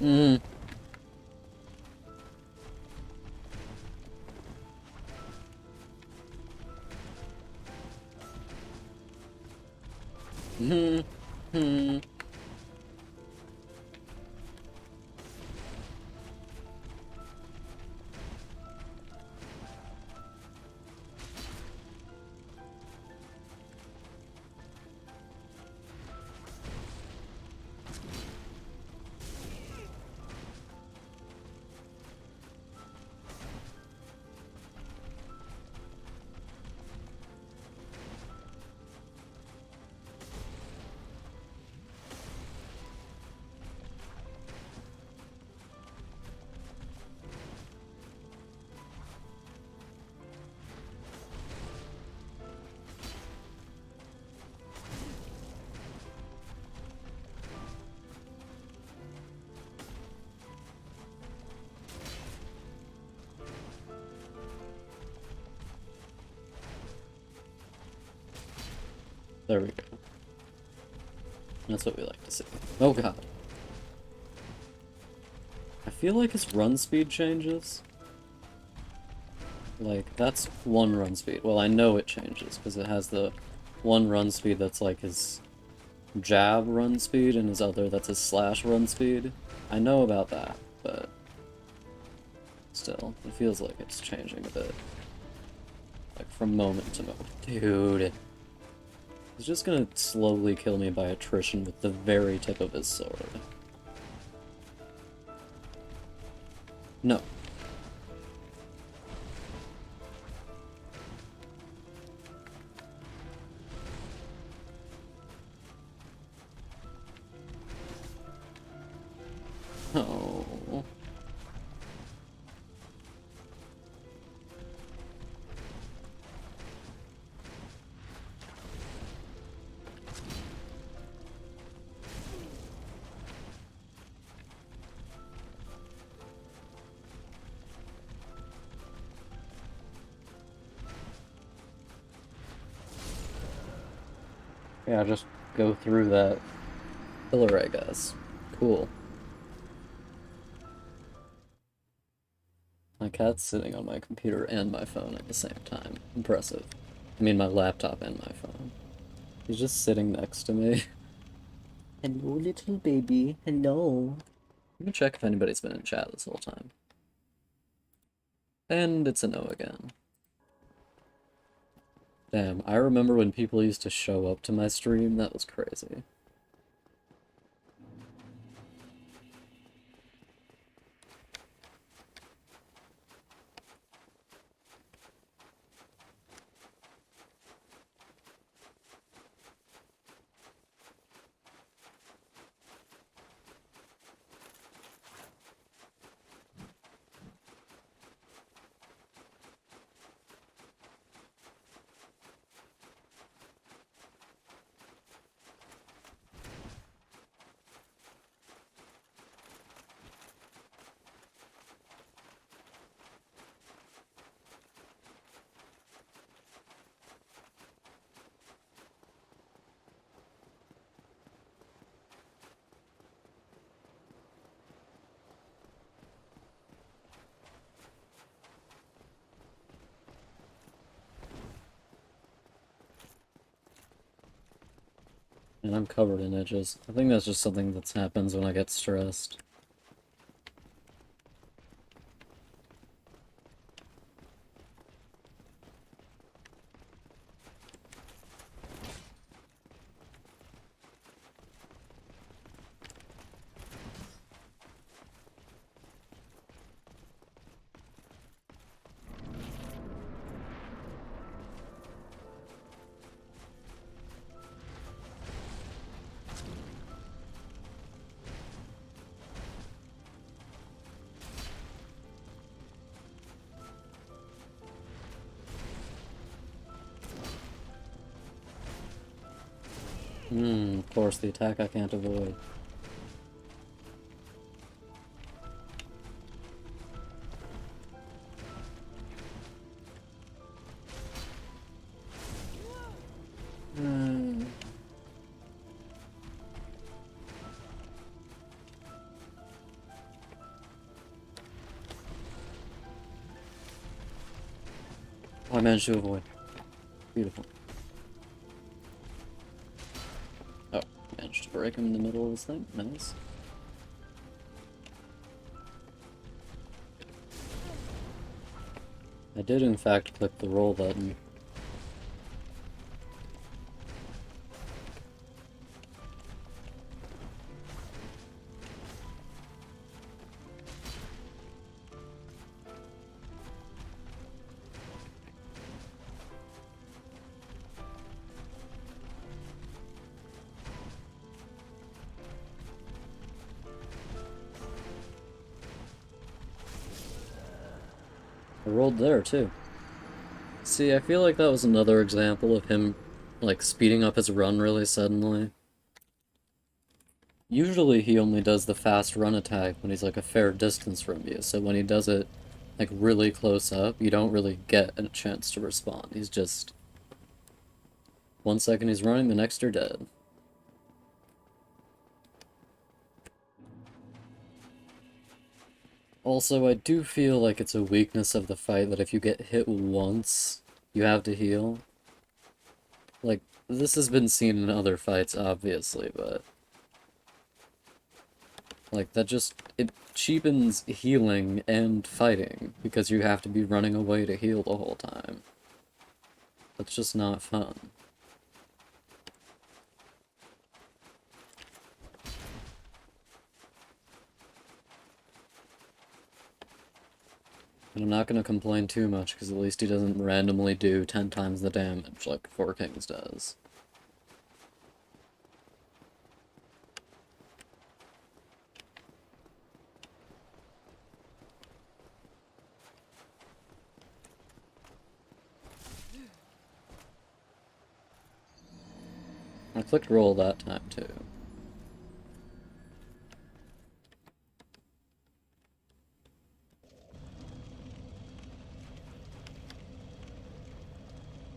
Mm. Mm. Mm. There we go. That's what we like to see. Oh god. I feel like his run speed changes. Like, that's one run speed. Well, I know it changes, because it has the one run speed that's like his jab run speed, and his other that's his slash run speed. I know about that, but still, it feels like it's changing a bit. Like, from moment to moment. Dude. He's just gonna slowly kill me by attrition with the very tip of his sword. No. Oh. Yeah, just go through that pillar, I guess. Cool. My cat's sitting on my computer and my phone at the same time. Impressive. I mean, my laptop and my phone. He's just sitting next to me. Hello, little baby. Hello. I'm gonna check if anybody's been in chat this whole time. And it's a no again. Damn, I remember when people used to show up to my stream. That was crazy. And I'm covered in edges. I think that's just something that happens when I get stressed. Of course, the attack I can't avoid. Hmm. Oh, I managed to avoid. Beautiful. Oh, managed to break him in the middle of this thing. Nice. I did, in fact, click the roll button. I rolled there, too. See, I feel like that was another example of him, like, speeding up his run really suddenly. Usually he only does the fast run attack when he's, like, a fair distance from you, so when he does it, like, really close up, you don't really get a chance to respond. He's just 1 second he's running, the next you're dead. Also, I do feel like it's a weakness of the fight that if you get hit once, you have to heal. Like, this has been seen in other fights, obviously, but... Like, that just... It cheapens healing and fighting, because you have to be running away to heal the whole time. That's just not fun. And I'm not gonna complain too much, because at least he doesn't randomly do 10 times the damage like Four Kings does. I clicked roll that time, too.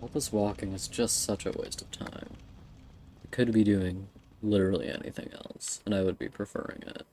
All this walking is just such a waste of time. I could be doing literally anything else, and I would be preferring it.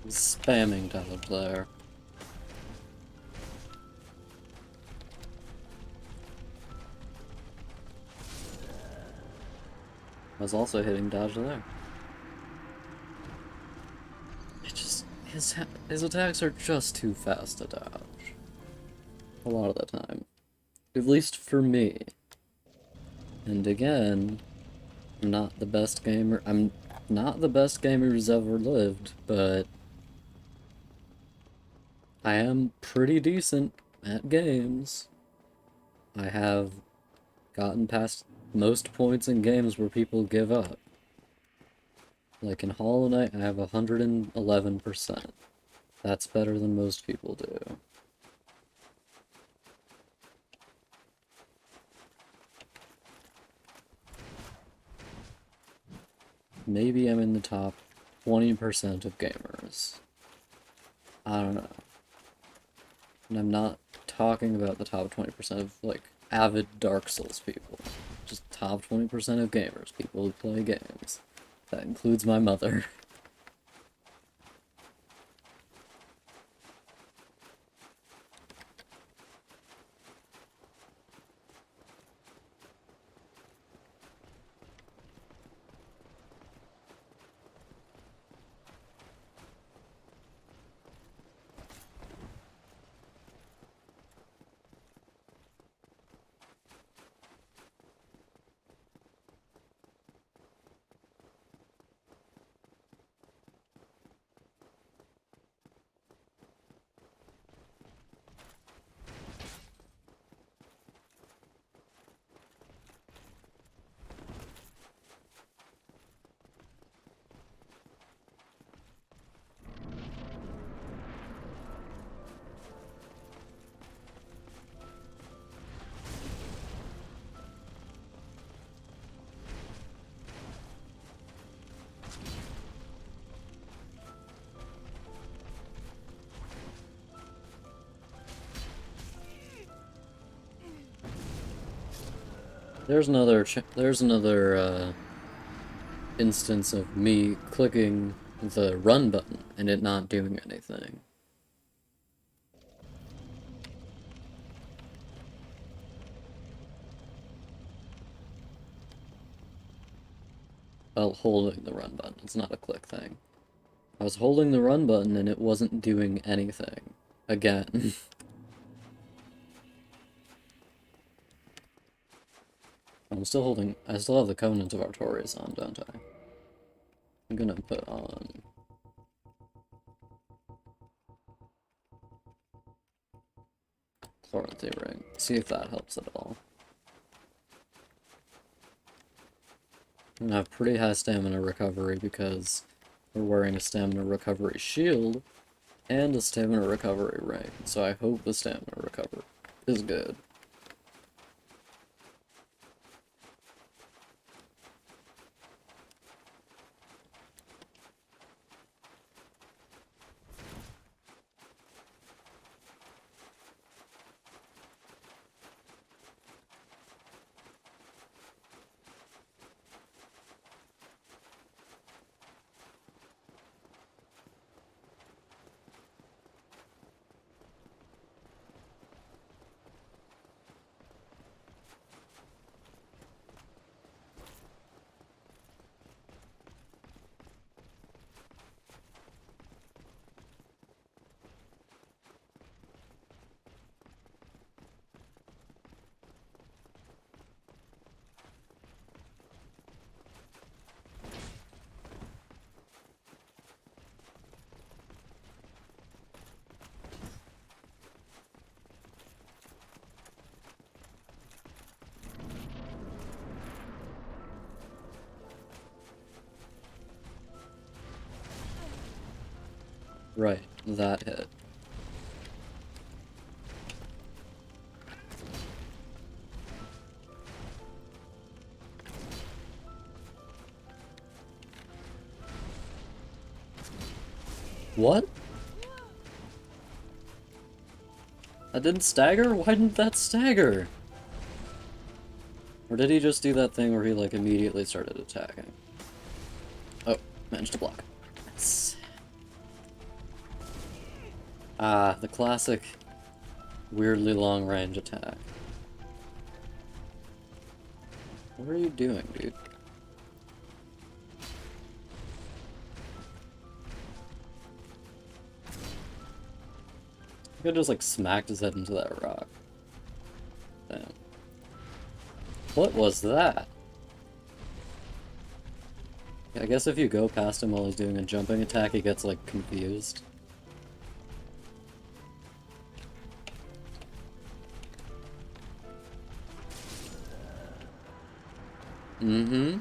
Spamming dodge there. I was also hitting dodge there. It just... His attacks are just too fast to dodge. A lot of the time. At least for me. And again, I'm not the best gamer. I'm not the best gamer who's ever lived, but I am pretty decent at games. I have gotten past most points in games where people give up. Like in Hollow Knight, I have 111%. That's better than most people do. Maybe I'm in the top 20% of gamers. I don't know. And I'm not talking about the top 20% of, like, avid Dark Souls people. Just top 20% of gamers, people who play games. That includes my mother. there's another instance of me clicking the run button and it not doing anything. While holding the run button. It's not a click thing. I was holding the run button and it wasn't doing anything. Again. I still have the Covenant of Artorias on, don't I? I'm gonna put on... Chloranthy Ring. See if that helps at all. I'm gonna have pretty high stamina recovery because we're wearing a stamina recovery shield and a stamina recovery ring, so I hope the stamina recovery is good. Right, that hit. What? That didn't stagger? Why didn't that stagger? Or did he just do that thing where he, like, immediately started attacking? Oh, managed to block. Yes. Ah, the classic weirdly long range attack. What are you doing, dude? I could just, like, smacked his head into that rock. Damn. What was that? I guess if you go past him while he's doing a jumping attack, he gets, like, confused. Mm-hmm.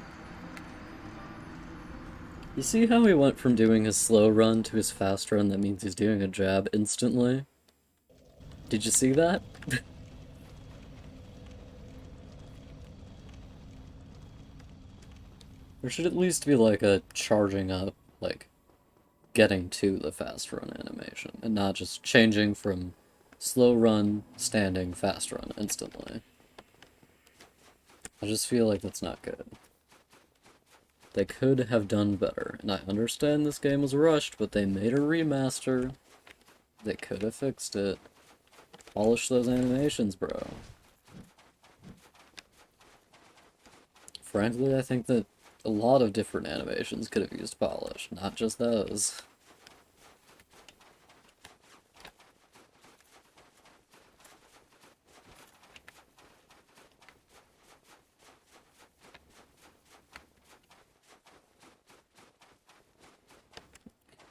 You see how he went from doing his slow run to his fast run? That means he's doing a jab instantly. Did you see that? There should at least be like a charging up, like getting to the fast run animation, and not just changing from slow run, standing, fast run instantly. I just feel like that's not good. They could have done better, and I understand this game was rushed, but they made a remaster. They could have fixed it. Polish those animations, bro. Frankly, I think that a lot of different animations could have used polish, not just those.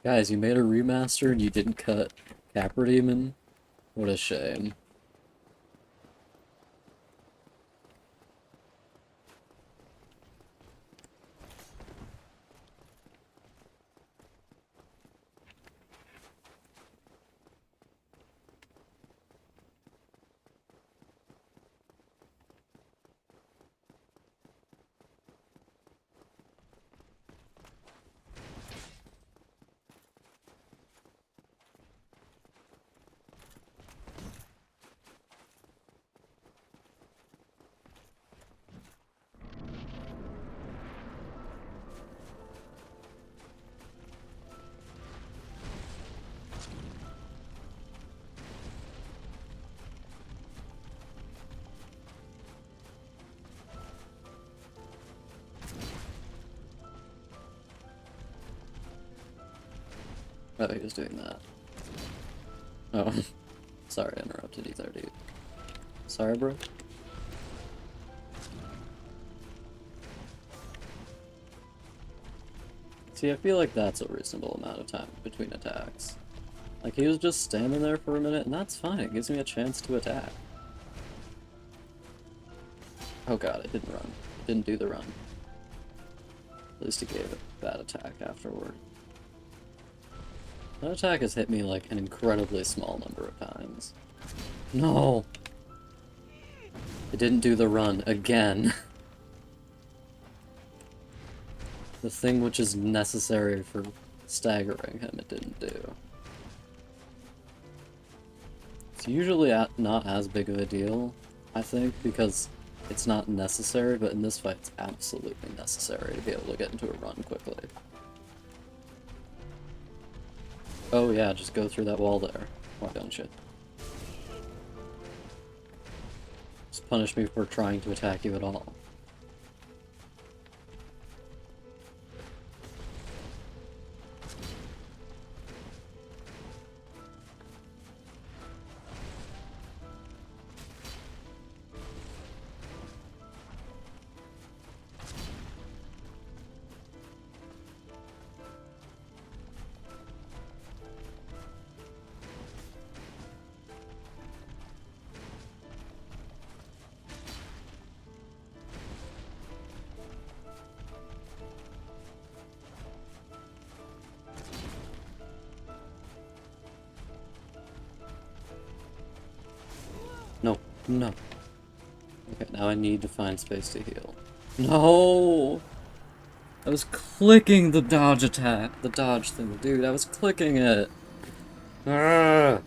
Guys, you made a remaster and you didn't cut Capra Demon? What a shame. Oh, he was doing that. Oh. Sorry, I interrupted you there, dude. Sorry, bro. See, I feel like that's a reasonable amount of time between attacks. Like, he was just standing there for a minute, and that's fine. It gives me a chance to attack. Oh god, it didn't run. It didn't do the run. At least he gave a bad attack afterward. That attack has hit me, like, an incredibly small number of times. No! It didn't do the run, again. The thing which is necessary for staggering him, it didn't do. It's usually not as big of a deal, I think, because it's not necessary, but in this fight it's absolutely necessary to be able to get into a run quickly. Oh yeah, just go through that wall there. Why don't you? Just punish me for trying to attack you at all. No, no. Okay, now I need to find space to heal. No! I was clicking the dodge attack, the dodge thing, dude, I was clicking it! Ah!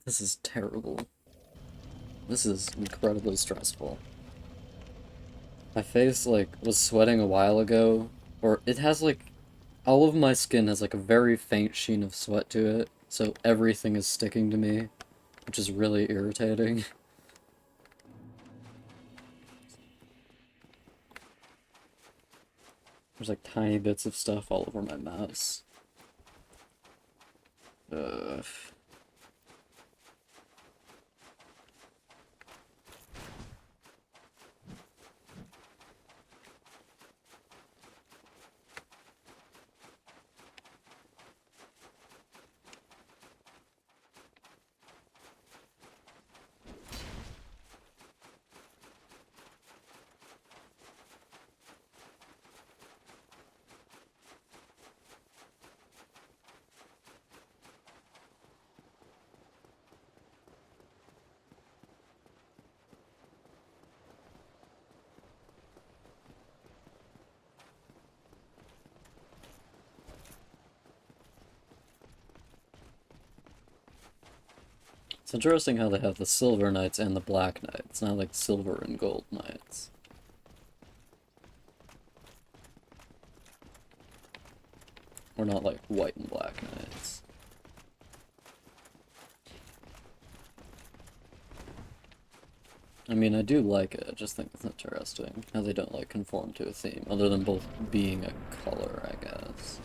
This is terrible. This is incredibly stressful. My face, like, was sweating a while ago, or it has, like, all of my skin has, like, a very faint sheen of sweat to it, so everything is sticking to me, which is really irritating. There's, like, tiny bits of stuff all over my mouse. Ugh. It's interesting how they have the silver knights and the black knights, not like silver and gold knights. Or not like white and black knights. I mean, I do like it, I just think it's interesting how they don't like conform to a theme, other than both being a color, I guess.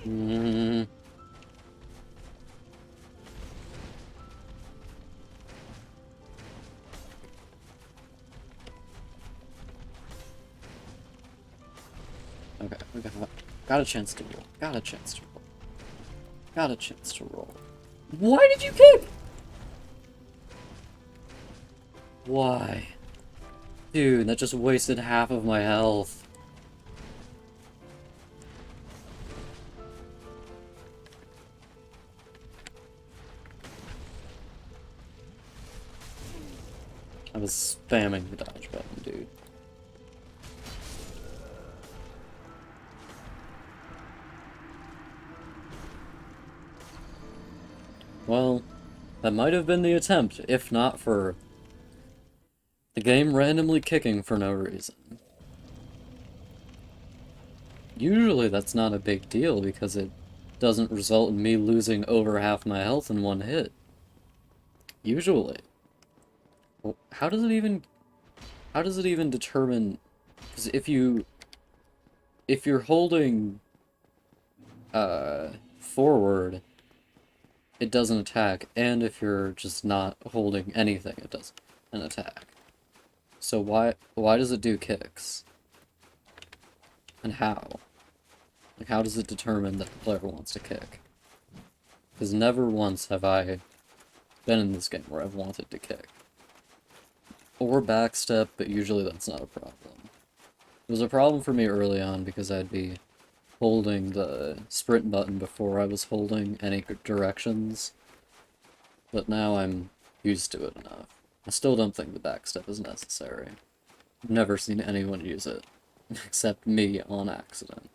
Mm. Okay, we got a chance to roll. Got a chance to roll. Got a chance to roll. Why did you kick? Why? Dude, that just wasted half of my health. I was spamming the dodge button, dude. Well, that might have been the attempt, if not for the game randomly kicking for no reason. Usually that's not a big deal because it doesn't result in me losing over half my health in one hit. Usually. Well, how does it even determine? Because if you're holding forward, it doesn't attack, and if you're just not holding anything, it doesn't an attack. So why does it do kicks? And how? Like, how does it determine that the player wants to kick? Because never once have I been in this game where I've wanted to kick. Or backstep, but usually that's not a problem. It was a problem for me early on because I'd be holding the sprint button before I was holding any directions. But now I'm used to it enough. I still don't think the backstep is necessary. I've never seen anyone use it, except me on accident.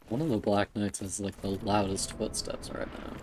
One of the Black Knights has like the loudest footsteps right now.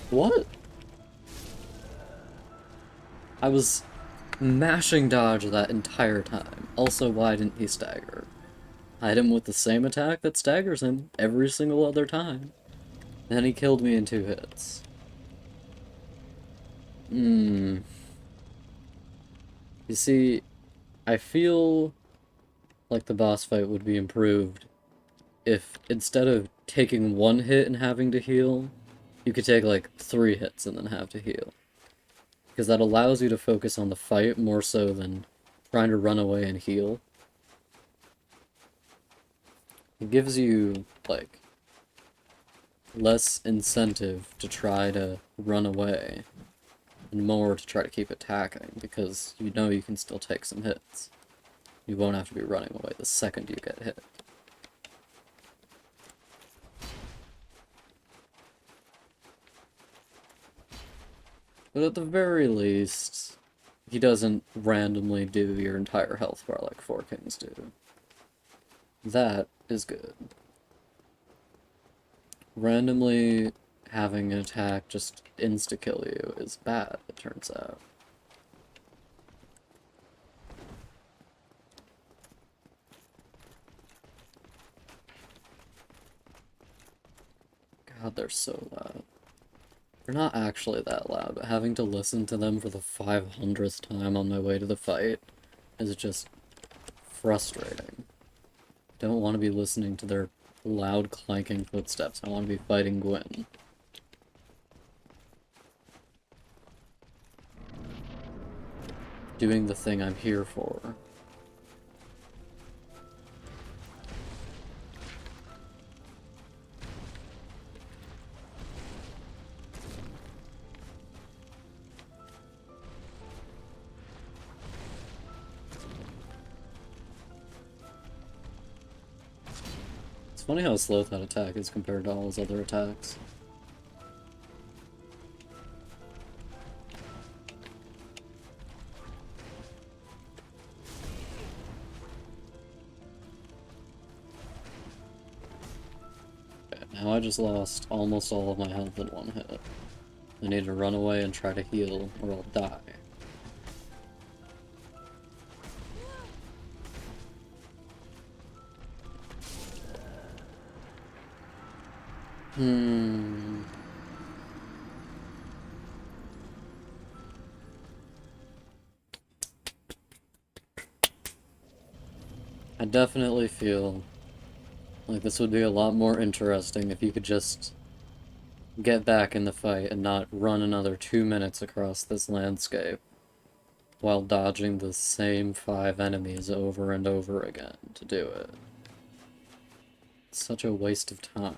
What? I was mashing dodge that entire time. Also, why didn't he stagger? I hit him with the same attack that staggers him every single other time. Then he killed me in 2 hits. You see, I feel like the boss fight would be improved if instead of taking 1 hit and having to heal, you could take like 3 hits and then have to heal. Because that allows you to focus on the fight more so than trying to run away and heal. It gives you, like, less incentive to try to run away, and more to try to keep attacking, because you know you can still take some hits. You won't have to be running away the second you get hit. But at the very least, he doesn't randomly do your entire health bar like 4 Kings do. That is good. Randomly having an attack just insta-kill you is bad, it turns out. God, they're so loud. They're not actually that loud, but having to listen to them for the 500th time on my way to the fight is just frustrating. Don't want to be listening to their loud clanking footsteps. I want to be fighting Gwyn. Doing the thing I'm here for. It's funny how slow that attack is compared to all his other attacks. Okay, now I just lost almost all of my health in one hit. I need to run away and try to heal, or I'll die. I definitely feel like this would be a lot more interesting if you could just get back in the fight and not run another 2 minutes across this landscape while dodging the same 5 enemies over and over again to do it. It's such a waste of time.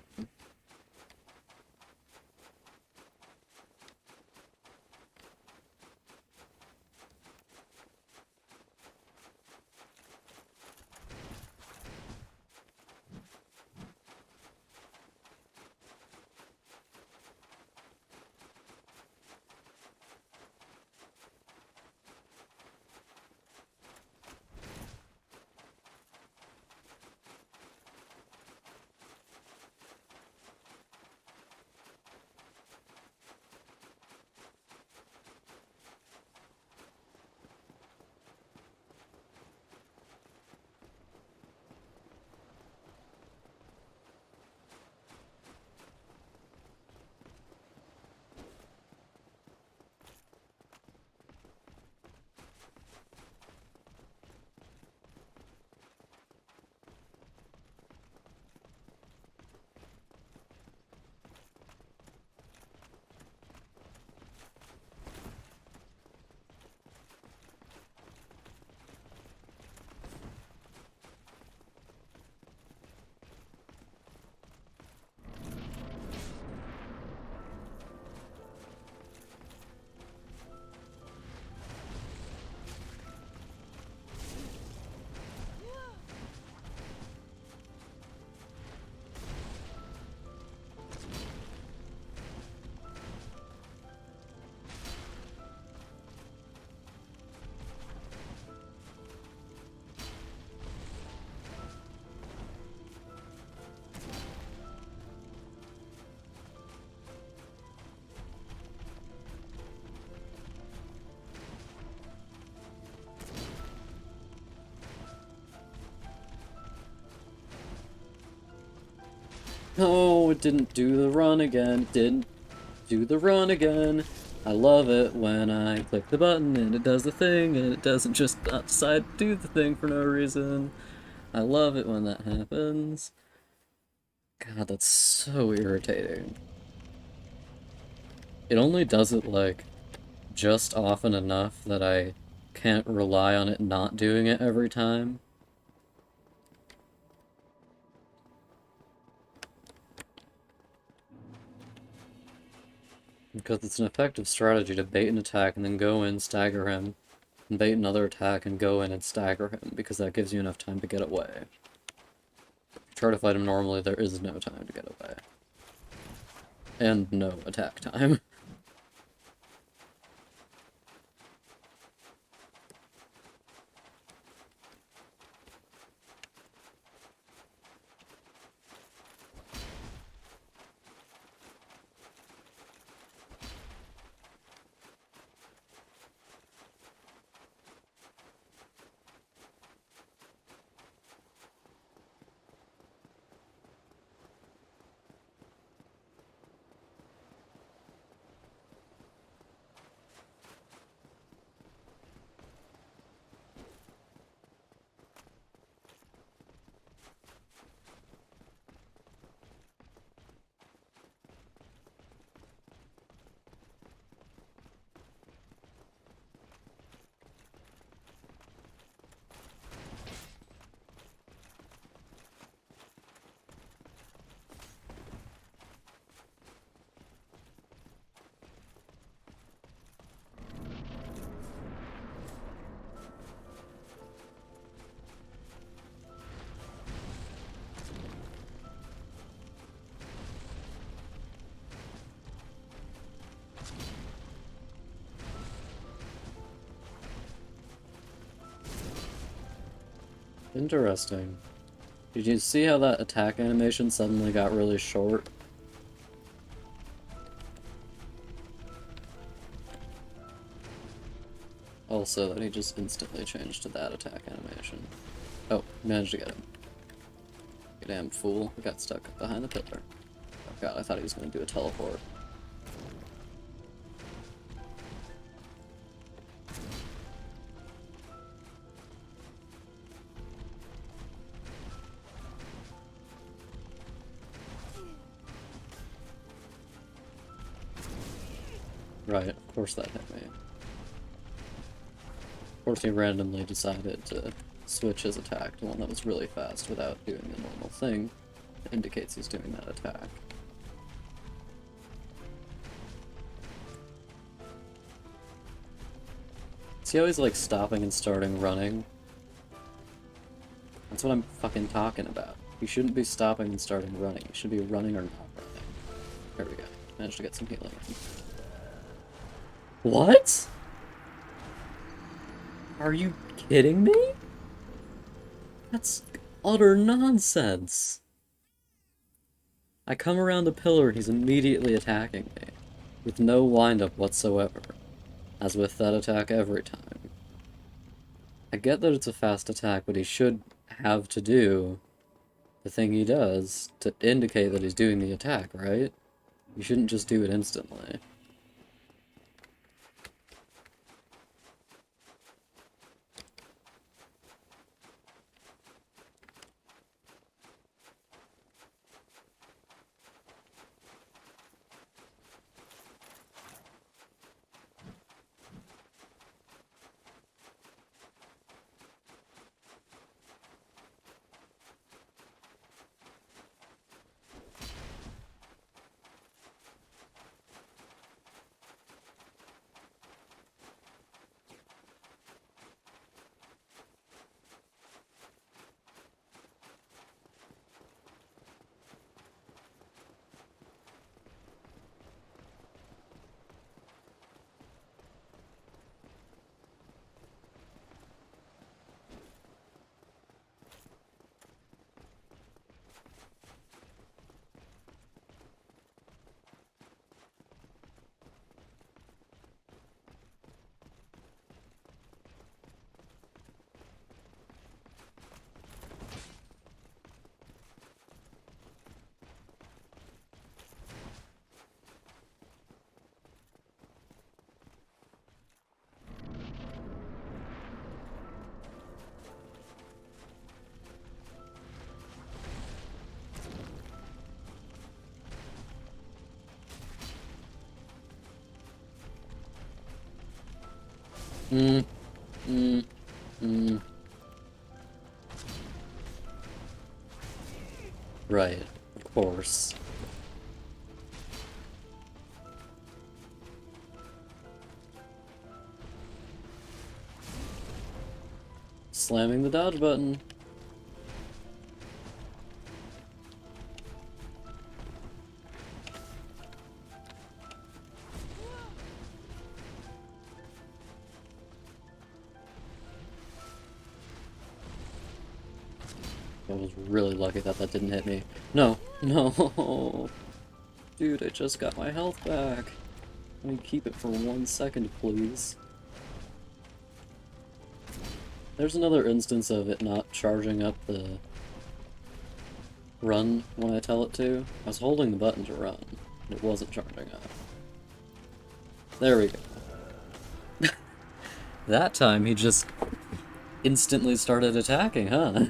No, it didn't do the run again. It didn't do the run again. I love it when I click the button and it does the thing and it doesn't just decide to do the thing for no reason. I love it when that happens. God, that's so irritating. It only does it, like, just often enough that I can't rely on it not doing it every time. Because it's an effective strategy to bait an attack and then go in, stagger him, and bait another attack and go in and stagger him, because that gives you enough time to get away. If you try to fight him normally, there is no time to get away. And no attack time. Interesting. Did you see how that attack animation suddenly got really short? Also, that he just instantly changed to that attack animation. Oh, managed to get him. You damn fool. I got stuck behind the pillar. Oh god, I thought he was going to do a teleport. Right, of course that hit me. Of course he randomly decided to switch his attack to one that was really fast without doing the normal thing that indicates he's doing that attack. See how he's like stopping and starting running? That's what I'm fucking talking about. You shouldn't be stopping and starting running. You should be running or not running. There we go. Managed to get some healing in. What? Are you kidding me? That's utter nonsense. I come around the pillar and he's immediately attacking me, with no windup whatsoever, as with that attack every time. I get that it's a fast attack, but he should have to do the thing he does to indicate that he's doing the attack, right? You shouldn't just do it instantly. Mm, mm, mm. Right, of course. Slamming the dodge button. I was really lucky that that didn't hit me. No, no. Dude, I just got my health back. Let me keep it for 1 second, please. There's another instance of it not charging up the run when I tell it to. I was holding the button to run, and it wasn't charging up. There we go. That time he just instantly started attacking, huh?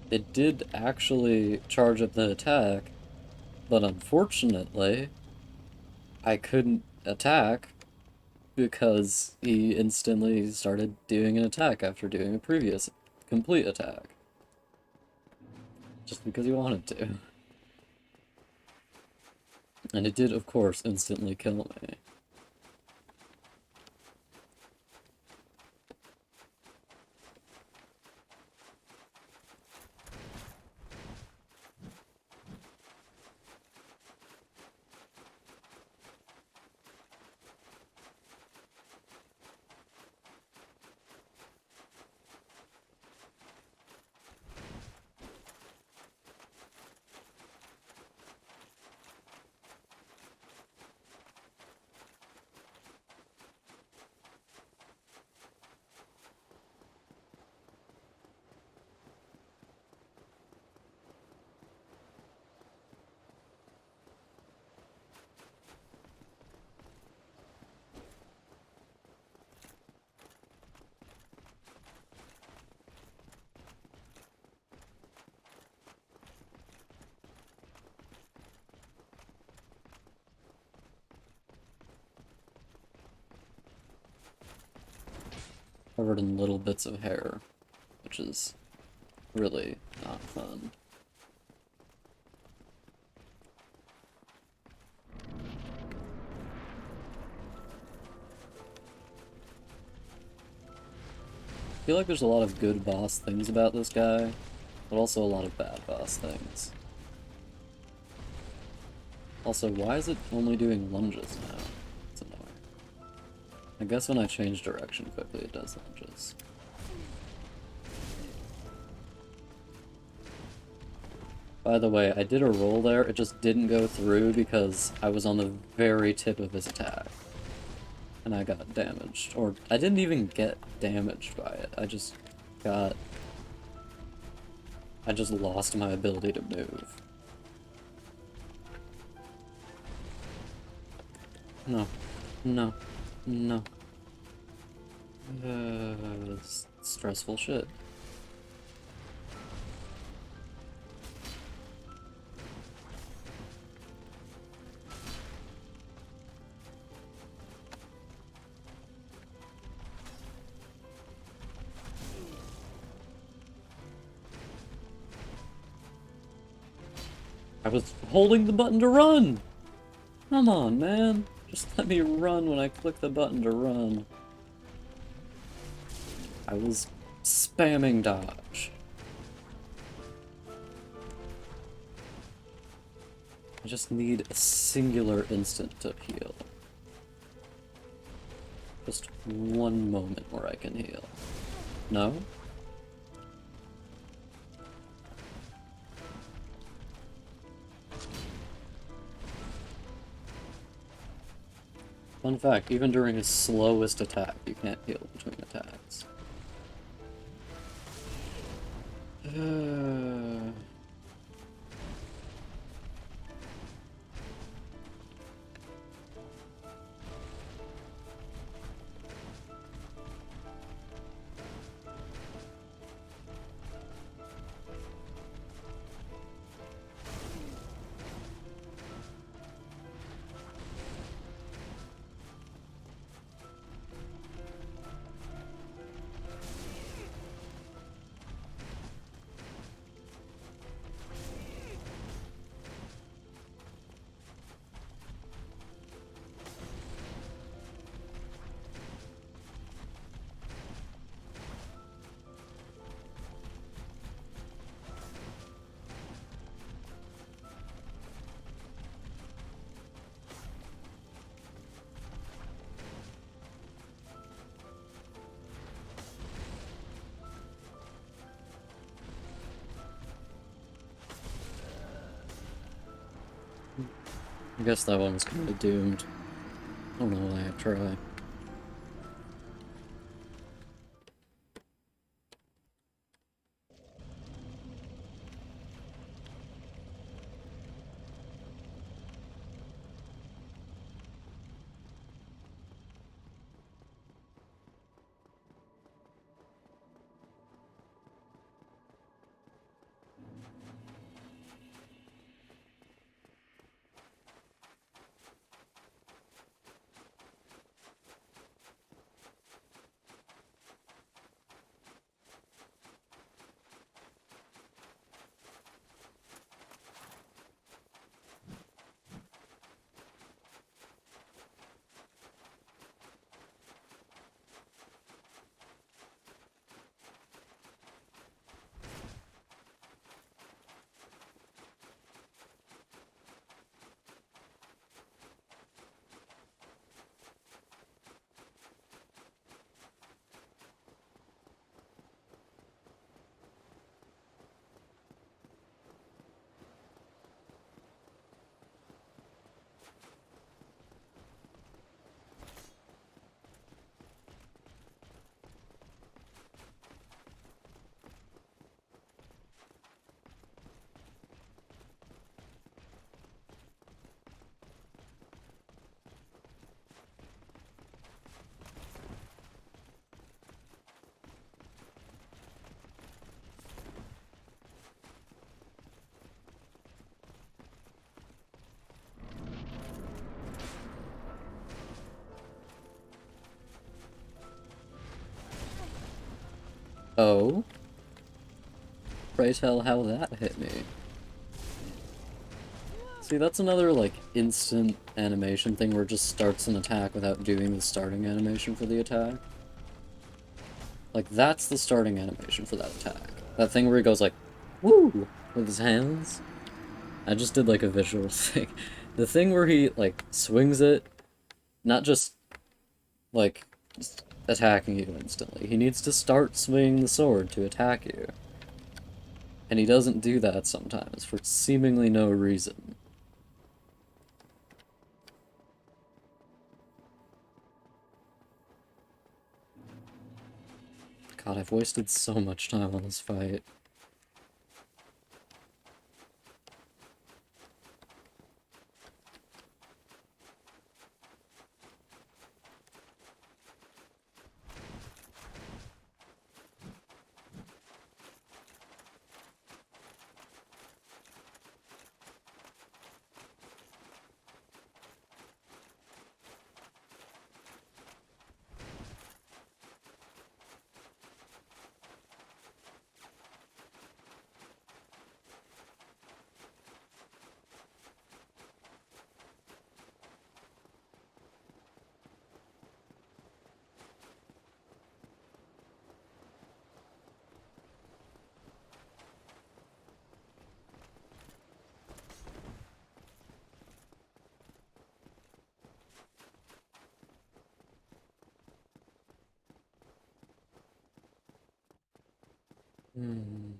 It did actually charge up the attack, but unfortunately, I couldn't attack because he instantly started doing an attack after doing a previous complete attack. Just because he wanted to. And it did, of course, instantly kill me. covered in little bits of hair, which is really not fun. I feel like there's a lot of good boss things about this guy, but also a lot of bad boss things. Also, why is it only doing lunges now? It's annoying. I guess when I change direction quickly, it does lunges. By the way, I did a roll there, it just didn't go through because I was on the very tip of his attack. And I got damaged. Or, I didn't even get damaged by it, I just lost my ability to move. No. No. No. It's stressful shit. I was holding the button to run! Come on, man. Just let me run when I click the button to run. I was spamming dodge. I just need a singular instant to heal. Just one moment where I can heal. No? Fun fact, even during his slowest attack, you can't heal between attacks. I guess that one was kind of doomed. I don't know why I try. Oh? Pray tell how that hit me. See, that's another, like, instant animation thing where it just starts an attack without doing the starting animation for the attack. Like, that's the starting animation for that attack. That thing where he goes like, woo, with his hands. I just did, like, a visual thing. The thing where he, like, swings it, not just, like, just attacking you instantly. He needs to start swinging the sword to attack you. And he doesn't do that sometimes, for seemingly no reason. God, I've wasted so much time on this fight. Hmm.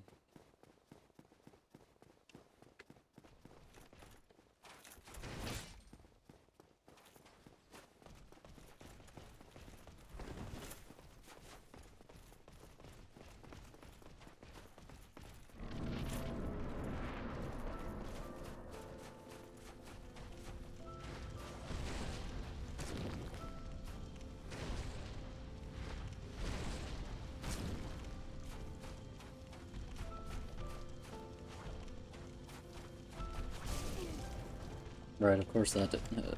Right, of course that didn't hit.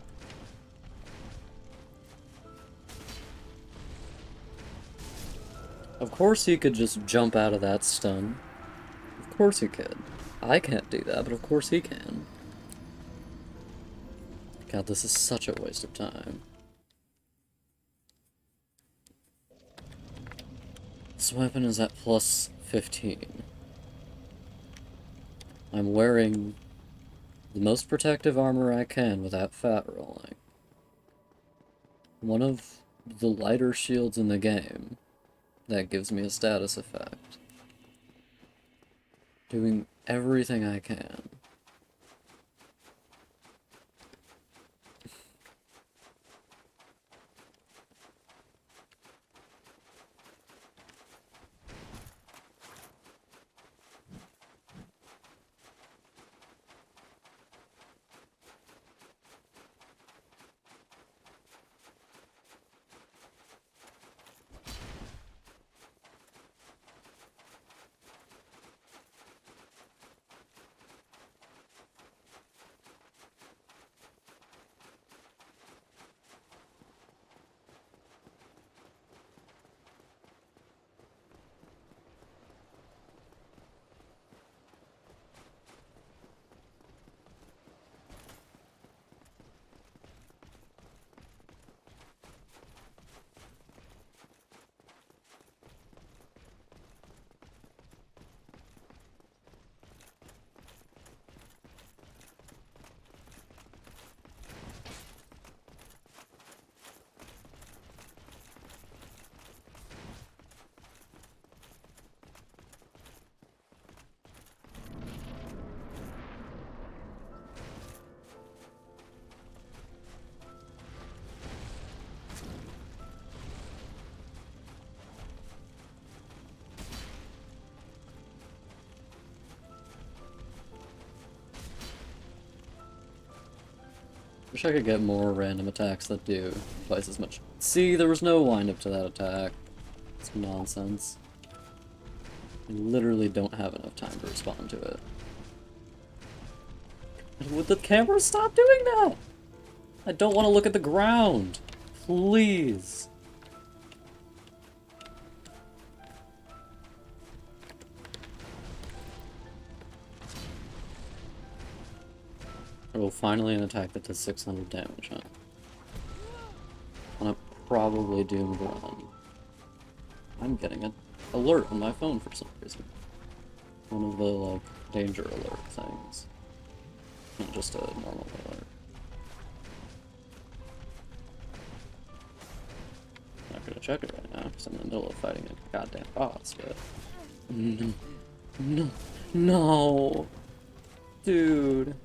Of course he could just jump out of that stun. Of course he could. I can't do that, but of course he can. God, this is such a waste of time. This weapon is at plus 15. I'm wearing the most protective armor I can without fat rolling. One of the lighter shields in the game that gives me a status effect. Doing everything I can. Wish I could get more random attacks that do twice as much. See, there was no wind-up to that attack. It's nonsense. I literally don't have enough time to respond to it. Would the camera stop doing that? I don't want to look at the ground. Please. Oh, finally an attack that does 600 damage, huh? On a probably doomed run. I'm getting an alert on my phone for some reason. One of the, like, danger alert things. Not just a normal alert. Not gonna check it right now, because I'm in the middle of fighting a goddamn boss, but... No. No. No! Dude.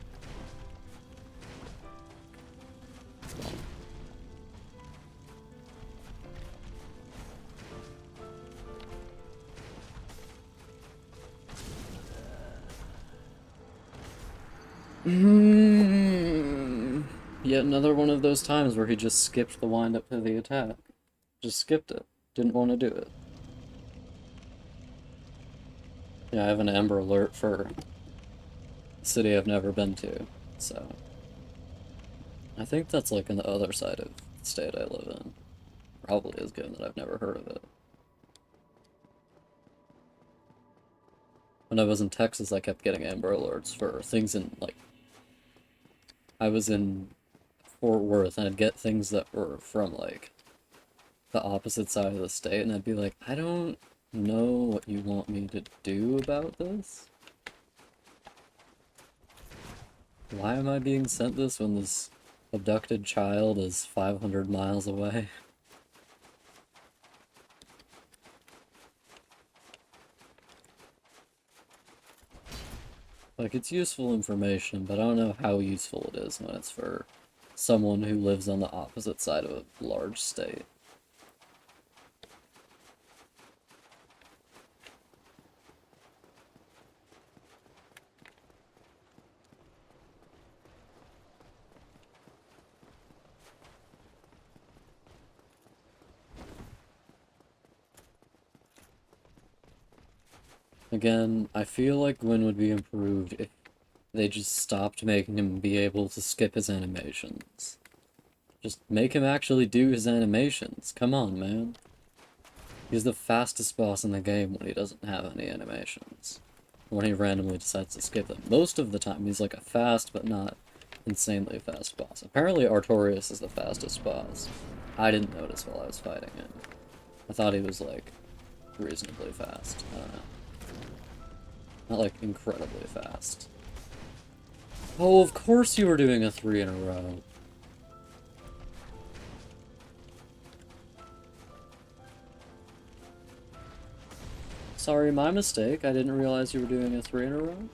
Yet another one of those times where he just skipped the wind up to the attack. Just skipped it. Didn't want to do it. Yeah, I have an Amber Alert for a city I've never been to, so... I think that's like on the other side of the state I live in. Probably is, given that I've never heard of it. When I was in Texas, I kept getting Amber Alerts for things in, like... I was in Fort Worth, and I'd get things that were from, like, the opposite side of the state, and I'd be like, I don't know what you want me to do about this? Why am I being sent this when this abducted child is 500 miles away? Like, it's useful information, but I don't know how useful it is when it's for someone who lives on the opposite side of a large state. Again, I feel like Gwyn would be improved if they just stopped making him be able to skip his animations. Just make him actually do his animations. Come on, man. He's the fastest boss in the game when he doesn't have any animations. When he randomly decides to skip them. Most of the time, he's like a fast, but not insanely fast boss. Apparently, Artorias is the fastest boss. I didn't notice while I was fighting him. I thought he was, like, reasonably fast. I don't know. Not, like, incredibly fast. Oh, of course you were doing a 3 in a row. Sorry, my mistake. I didn't realize you were doing a 3 in a row.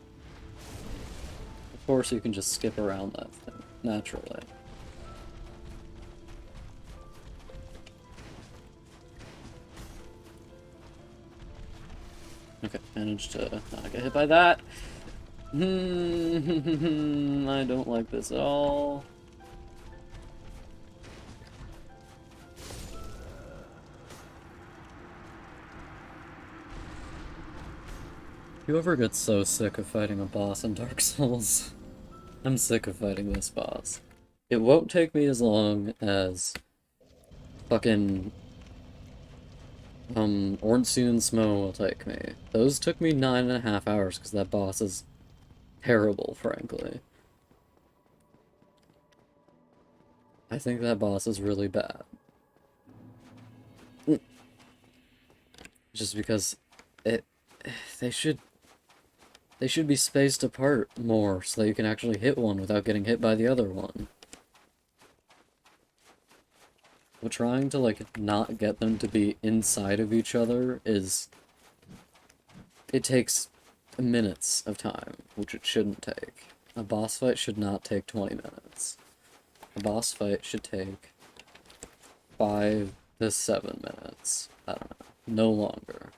Of course you can just skip around that thing, naturally. Okay, managed to not get hit by that. I don't like this at all. Whoever gets so sick of fighting a boss in Dark Souls? I'm sick of fighting this boss. It won't take me as long as fucking Ornstein and Smo will take me. Those took me 9.5 hours because that boss is terrible, frankly. I think that boss is really bad. Just because they should be spaced apart more so that you can actually hit one without getting hit by the other one. But trying to, like, not get them to be inside of each other is... It takes minutes of time, which it shouldn't take. A boss fight should not take 20 minutes. A boss fight should take 5 to 7 minutes. I don't know. No longer.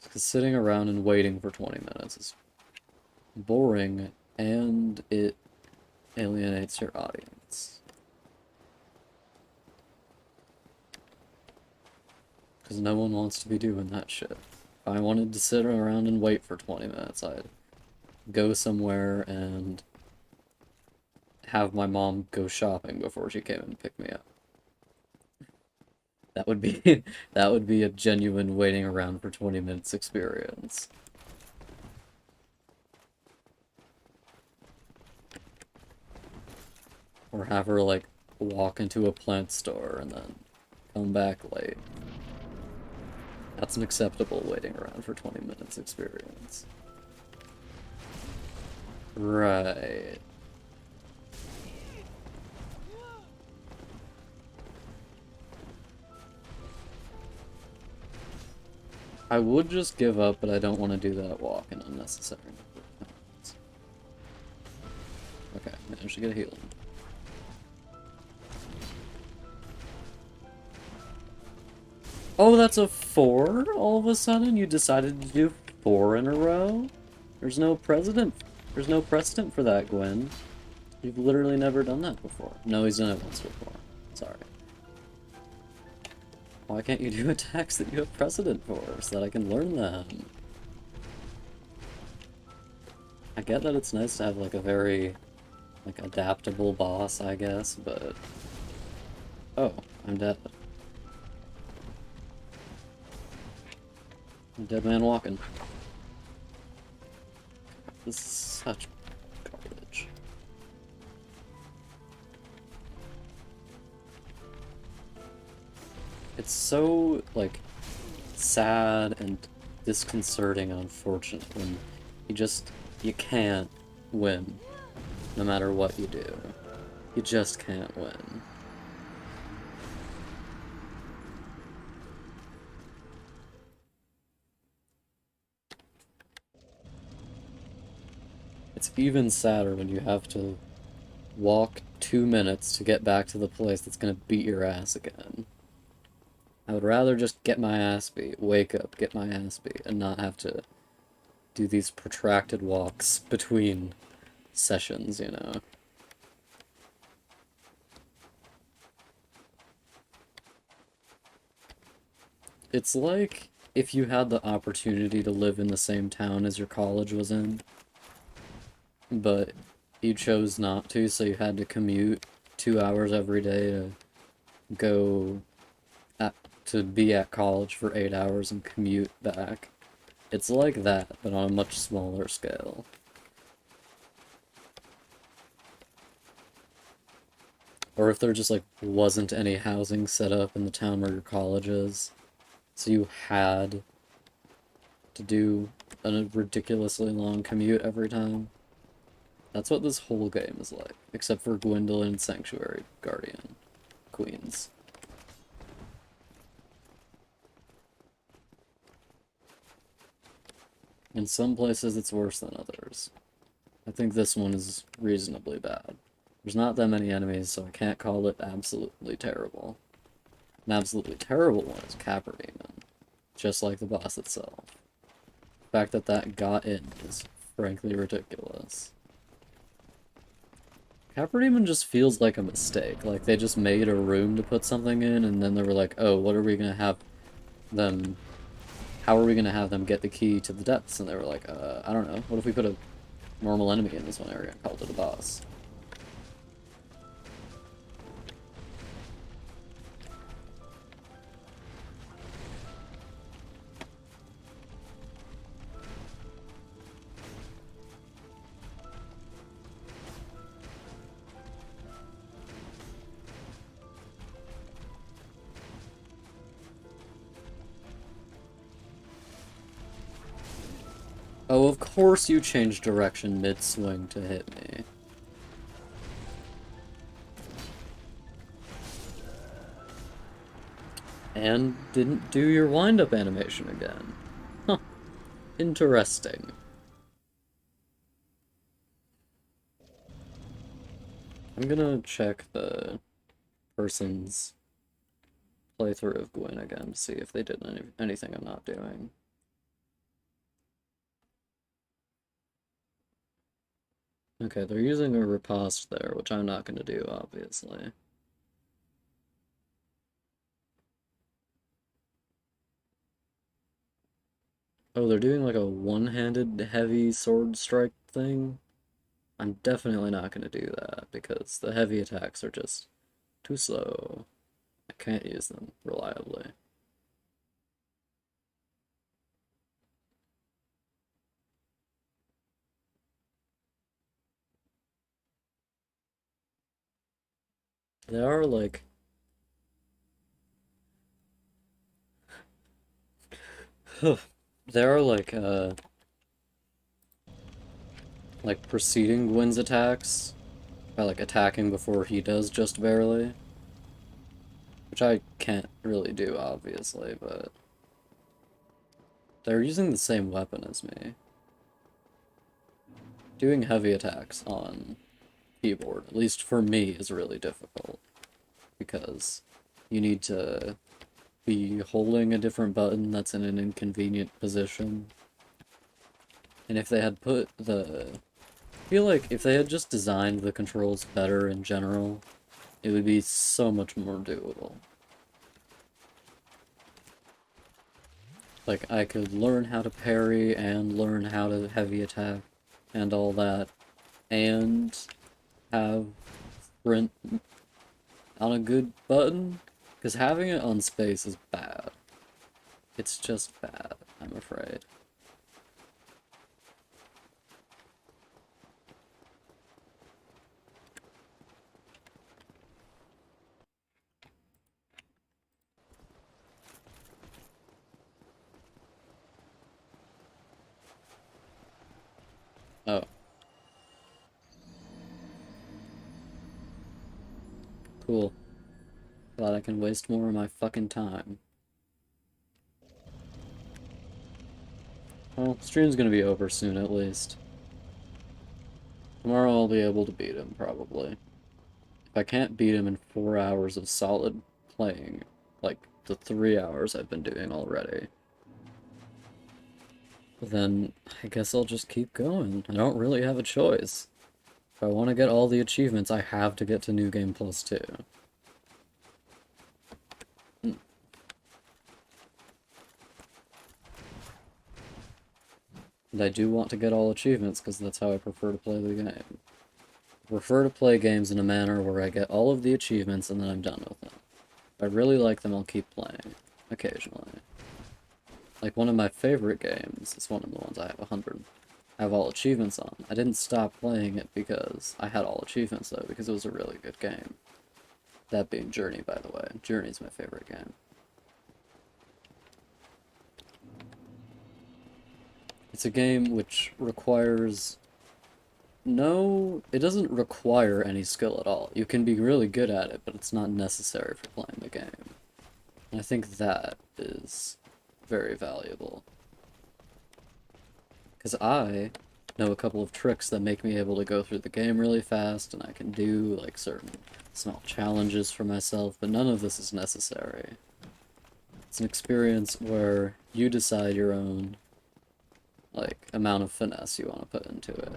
Because sitting around and waiting for 20 minutes is boring, and it alienates your audience. Because no one wants to be doing that shit. If I wanted to sit around and wait for 20 minutes, I'd go somewhere and have my mom go shopping before she came and picked me up. That would be that would be a genuine waiting around for 20 minutes experience. Or have her, like, walk into a plant store and then come back late. That's an acceptable waiting around for 20 minutes experience. Right. I would just give up, but I don't want to do that walk an unnecessary number of times. Okay, managed to get a heal. Oh, that's a 4? All of a sudden, you decided to do 4 in a row? There's no precedent. There's no precedent for that, Gwen. You've literally never done that before. No, he's done it once before. Sorry. Why can't you do attacks that you have precedent for, so that I can learn them? I get that it's nice to have, like, a very, like, adaptable boss, I guess, but... Oh, I'm dead. I'm a dead man walking. This is such garbage. It's so, like, sad and disconcerting and unfortunate when you can't win, no matter what you do. You just can't win. It's even sadder when you have to walk 2 minutes to get back to the place that's gonna beat your ass again. I would rather just get my ass beat, wake up, get my ass beat, and not have to do these protracted walks between sessions, you know? It's like if you had the opportunity to live in the same town as your college was in, but you chose not to, so you had to commute 2 hours every day to go at, to be at college for 8 hours and commute back. It's like that, but on a much smaller scale. Or if there just, like, wasn't any housing set up in the town where your college is, so you had to do a ridiculously long commute every time. That's what this whole game is like, except for Gwendolyn Sanctuary Guardian Queens. In some places it's worse than others. I think this one is reasonably bad. There's not that many enemies, so I can't call it absolutely terrible. An absolutely terrible one is Capper Demon, just like the boss itself. The fact that that got in is frankly ridiculous. Capper Demon just feels like a mistake. Like, they just made a room to put something in, and then they were like, oh, what are we gonna have them... How are we gonna have them get the key to the depths? And they were like, I don't know. What if we put a normal enemy in this one area and called it a boss? Oh, of course you changed direction mid-swing to hit me. And didn't do your wind-up animation again. Huh. Interesting. I'm gonna check the person's playthrough of Gwyn again to see if they did anything I'm not doing. Okay, they're using a riposte there, which I'm not gonna do, obviously. Oh, they're doing like a one-handed heavy sword strike thing? I'm definitely not gonna do that, because the heavy attacks are just too slow. I can't use them reliably. They are they are like preceding Gwyn's attacks by like attacking before he does just barely, which I can't really do obviously, but they're using the same weapon as me. Doing heavy attacks on keyboard, at least for me, is really difficult because you need to be holding a different button that's in an inconvenient position. And if they had put I feel like if they had just designed the controls better in general, it would be so much more doable. Like, I could learn how to parry and learn how to heavy attack and all that, and have sprint on a good button, because having it on space is bad. It's just bad, I'm afraid. Oh, cool. Glad I can waste more of my fucking time. Well, stream's gonna be over soon at least. Tomorrow I'll be able to beat him, probably. If I can't beat him in 4 hours of solid playing, like the 3 hours I've been doing already, then I guess I'll just keep going. I don't really have a choice. If I want to get all the achievements, I have to get to New Game Plus 2. Mm. And I do want to get all achievements because that's how I prefer to play the game. I prefer to play games in a manner where I get all of the achievements and then I'm done with them. If I really like them, I'll keep playing, occasionally. Like, one of my favorite games is one of the ones I have 100, have all achievements on. I didn't stop playing it because I had all achievements, though, because it was a really good game. That being Journey, by the way. Journey's my favorite game. It's a game which requires no, it doesn't require any skill at all. You can be really good at it, but it's not necessary for playing the game. And I think that is very valuable. Because I know a couple of tricks that make me able to go through the game really fast, and I can do, like, certain small challenges for myself, but none of this is necessary. It's an experience where you decide your own, like, amount of finesse you want to put into it.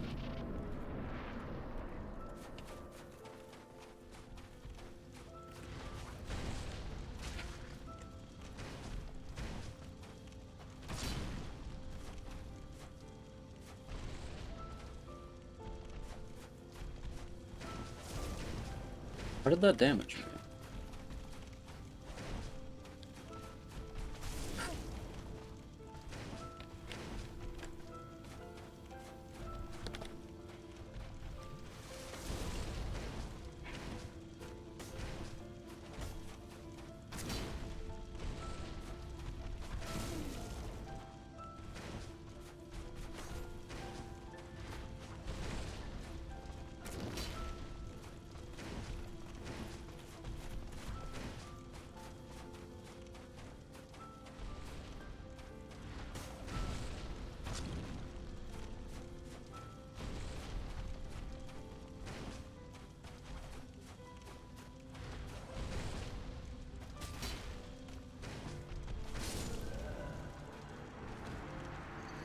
How did that damage me?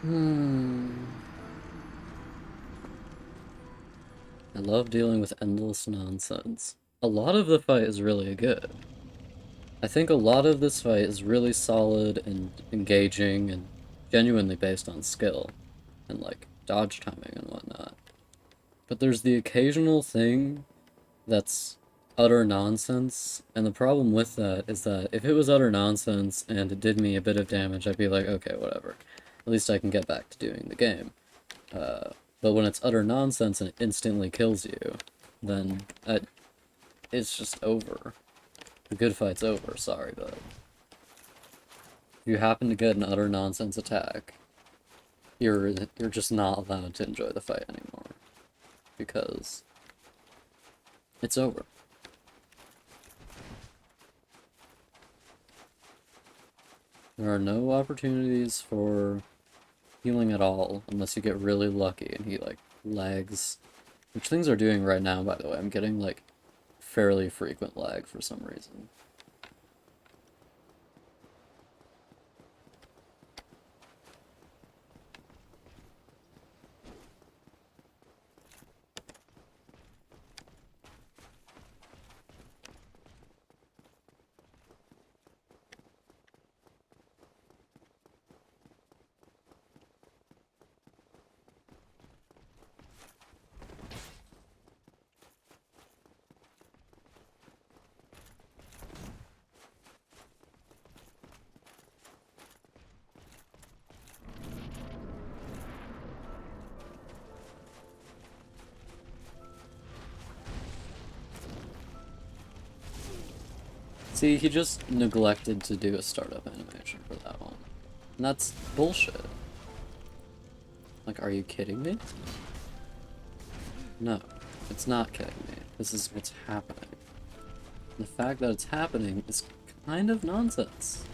I love dealing with endless nonsense. A lot of the fight is really good. I think a lot of this fight is really solid and engaging and genuinely based on skill and like dodge timing and whatnot. But there's the occasional thing that's utter nonsense, and the problem with that is that if it was utter nonsense and it did me a bit of damage, I'd be like, okay, whatever. At least I can get back to doing the game. But when it's utter nonsense and it instantly kills you, then it's just over. The good fight's over, sorry, but if you happen to get an utter nonsense attack, you're just not allowed to enjoy the fight anymore. Because it's over. There are no opportunities for healing at all unless you get really lucky and he like lags, which things are doing right now, by the way. I'm getting like fairly frequent lag for some reason. See, he just neglected to do a startup animation for that one. And that's bullshit. Like, are you kidding me? No, it's not kidding me. This is what's happening. And the fact that it's happening is kind of nonsense.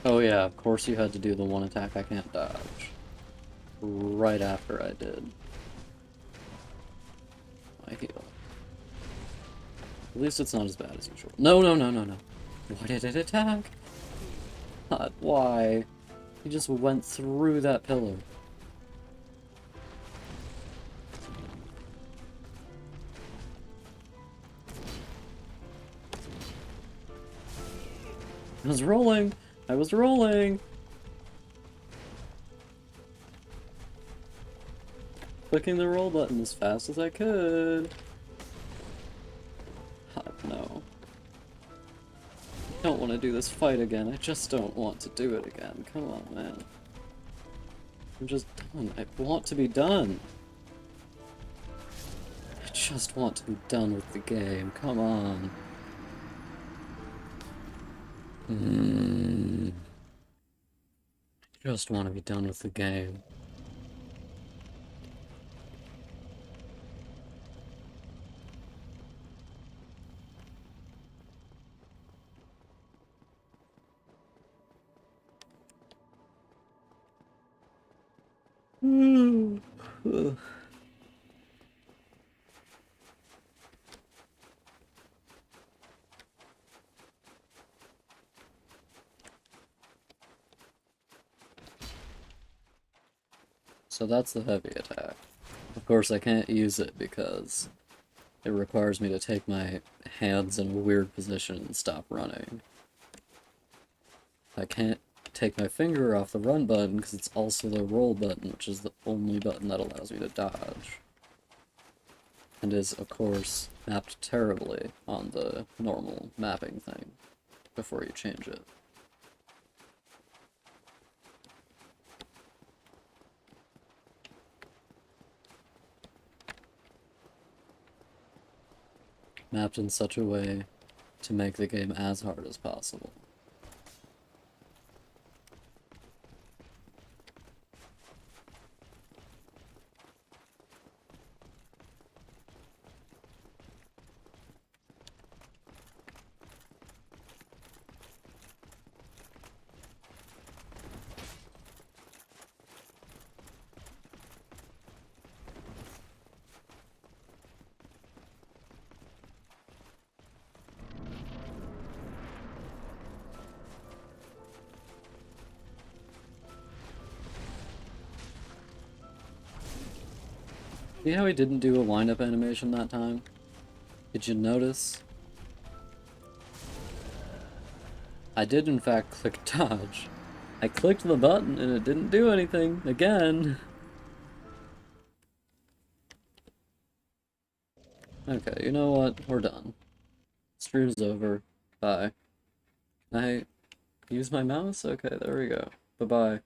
Oh yeah, of course you had to do the one attack I can't dodge. Right after I did. I heal. At least it's not as bad as usual. No, no, no, no, no. Why did it attack? God, why? He just went through that pillar. I was rolling! I was rolling! Clicking the roll button as fast as I could. God, no. I don't want to do this fight again. I just don't want to do it again. Come on, man. I'm just done. I want to be done. I just want to be done with the game. Come on. Just want to be done with the game. So that's the heavy attack. Of course, I can't use it because it requires me to take my hands in a weird position and stop running. I can't take my finger off the run button because it's also the roll button, which is the only button that allows me to dodge. And is, of course, mapped terribly on the normal mapping thing before you change it. Mapped in such a way to make the game as hard as possible. See how he didn't do a wind-up animation that time? Did you notice? I did in fact click dodge. I clicked the button and it didn't do anything again. Okay, you know what? We're done. Stream's over. Bye. Can I use my mouse? Okay, there we go. Bye-bye.